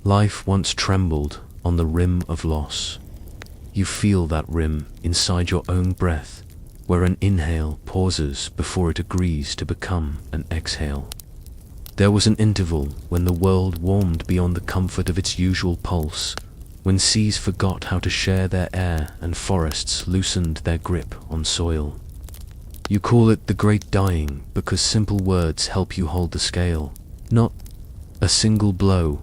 Life once trembled on the rim of loss. You feel that rim inside your own breath, where an inhale pauses before it agrees to become an exhale. There was an interval when the world warmed beyond the comfort of its usual pulse, when seas forgot how to share their air and forests loosened their grip on soil. You call it the great dying because simple words help you hold the scale. Not a single blow,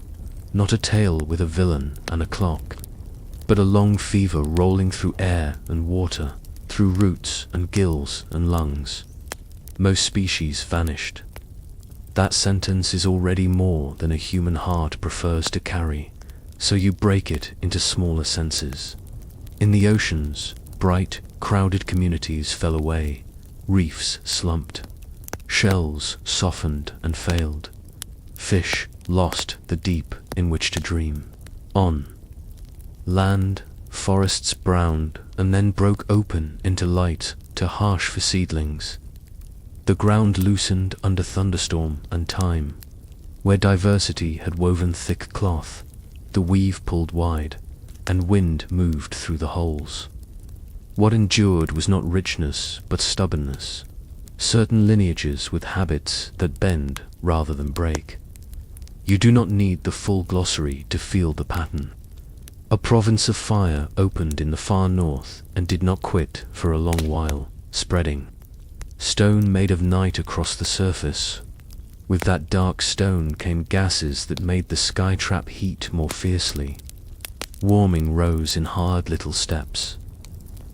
not a tale with a villain and a clock, but a long fever rolling through air and water, through roots and gills and lungs. Most species vanished. That sentence is already more than a human heart prefers to carry, so you break it into smaller senses. In the oceans, bright, crowded communities fell away, reefs slumped, shells softened and failed. Fish lost the deep in which to dream. On land, forests browned and then broke open into light, too harsh for seedlings. The ground loosened under thunderstorm and time. Where diversity had woven thick cloth, the weave pulled wide, and wind moved through the holes. What endured was not richness, but stubbornness. Certain lineages with habits that bend rather than break. You do not need the full glossary to feel the pattern. A province of fire opened in the far north and did not quit for a long while, spreading stone made of night across the surface. With that dark stone came gases that made the skytrap heat more fiercely. Warming rose in hard little steps.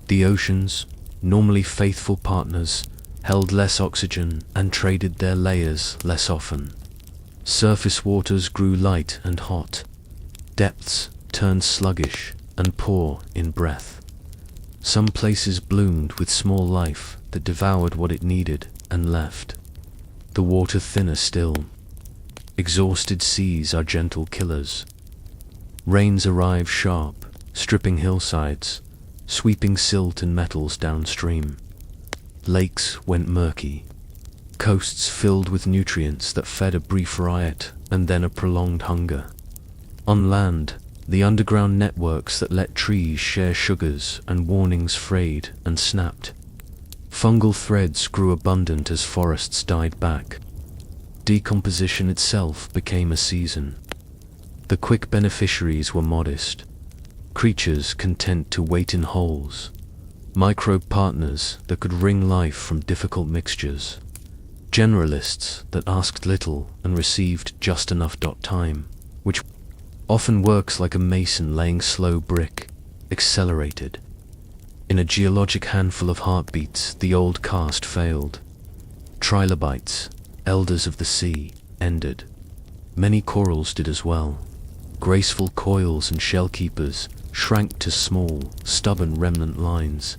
The oceans, normally faithful partners, held less oxygen and traded their layers less often. Surface waters grew light and hot. Depths turned sluggish and poor in breath. Some places bloomed with small life that devoured what it needed and left. The water thinner still. Exhausted seas are gentle killers. Rains arrive sharp, stripping hillsides, sweeping silt and metals downstream. Lakes went murky. Coasts filled with nutrients that fed a brief riot and then a prolonged hunger. On land, the underground networks that let trees share sugars and warnings frayed and snapped. Fungal threads grew abundant as forests died back. Decomposition itself became a season. The quick beneficiaries were modest, creatures content to wait in holes, microbe partners that could wring life from difficult mixtures, generalists that asked little and received just enough. Time, which often works like a mason laying slow brick, accelerated. In a geologic handful of heartbeats, the old caste failed. Trilobites, elders of the sea, ended. Many corals did as well. Graceful coils and shellkeepers shrank to small, stubborn remnant lines.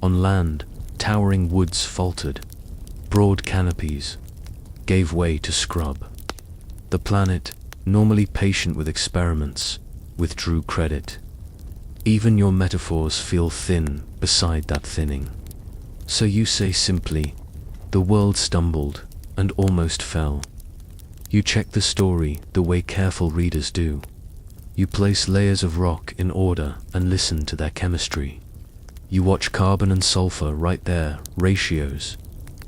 On land, towering woods faltered. Broad canopies gave way to scrub. The planet, normally patient with experiments, withdrew credit. Even your metaphors feel thin beside that thinning. So you say simply, the world stumbled and almost fell. You check the story the way careful readers do. You place layers of rock in order and listen to their chemistry. You watch carbon and sulfur write their ratios.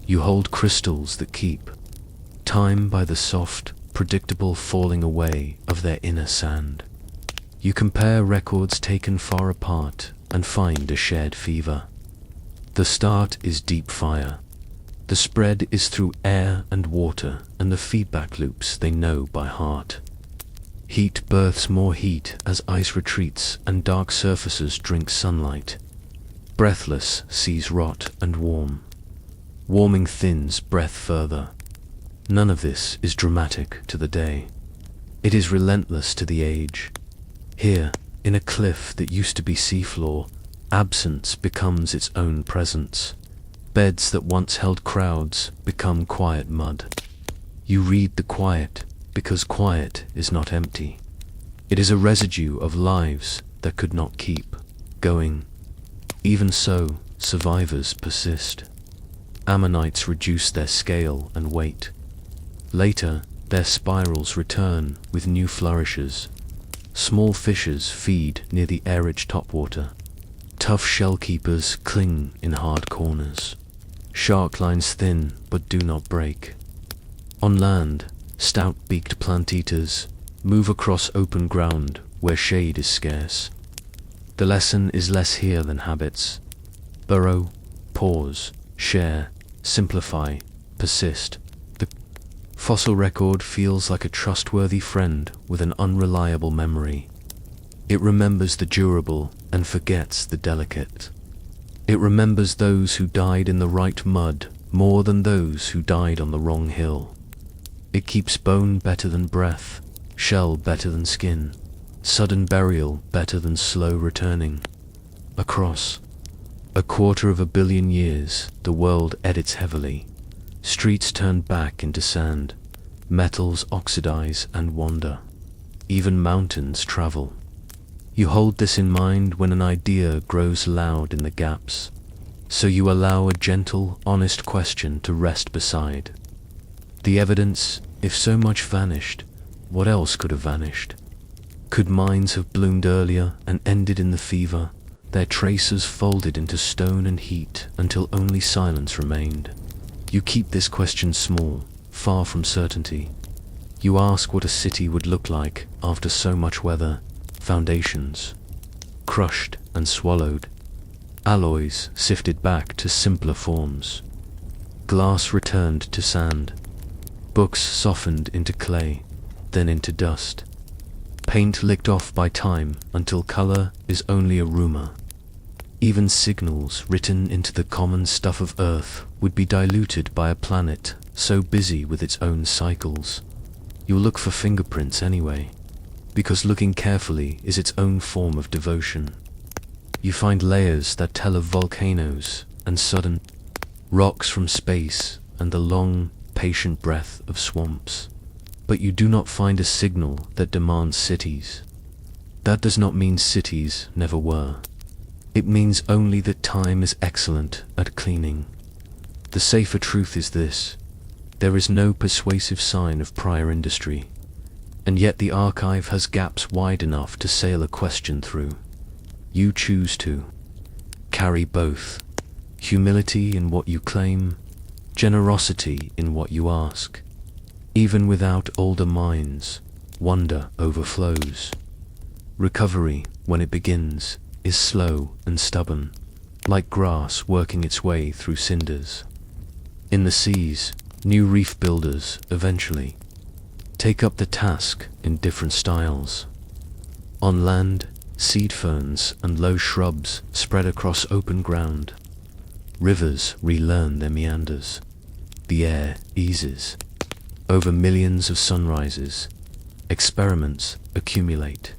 You hold crystals that keep time by the soft, predictable falling away of their inner sand. You compare records taken far apart and find a shared fever. The start is deep fire. The spread is through air and water, and the feedback loops they know by heart. Heat births more heat as ice retreats and dark surfaces drink sunlight. Breathless seas rot and warm. Warming thins breath further. None of this is dramatic to the day. It is relentless to the age. Here, in a cliff that used to be seafloor, absence becomes its own presence. Beds that once held crowds become quiet mud. You read the quiet because quiet is not empty. It is a residue of lives that could not keep going. Even so, survivors persist. Ammonites reduce their scale and weight. Later, their spirals return with new flourishes. Small fishes feed near the air-rich topwater. Tough shell-keepers cling in hard corners. Shark lines thin but do not break. On land, stout-beaked plant-eaters move across open ground where shade is scarce. The lesson is less here than habits. Burrow, pause, share, simplify, persist. The fossil record feels like a trustworthy friend with an unreliable memory. It remembers the durable and forgets the delicate. It remembers those who died in the right mud more than those who died on the wrong hill. It keeps bone better than breath, shell better than skin, sudden burial better than slow returning. Across 250 million years, the world edits heavily. Streets turn back into sand, metals oxidize and wander. Even mountains travel. You hold this in mind when an idea grows loud in the gaps. So you allow a gentle, honest question to rest beside. The evidence, if so much vanished, what else could have vanished? Could minds have bloomed earlier and ended in the fever, their traces folded into stone and heat until only silence remained? You keep this question small, far from certainty. You ask what a city would look like after so much weather. Foundations crushed and swallowed, alloys sifted back to simpler forms, glass returned to sand, books softened into clay, then into dust, paint licked off by time until color is only a rumor. Even signals written into the common stuff of Earth would be diluted by a planet so busy with its own cycles. You'll look for fingerprints anyway, because looking carefully is its own form of devotion. You find layers that tell of volcanoes and sudden rocks from space and the long, patient breath of swamps. But you do not find a signal that demands cities. That does not mean cities never were. It means only that time is excellent at cleaning. The safer truth is this: there is no persuasive sign of prior industry, and yet the archive has gaps wide enough to sail a question through. You choose to carry both: humility in what you claim, generosity in what you ask. Even without older minds, wonder overflows. Recovery, when it begins, is slow and stubborn, like grass working its way through cinders. In the seas, new reef builders eventually take up the task in different styles. On land, seed ferns and low shrubs spread across open ground. Rivers relearn their meanders. The air eases. Over millions of sunrises, experiments accumulate.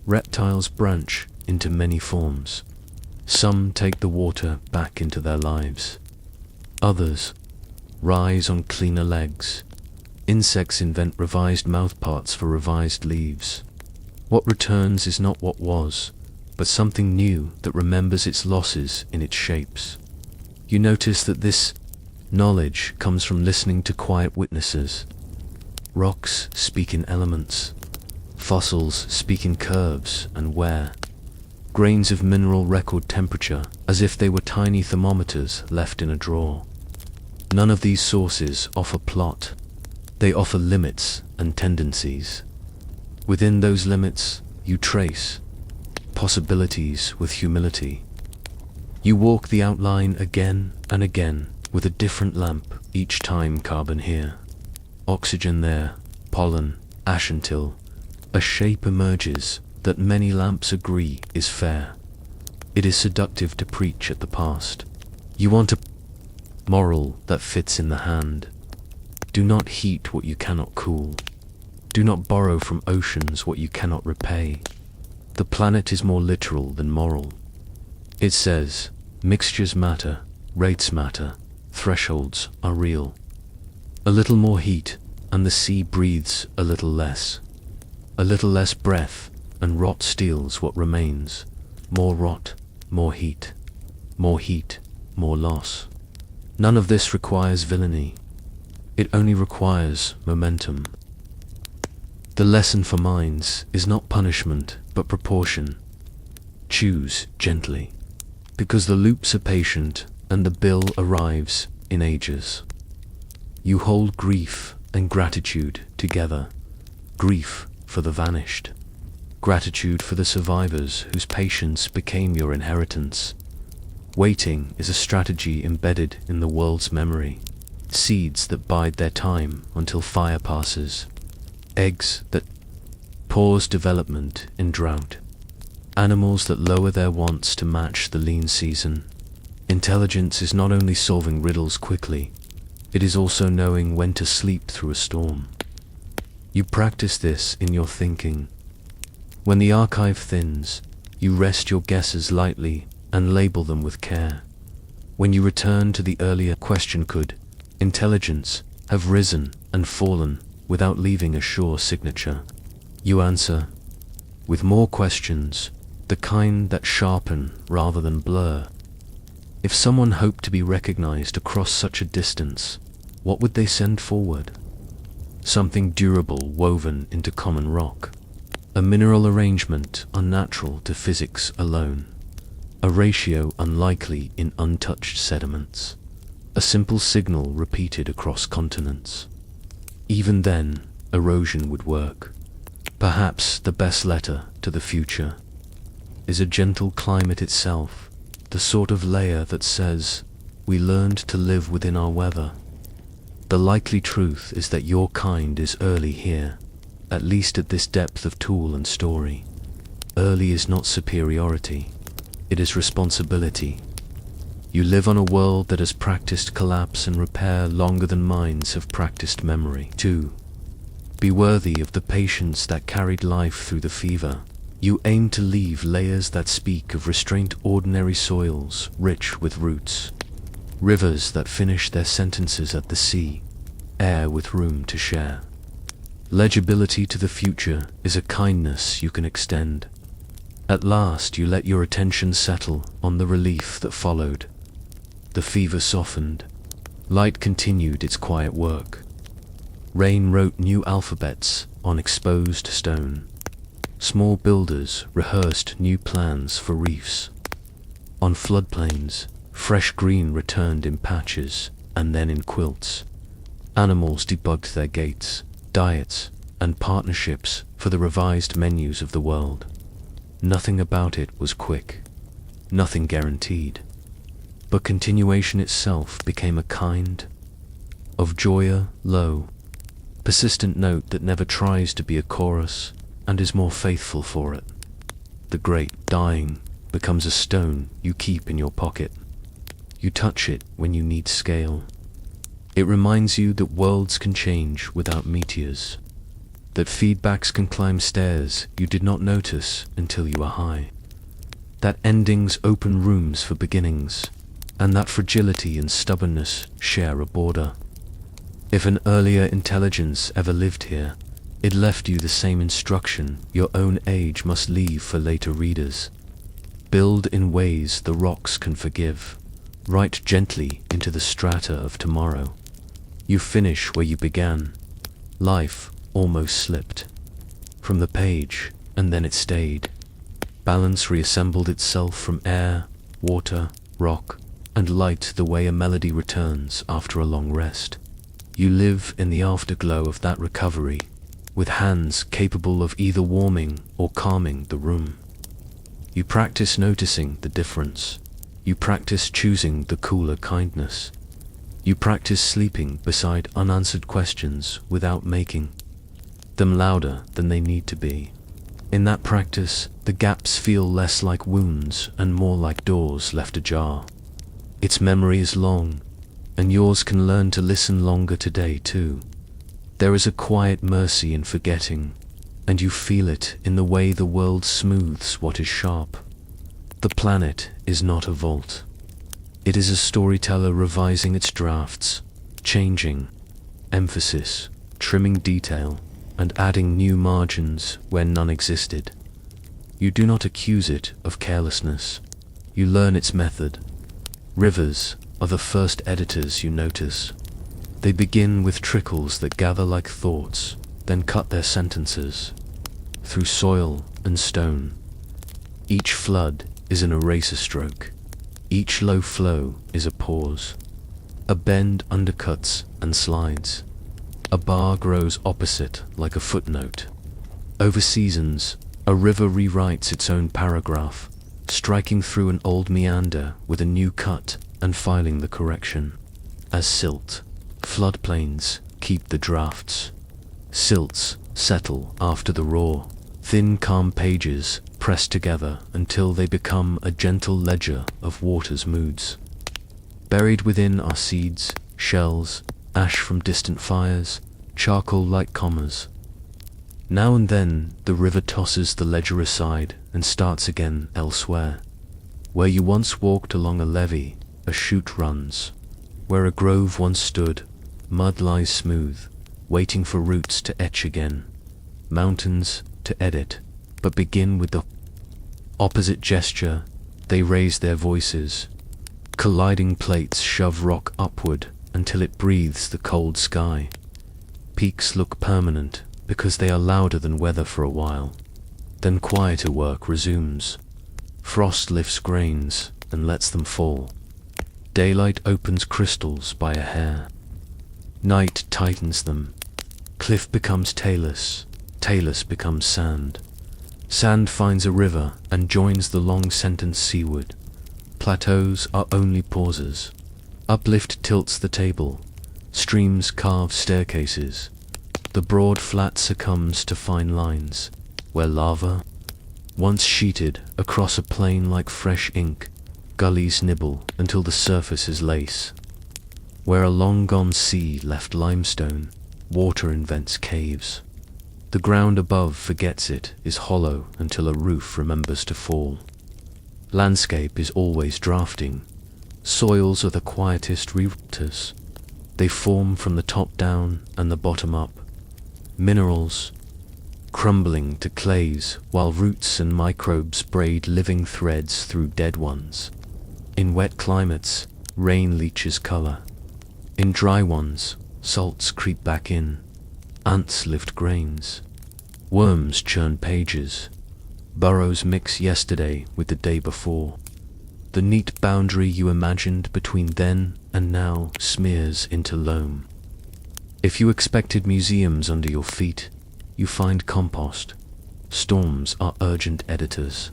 Reptiles branch into many forms. Some take the water back into their lives. Others rise on cleaner legs. Insects invent revised mouthparts for revised leaves. What returns is not what was, but something new that remembers its losses in its shapes. You notice that this knowledge comes from listening to quiet witnesses. Rocks speak in elements. Fossils speak in curves and wear. Grains of mineral record temperature as if they were tiny thermometers left in a drawer. None of these sources offer plot. They offer limits and tendencies. Within those limits, you trace possibilities with humility. You walk the outline again and again with a different lamp each time. Carbon here, oxygen there, pollen, ash until a shape emerges that many lamps agree is fair. It is seductive to preach at the past. You want a moral that fits in the hand. Do not heat what you cannot cool. Do not borrow from oceans what you cannot repay. The planet is more literal than moral. It says, mixtures matter, rates matter, thresholds are real. A little more heat, and the sea breathes a little less. A little less breath, and rot steals what remains. More rot, more heat. More heat, more loss. None of this requires villainy. It only requires momentum. The lesson for minds is not punishment, but proportion. Choose gently, because the loops are patient and the bill arrives in ages. You hold grief and gratitude together. Grief for the vanished. Gratitude for the survivors whose patience became your inheritance. Waiting is a strategy embedded in the world's memory. Seeds that bide their time until fire passes. Eggs that pause development in drought. Animals that lower their wants to match the lean season. Intelligence is not only solving riddles quickly, it is also knowing when to sleep through a storm. You practice this in your thinking. When the archive thins, you rest your guesses lightly and label them with care. When you return to the earlier question, could intelligence have risen and fallen without leaving a sure signature? You answer, with more questions, the kind that sharpen rather than blur. If someone hoped to be recognized across such a distance, what would they send forward? Something durable woven into common rock. A mineral arrangement unnatural to physics alone. A ratio unlikely in untouched sediments. A simple signal repeated across continents. Even then, erosion would work. Perhaps the best letter to the future is a gentle climate itself, the sort of layer that says, we learned to live within our weather. The likely truth is that your kind is early here, at least at this depth of tool and story. Early is not superiority, it is responsibility. You live on a world that has practiced collapse and repair longer than minds have practiced memory. 2. Be worthy of the patience that carried life through the fever. You aim to leave layers that speak of restraint, ordinary soils rich with roots. Rivers that finish their sentences at the sea, air with room to share. Legibility to the future is a kindness you can extend. At last you let your attention settle on the relief that followed. The fever softened. Light continued its quiet work. Rain wrote new alphabets on exposed stone. Small builders rehearsed new plans for reefs. On floodplains, fresh green returned in patches and then in quilts. Animals debugged their gates, diets, and partnerships for the revised menus of the world. Nothing about it was quick, nothing guaranteed. But continuation itself became a kind of joya, low, persistent note that never tries to be a chorus and is more faithful for it. The great dying becomes a stone you keep in your pocket. You touch it when you need scale. It reminds you that worlds can change without meteors, that feedbacks can climb stairs you did not notice until you are high, that endings open rooms for beginnings, and that fragility and stubbornness share a border. If an earlier intelligence ever lived here, it left you the same instruction your own age must leave for later readers. Build in ways the rocks can forgive. Write gently into the strata of tomorrow. You finish where you began. Life almost slipped from the page, and then it stayed. Balance reassembled itself from air, water, rock, and light the way a melody returns after a long rest. You live in the afterglow of that recovery, with hands capable of either warming or calming the room. You practice noticing the difference. You practice choosing the cooler kindness. You practice sleeping beside unanswered questions without making them louder than they need to be. In that practice, the gaps feel less like wounds and more like doors left ajar. Its memory is long, and yours can learn to listen longer today too. There is a quiet mercy in forgetting, and you feel it in the way the world smooths what is sharp. The planet is not a vault. It is a storyteller revising its drafts, changing emphasis, trimming detail, and adding new margins where none existed. You do not accuse it of carelessness. You learn its method. Rivers are the first editors you notice. They begin with trickles that gather like thoughts, then cut their sentences through soil and stone. Each flood is an eraser stroke. Each low flow is a pause. A bend undercuts and slides. A bar grows opposite like a footnote. Over seasons, a river rewrites its own paragraph, striking through an old meander with a new cut and filing the correction. As silt, floodplains keep the drafts. Silts settle after the roar. Thin, calm pages press together until they become a gentle ledger of water's moods. Buried within are seeds, shells, ash from distant fires, charcoal-like commas. Now and then, the river tosses the ledger aside and starts again elsewhere. Where you once walked along a levee, a chute runs. Where a grove once stood, mud lies smooth, waiting for roots to etch again. Mountains to edit, but begin with the opposite gesture. They raise their voices. Colliding plates shove rock upward until it breathes the cold sky. Peaks look permanent because they are louder than weather for a while. Then quieter work resumes. Frost lifts grains and lets them fall. Daylight opens crystals by a hair. Night tightens them. Cliff becomes talus. Talus becomes sand. Sand finds a river and joins the long sentence seaward. Plateaus are only pauses. Uplift tilts the table. Streams carve staircases. The broad flat succumbs to fine lines, where lava, once sheeted across a plain like fresh ink, gullies nibble until the surface is lace. Where a long-gone sea left limestone, water invents caves. The ground above forgets it is hollow until a roof remembers to fall. Landscape is always drafting. Soils are the quietest rewriters. They form from the top down and the bottom up. Minerals, crumbling to clays while roots and microbes braid living threads through dead ones. In wet climates, rain leaches color. In dry ones, salts creep back in. Ants lift grains. Worms churn pages. Burrows mix yesterday with the day before. The neat boundary you imagined between then and now smears into loam. If you expected museums under your feet, you find compost. Storms are urgent editors.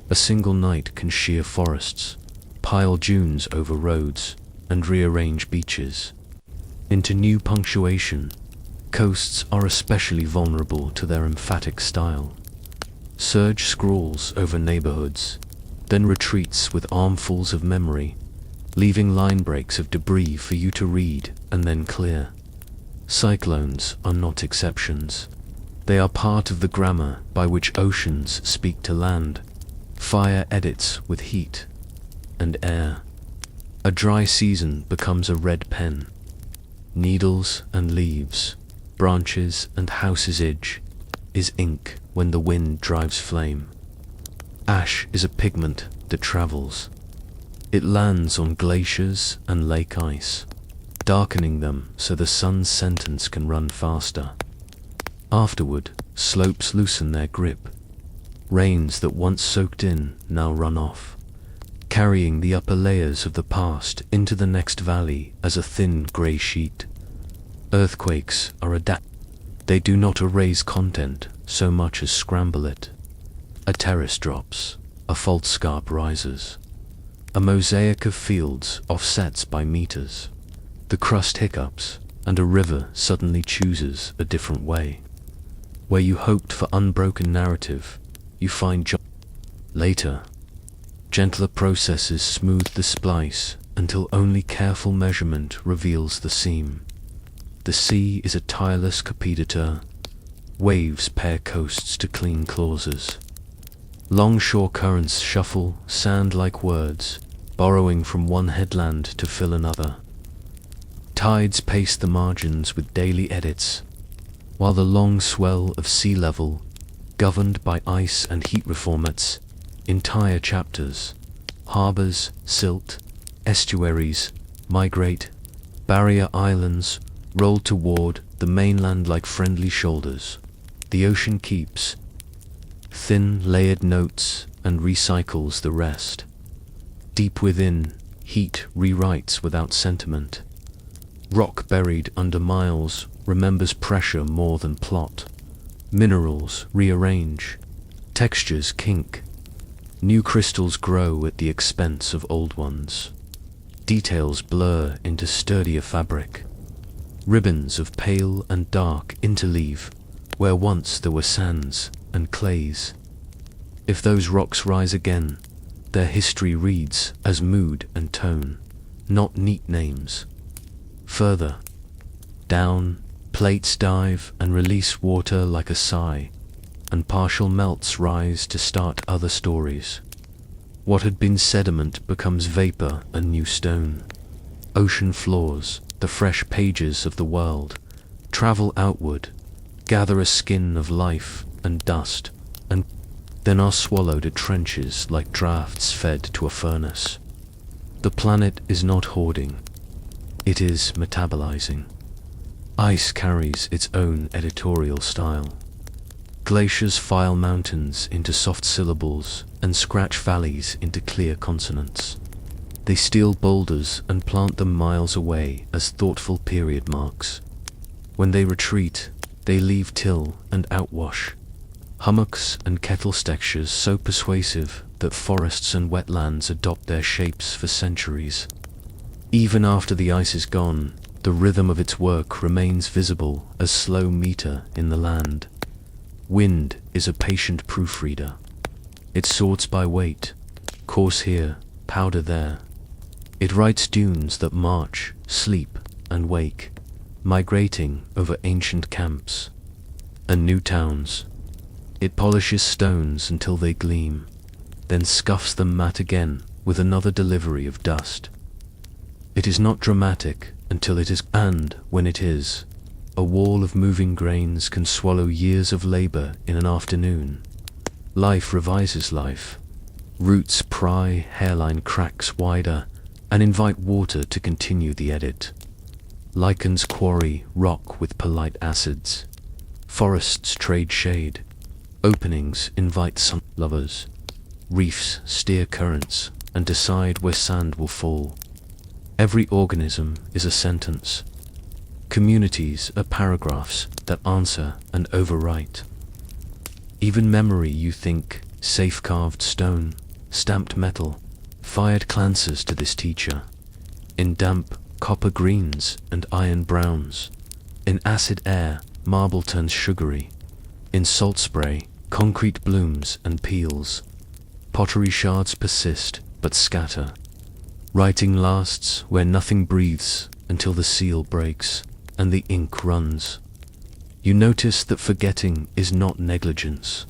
A single night can shear forests, pile dunes over roads, and rearrange beaches into new punctuation. Coasts are especially vulnerable to their emphatic style. Surge scrawls over neighborhoods, then retreats with armfuls of memory. leaving line breaks of debris for you to read and then clear. Cyclones are not exceptions. They are part of the grammar by which oceans speak to land. Fire edits with heat and air. A dry season becomes a red pen. Needles and leaves, branches and house's edge, is ink when the wind drives flame. Ash is a pigment that travels. It lands on glaciers and lake ice, darkening them so the sun's sentence can run faster. Afterward, slopes loosen their grip. Rains that once soaked in now run off, carrying the upper layers of the past into the next valley as a thin grey sheet. Earthquakes are they do not erase content so much as scramble it. A terrace drops, a fault scarp rises. A mosaic of fields offsets by meters. The crust hiccups, and a river suddenly chooses a different way. Where you hoped for unbroken narrative, you find later. Gentler processes smooth the splice until only careful measurement reveals the seam. The sea is a tireless competitor. Waves pair coasts to clean clauses. Longshore currents shuffle sand like words, borrowing from one headland to fill another. Tides pace the margins with daily edits, while the long swell of sea level, governed by ice and heat reformats, entire chapters. Harbors, silt, estuaries, migrate, barrier islands, roll toward the mainland like friendly shoulders. The ocean keeps thin layered notes and recycles the rest. Deep within, heat rewrites without sentiment. Rock buried under miles remembers pressure more than plot. Minerals rearrange, textures kink. New crystals grow at the expense of old ones. Details blur into sturdier fabric. Ribbons of pale and dark interleave where once there were sands and clays. If those rocks rise again, their history reads as mood and tone, not neat names. Further down, plates dive and release water like a sigh, and partial melts rise to start other stories. What had been sediment becomes vapor and new stone. Ocean floors, the fresh pages of the world, travel outward, gather a skin of life and dust, and then are swallowed at trenches like drafts fed to a furnace. The planet is not hoarding, it is metabolizing. Ice carries its own editorial style. Glaciers file mountains into soft syllables and scratch valleys into clear consonants. They steal boulders and plant them miles away as thoughtful period marks. When they retreat, they leave till and outwash. Hummocks and kettle textures so persuasive that forests and wetlands adopt their shapes for centuries. Even after the ice is gone, the rhythm of its work remains visible as slow meter in the land. Wind is a patient proofreader. It sorts by weight, coarse here, powder there. It writes dunes that march, sleep, and wake, migrating over ancient camps and new towns. It polishes stones until they gleam, then scuffs them matte again with another delivery of dust. It is not dramatic until it is, and when it is, a wall of moving grains can swallow years of labor in an afternoon. Life revises life. Roots pry hairline cracks wider and invite water to continue the edit. Lichens quarry rock with polite acids. Forests trade shade. Openings invite sun lovers. Reefs steer currents and decide where sand will fall. Every organism is a sentence. Communities are paragraphs that answer and overwrite. Even memory, you think, safe-carved stone, stamped metal, fired glances to this teacher. In damp, copper greens and iron browns. In acid air, marble turns sugary. In salt spray, concrete blooms and peels. Pottery shards persist but scatter. Writing lasts where nothing breathes until the seal breaks and the ink runs. You notice that forgetting is not negligence.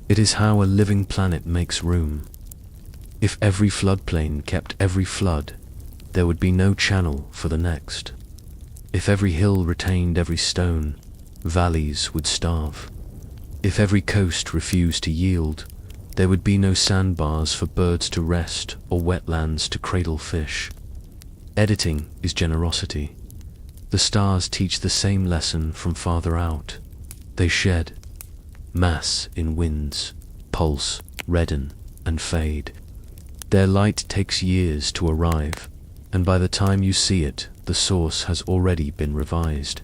It is how a living planet makes room. If every floodplain kept every flood, there would be no channel for the next. If every hill retained every stone, valleys would starve. If every coast refused to yield, there would be no sandbars for birds to rest or wetlands to cradle fish. Editing is generosity. The stars teach the same lesson from farther out. They shed mass in winds, pulse, redden, and fade. Their light takes years to arrive, and by the time you see it, the source has already been revised.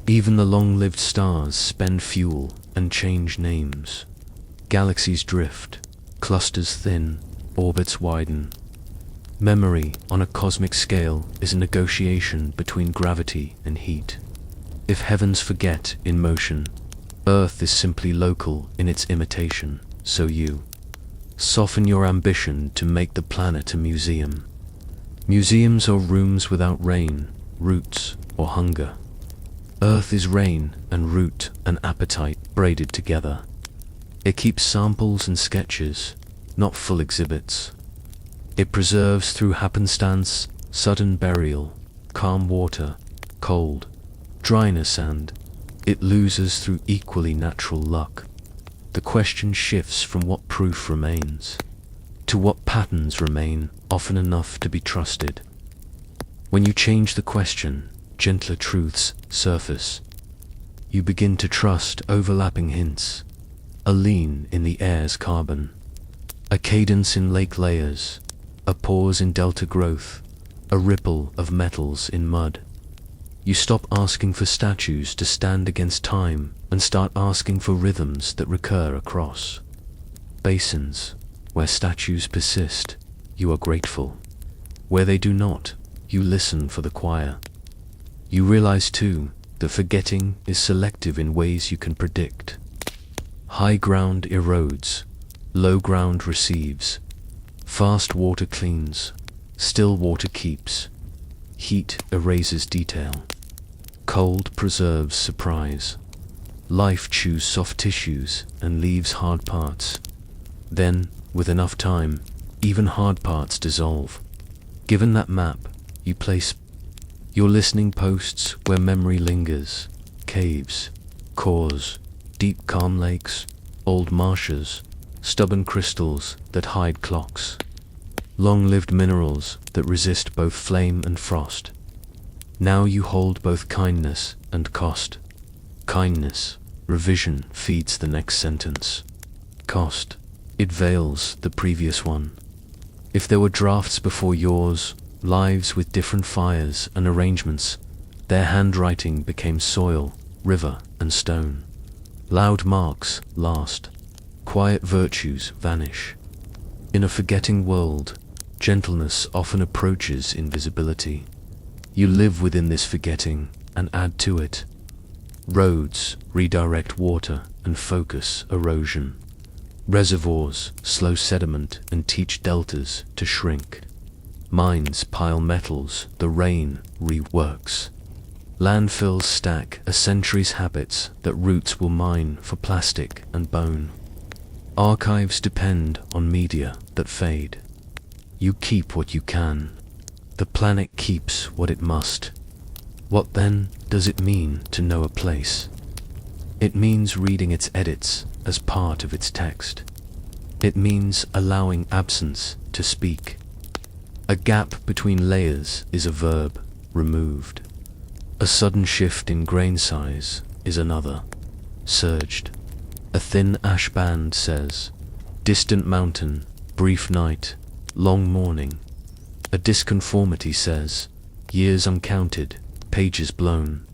Even the long-lived stars spend fuel and change names. Galaxies drift, clusters thin, orbits widen. Memory on a cosmic scale is a negotiation between gravity and heat. If heavens forget in motion, Earth is simply local in its imitation, so you soften your ambition to make the planet a museum. Museums are rooms without rain, roots, or hunger. Earth is rain and root and appetite braided together. It keeps samples and sketches, not full exhibits. It preserves through happenstance, sudden burial, calm water, cold, dryness, and it loses through equally natural luck. The question shifts from what proof remains to what patterns remain often enough to be trusted. When you change the question, gentler truths surface. You begin to trust overlapping hints, a lean in the air's carbon, a cadence in lake layers, a pause in delta growth, a ripple of metals in mud. You stop asking for statues to stand against time and start asking for rhythms that recur across basins. Where statues persist, you are grateful. Where they do not, you listen for the choir. You realize too that forgetting is selective in ways you can predict. High ground erodes, low ground receives. Fast water cleans, still water keeps. Heat erases detail. Cold preserves surprise. Life chews soft tissues and leaves hard parts. Then, with enough time, even hard parts dissolve. Given that map, you place your listening posts where memory lingers. Caves, cores, deep calm lakes, old marshes, stubborn crystals that hide clocks. Long-lived minerals that resist both flame and frost. Now you hold both kindness and cost. Kindness, revision feeds the next sentence. Cost, it veils the previous one. If there were drafts before yours, lives with different fires and arrangements, their handwriting became soil, river, and stone. Loud marks last. Quiet virtues vanish. In a forgetting world, gentleness often approaches invisibility. You live within this forgetting and add to it. Roads redirect water and focus erosion. Reservoirs slow sediment and teach deltas to shrink. Mines pile metals, the rain reworks. Landfills stack a century's habits that roots will mine for plastic and bone. Archives depend on media that fade. You keep what you can. The planet keeps what it must. What then does it mean to know a place? It means reading its edits as part of its text. It means allowing absence to speak. A gap between layers is a verb removed. A sudden shift in grain size is another, surged. A thin ash band says, distant mountain, brief night, long morning. A disconformity says, years uncounted, pages blown.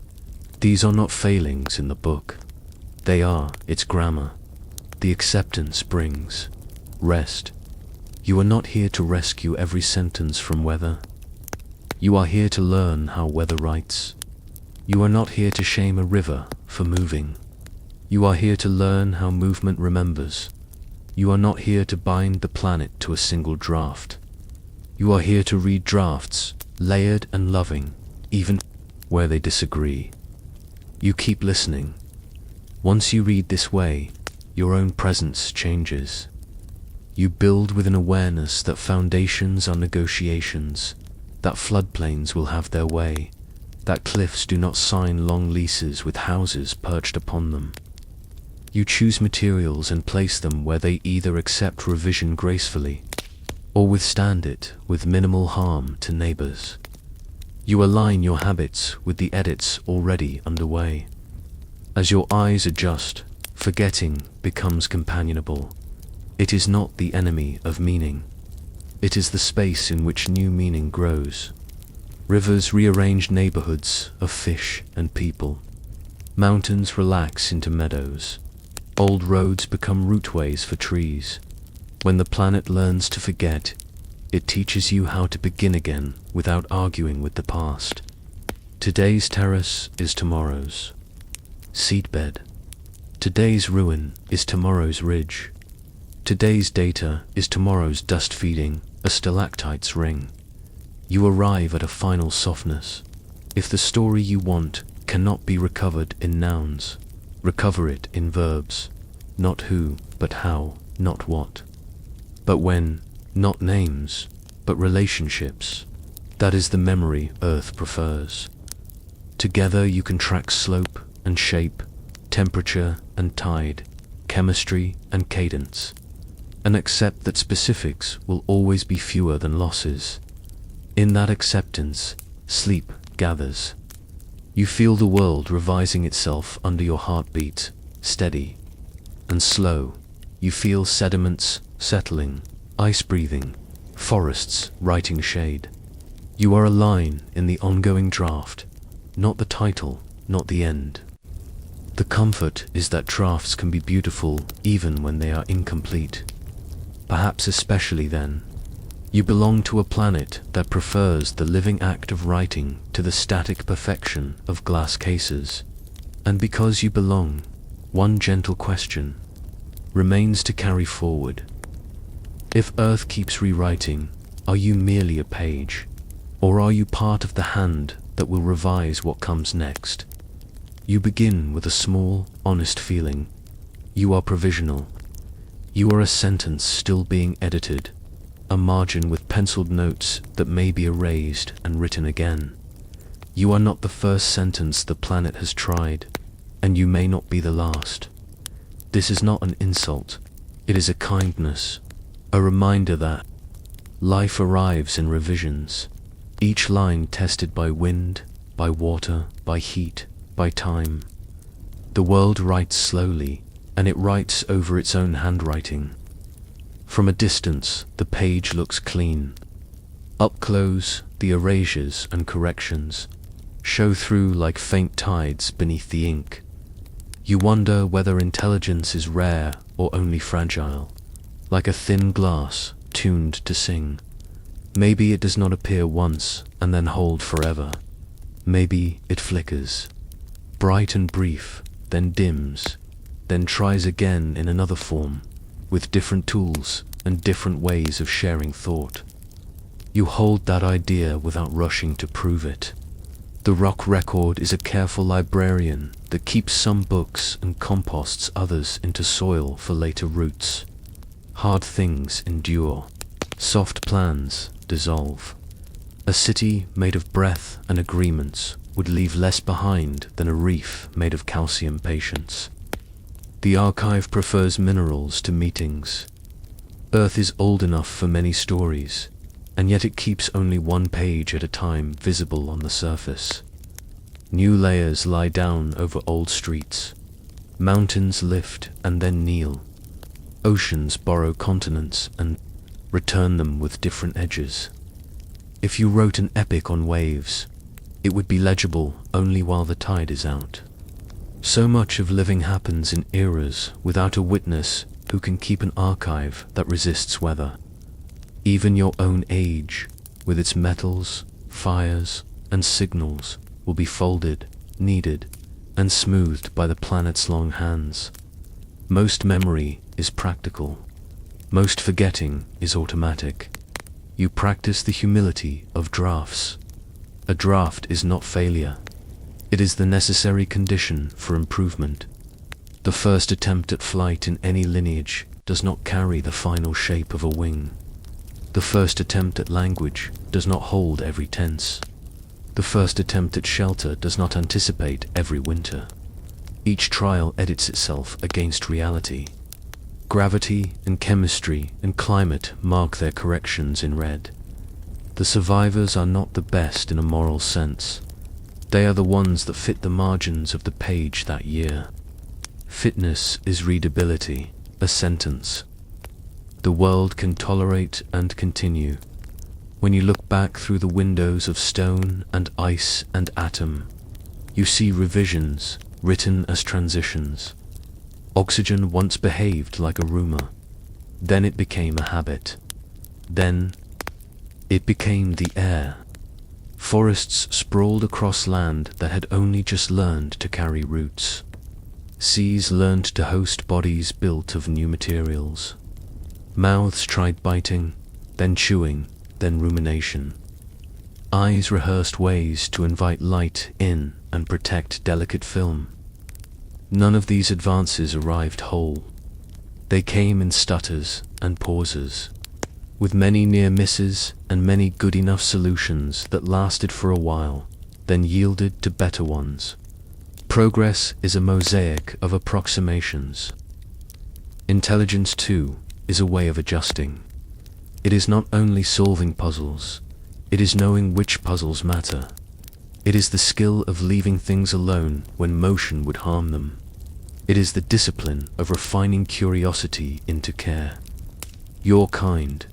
These are not failings in the book. They are its grammar. The acceptance brings rest. You are not here to rescue every sentence from weather. You are here to learn how weather writes. You are not here to shame a river for moving. You are here to learn how movement remembers. You are not here to bind the planet to a single draft. You are here to read drafts, layered and loving, even where they disagree. You keep listening. Once you read this way, your own presence changes. You build with an awareness that foundations are negotiations, that floodplains will have their way, that cliffs do not sign long leases with houses perched upon them. You choose materials and place them where they either accept revision gracefully or withstand it with minimal harm to neighbors. You align your habits with the edits already underway. As your eyes adjust, forgetting becomes companionable. It is not the enemy of meaning. It is the space in which new meaning grows. Rivers rearrange neighborhoods of fish and people. Mountains relax into meadows. Old roads become routeways for trees. When the planet learns to forget, it teaches you how to begin again without arguing with the past. Today's terrace is tomorrow's seedbed. Today's ruin is tomorrow's ridge. Today's data is tomorrow's dust feeding a stalactite's ring. You arrive at a final softness. If the story you want cannot be recovered in nouns, recover it in verbs. Not who, but how, not what. But when, not names, but relationships. That is the memory Earth prefers. Together you can track slope and shape, temperature and tide, chemistry and cadence, and accept that specifics will always be fewer than losses. In that acceptance, sleep gathers. You feel the world revising itself under your heartbeat, steady and slow. You feel sediments settling, ice breathing, forests writing shade. You are a line in the ongoing draft, not the title, not the end. The comfort is that drafts can be beautiful even when they are incomplete. Perhaps especially then. You belong to a planet that prefers the living act of writing to the static perfection of glass cases. And because you belong, one gentle question remains to carry forward. If Earth keeps rewriting, are you merely a page? Or are you part of the hand that will revise what comes next? You begin with a small, honest feeling. You are provisional. You are a sentence still being edited, a margin with penciled notes that may be erased and written again. You are not the first sentence the planet has tried, and you may not be the last. This is not an insult. It is a kindness, a reminder that life arrives in revisions, each line tested by wind, by water, by heat, by time. The world writes slowly, and it writes over its own handwriting. From a distance, the page looks clean. Up close, the erasures and corrections show through like faint tides beneath the ink. You wonder whether intelligence is rare or only fragile, like a thin glass tuned to sing. Maybe it does not appear once and then hold forever. Maybe it flickers, bright and brief, then dims, then tries again in another form, with different tools and different ways of sharing thought. You hold that idea without rushing to prove it. The rock record is a careful librarian that keeps some books and composts others into soil for later roots. Hard things endure. Soft plans dissolve. A city made of breath and agreements would leave less behind than a reef made of calcium patience. The archive prefers minerals to meetings. Earth is old enough for many stories, and yet it keeps only one page at a time visible on the surface. New layers lie down over old streets. Mountains lift and then kneel. Oceans borrow continents and return them with different edges. If you wrote an epic on waves, it would be legible only while the tide is out. So much of living happens in eras without a witness who can keep an archive that resists weather. Even your own age, with its metals, fires, and signals, will be folded, kneaded, and smoothed by the planet's long hands. Most memory is practical. Most forgetting is automatic. You practice the humility of drafts. A draft is not failure. It is the necessary condition for improvement. The first attempt at flight in any lineage does not carry the final shape of a wing. The first attempt at language does not hold every tense. The first attempt at shelter does not anticipate every winter. Each trial edits itself against reality. Gravity and chemistry and climate mark their corrections in red. The survivors are not the best in a moral sense. They are the ones that fit the margins of the page that year. Fitness is readability, a sentence. The world can tolerate and continue. When you look back through the windows of stone and ice and atom, you see revisions written as transitions. Oxygen once behaved like a rumor. Then it became a habit. Then it became the air. Forests sprawled across land that had only just learned to carry roots. Seas learned to host bodies built of new materials. Mouths tried biting, then chewing, then rumination. Eyes rehearsed ways to invite light in and protect delicate film. None of these advances arrived whole. They came in stutters and pauses, with many near misses and many good enough solutions that lasted for a while, then yielded to better ones. Progress is a mosaic of approximations. Intelligence, too, is a way of adjusting. It is not only solving puzzles, it is knowing which puzzles matter. It is the skill of leaving things alone when motion would harm them. It is the discipline of refining curiosity into care. Your kind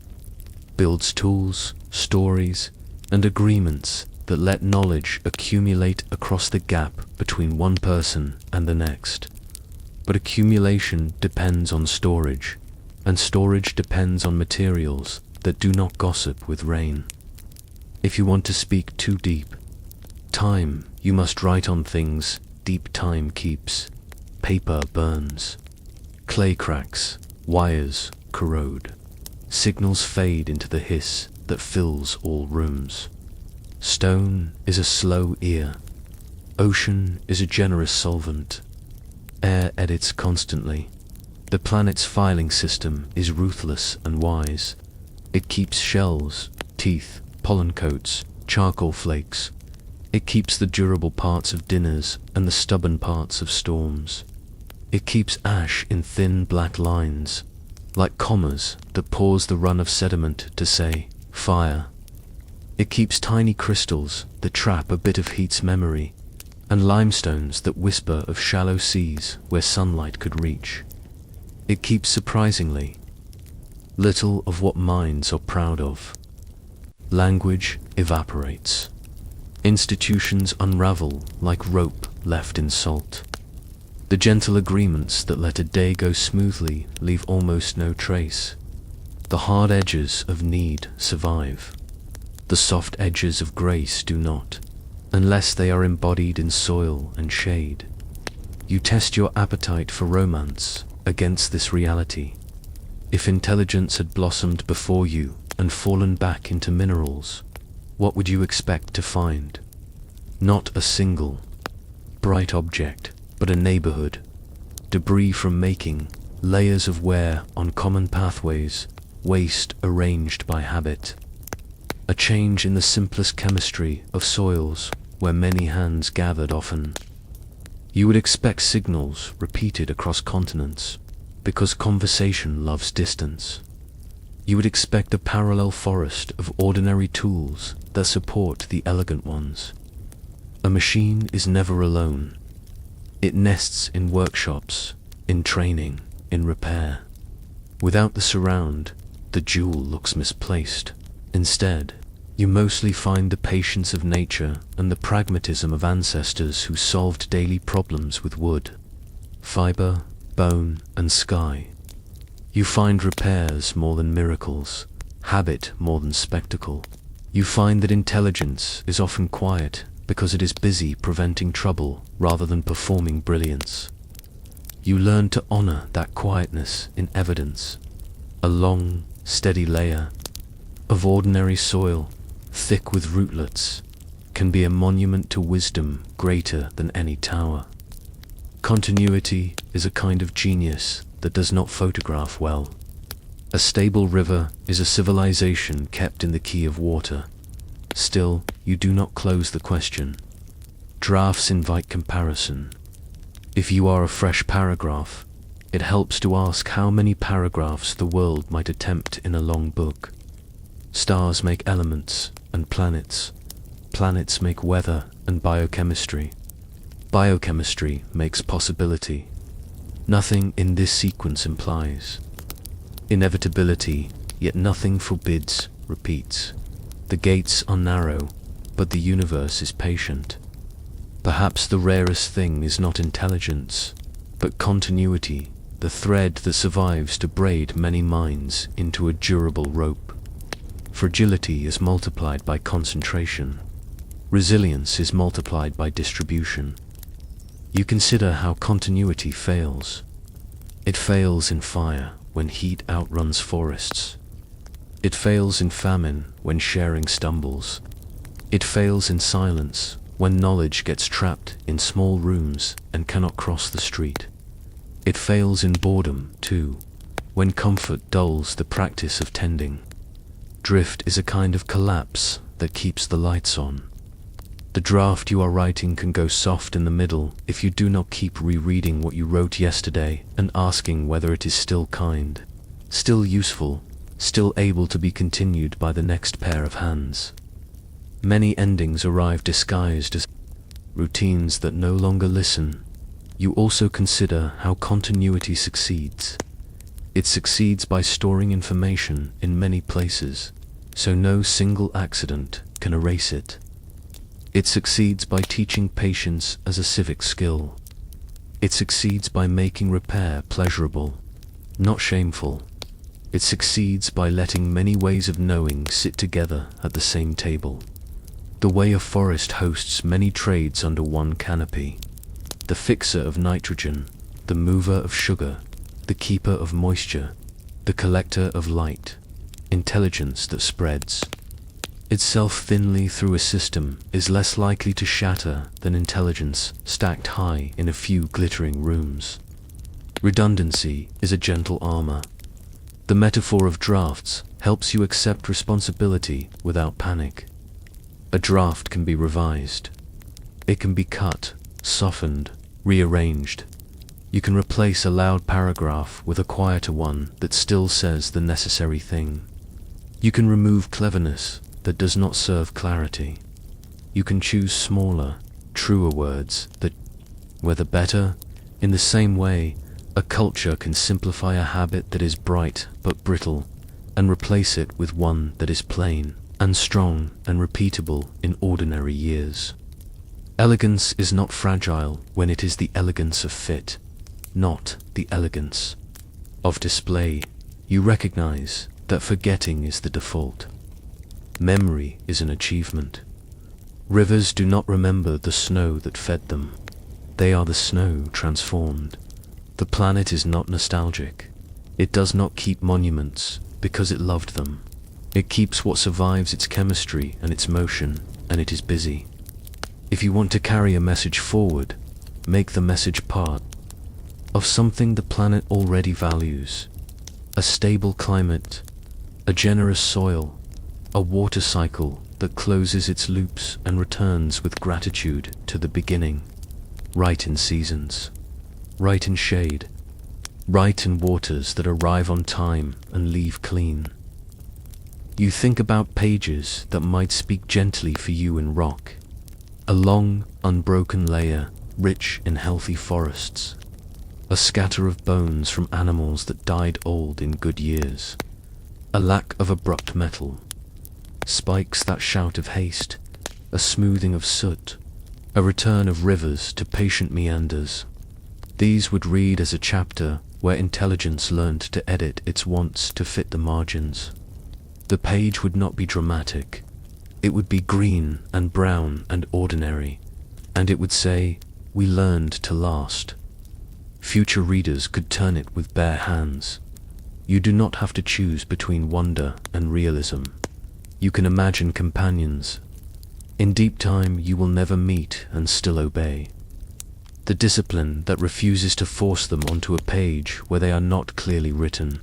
builds tools, stories, and agreements that let knowledge accumulate across the gap between one person and the next. But accumulation depends on storage, and storage depends on materials that do not gossip with rain. If you want to speak too deep, time, you must write on things deep time keeps. Paper burns. Clay cracks. Wires corrode. Signals fade into the hiss that fills all rooms. Stone is a slow ear. Ocean is a generous solvent. Air edits constantly. The planet's filing system is ruthless and wise. It keeps shells, teeth, pollen coats, charcoal flakes. It keeps the durable parts of dinners and the stubborn parts of storms. It keeps ash in thin black lines, like commas that pause the run of sediment to say, fire. It keeps tiny crystals that trap a bit of heat's memory, and limestones that whisper of shallow seas where sunlight could reach. It keeps surprisingly little of what minds are proud of. Language evaporates. Institutions unravel like rope left in salt. The gentle agreements that let a day go smoothly leave almost no trace. The hard edges of need survive. The soft edges of grace do not, unless they are embodied in soil and shade. You test your appetite for romance against this reality. If intelligence had blossomed before you and fallen back into minerals, what would you expect to find? Not a single bright object, but a neighborhood. Debris from making, layers of wear on common pathways, waste arranged by habit. A change in the simplest chemistry of soils where many hands gathered often. You would expect signals repeated across continents, because conversation loves distance. You would expect a parallel forest of ordinary tools that support the elegant ones. A machine is never alone. It nests in workshops, in training, in repair. Without the surround, the jewel looks misplaced. Instead, you mostly find the patience of nature and the pragmatism of ancestors who solved daily problems with wood, fiber, bone, and sky. You find repairs more than miracles, habit more than spectacle. You find that intelligence is often quiet because it is busy preventing trouble rather than performing brilliance. You learn to honor that quietness in evidence, a long, steady layer of ordinary soil, thick with rootlets, can be a monument to wisdom greater than any tower. Continuity is a kind of genius that does not photograph well. A stable river is a civilization kept in the key of water. Still, you do not close the question. Drafts invite comparison. If you are a fresh paragraph, it helps to ask how many paragraphs the world might attempt in a long book. Stars make elements and planets. Planets make weather and biochemistry. Biochemistry makes possibility. Nothing in this sequence implies inevitability, yet nothing forbids repeats. The gates are narrow, but the universe is patient. Perhaps the rarest thing is not intelligence, but continuity, the thread that survives to braid many minds into a durable rope. Fragility is multiplied by concentration. Resilience is multiplied by distribution. You consider how continuity fails. It fails in fire when heat outruns forests. It fails in famine when sharing stumbles. It fails in silence when knowledge gets trapped in small rooms and cannot cross the street. It fails in boredom, too, when comfort dulls the practice of tending. Drift is a kind of collapse that keeps the lights on. The draft you are writing can go soft in the middle if you do not keep rereading what you wrote yesterday and asking whether it is still kind, still useful, still able to be continued by the next pair of hands. Many endings arrive disguised as routines that no longer listen. You also consider how continuity succeeds. It succeeds by storing information in many places, so no single accident can erase it. It succeeds by teaching patience as a civic skill. It succeeds by making repair pleasurable, not shameful. It succeeds by letting many ways of knowing sit together at the same table. The way a forest hosts many trades under one canopy. The fixer of nitrogen, the mover of sugar, the keeper of moisture, the collector of light, intelligence that spreads itself thinly through a system is less likely to shatter than intelligence stacked high in a few glittering rooms. Redundancy is a gentle armor. The metaphor of drafts helps you accept responsibility without panic. A draft can be revised. It can be cut, softened, rearranged. You can replace a loud paragraph with a quieter one that still says the necessary thing. You can remove cleverness that does not serve clarity. You can choose smaller, truer words that, whether better, in the same way, a culture can simplify a habit that is bright but brittle and replace it with one that is plain and strong and repeatable in ordinary years. Elegance is not fragile when it is the elegance of fit, not the elegance of display. You recognize that forgetting is the default. Memory is an achievement. Rivers do not remember the snow that fed them. They are the snow transformed. The planet is not nostalgic. It does not keep monuments because it loved them. It keeps what survives its chemistry and its motion, and it is busy. If you want to carry a message forward, make the message part of something the planet already values. A stable climate, a generous soil, a water cycle that closes its loops and returns with gratitude to the beginning. Right in seasons, right in shade, right in waters that arrive on time and leave clean. You think about pages that might speak gently for you in rock. A long, unbroken layer, rich in healthy forests. A scatter of bones from animals that died old in good years. A lack of abrupt metal. Spikes that shout of haste. A smoothing of soot. A return of rivers to patient meanders. These would read as a chapter where intelligence learned to edit its wants to fit the margins. The page would not be dramatic. It would be green and brown and ordinary, and it would say, "We learned to last." Future readers could turn it with bare hands. You do not have to choose between wonder and realism. You can imagine companions. In deep time you will never meet and still obey. The discipline that refuses to force them onto a page where they are not clearly written.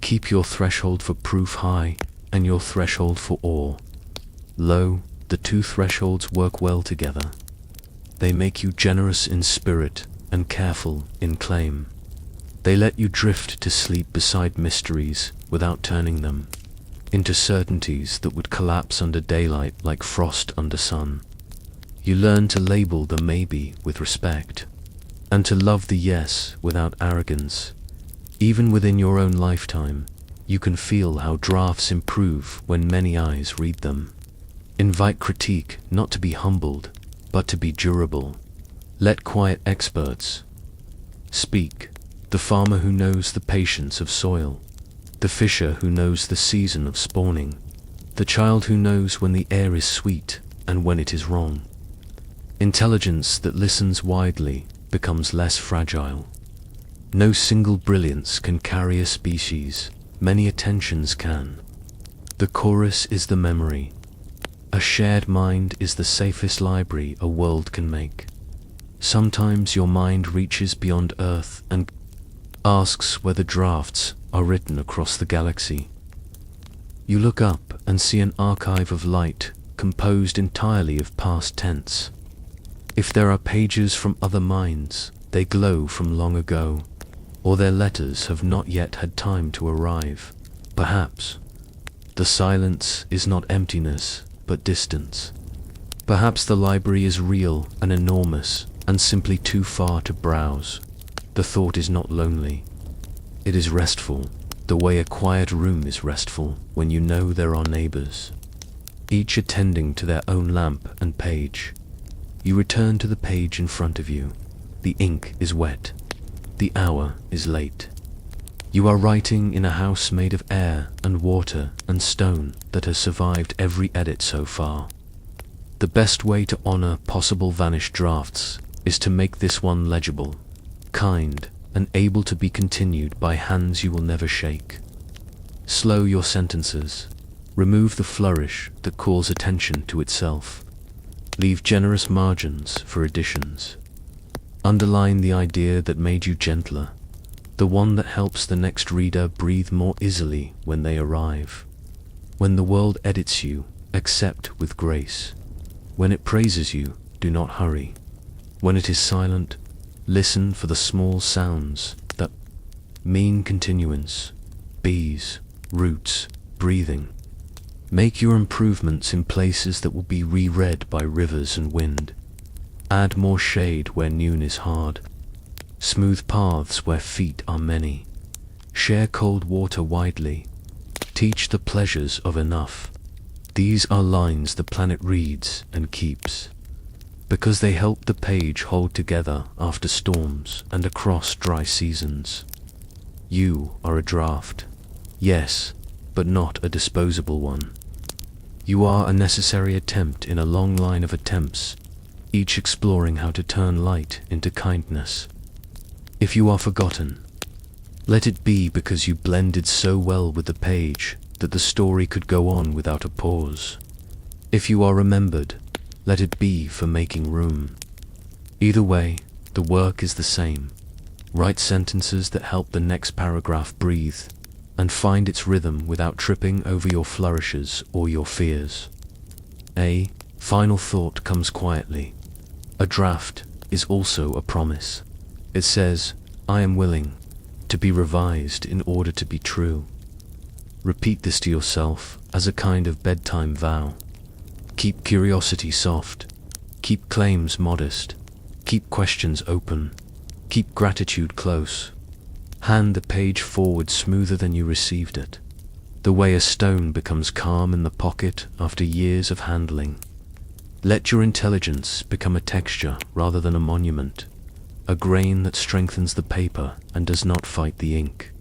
Keep your threshold for proof high and your threshold for awe. Lo, the two thresholds work well together. They make you generous in spirit and careful in claim. They let you drift to sleep beside mysteries without turning them into certainties that would collapse under daylight like frost under sun. You learn to label the maybe with respect, and to love the yes without arrogance. Even within your own lifetime, you can feel how drafts improve when many eyes read them. Invite critique not to be humbled, but to be durable. Let quiet experts speak. The farmer who knows the patience of soil, the fisher who knows the season of spawning, the child who knows when the air is sweet and when it is wrong. Intelligence that listens widely becomes less fragile. No single brilliance can carry a species, many attentions can. The chorus is the memory. A shared mind is the safest library a world can make. Sometimes your mind reaches beyond Earth and asks whether drafts are written across the galaxy. You look up and see an archive of light composed entirely of past tense. If there are pages from other minds, they glow from long ago, or their letters have not yet had time to arrive. Perhaps the silence is not emptiness, but distance. Perhaps the library is real and enormous and simply too far to browse. The thought is not lonely. It is restful, the way a quiet room is restful when you know there are neighbors, each attending to their own lamp and page. You return to the page in front of you. The ink is wet. The hour is late. You are writing in a house made of air and water and stone that has survived every edit so far. The best way to honor possible vanished drafts is to make this one legible, kind, and able to be continued by hands you will never shake. Slow your sentences. Remove the flourish that calls attention to itself. Leave generous margins for additions. Underline the idea that made you gentler, the one that helps the next reader breathe more easily when they arrive. When the world edits you, accept with grace. When it praises you, do not hurry. When it is silent, listen for the small sounds that mean continuance, bees, roots, breathing. Make your improvements in places that will be reread by rivers and wind. Add more shade where noon is hard. Smooth paths where feet are many. Share cold water widely. Teach the pleasures of enough. These are lines the planet reads and keeps, because they help the page hold together after storms and across dry seasons. You are a draft, yes, but not a disposable one. You are a necessary attempt in a long line of attempts, each exploring how to turn light into kindness. If you are forgotten, let it be because you blended so well with the page that the story could go on without a pause. If you are remembered, let it be for making room. Either way, the work is the same. Write sentences that help the next paragraph breathe and find its rhythm without tripping over your flourishes or your fears. A final thought comes quietly. A draft is also a promise. It says, I am willing to be revised in order to be true. Repeat this to yourself as a kind of bedtime vow. Keep curiosity soft. Keep claims modest. Keep questions open. Keep gratitude close. Hand the page forward smoother than you received it, the way a stone becomes calm in the pocket after years of handling. Let your intelligence become a texture rather than a monument, a grain that strengthens the paper and does not fight the ink.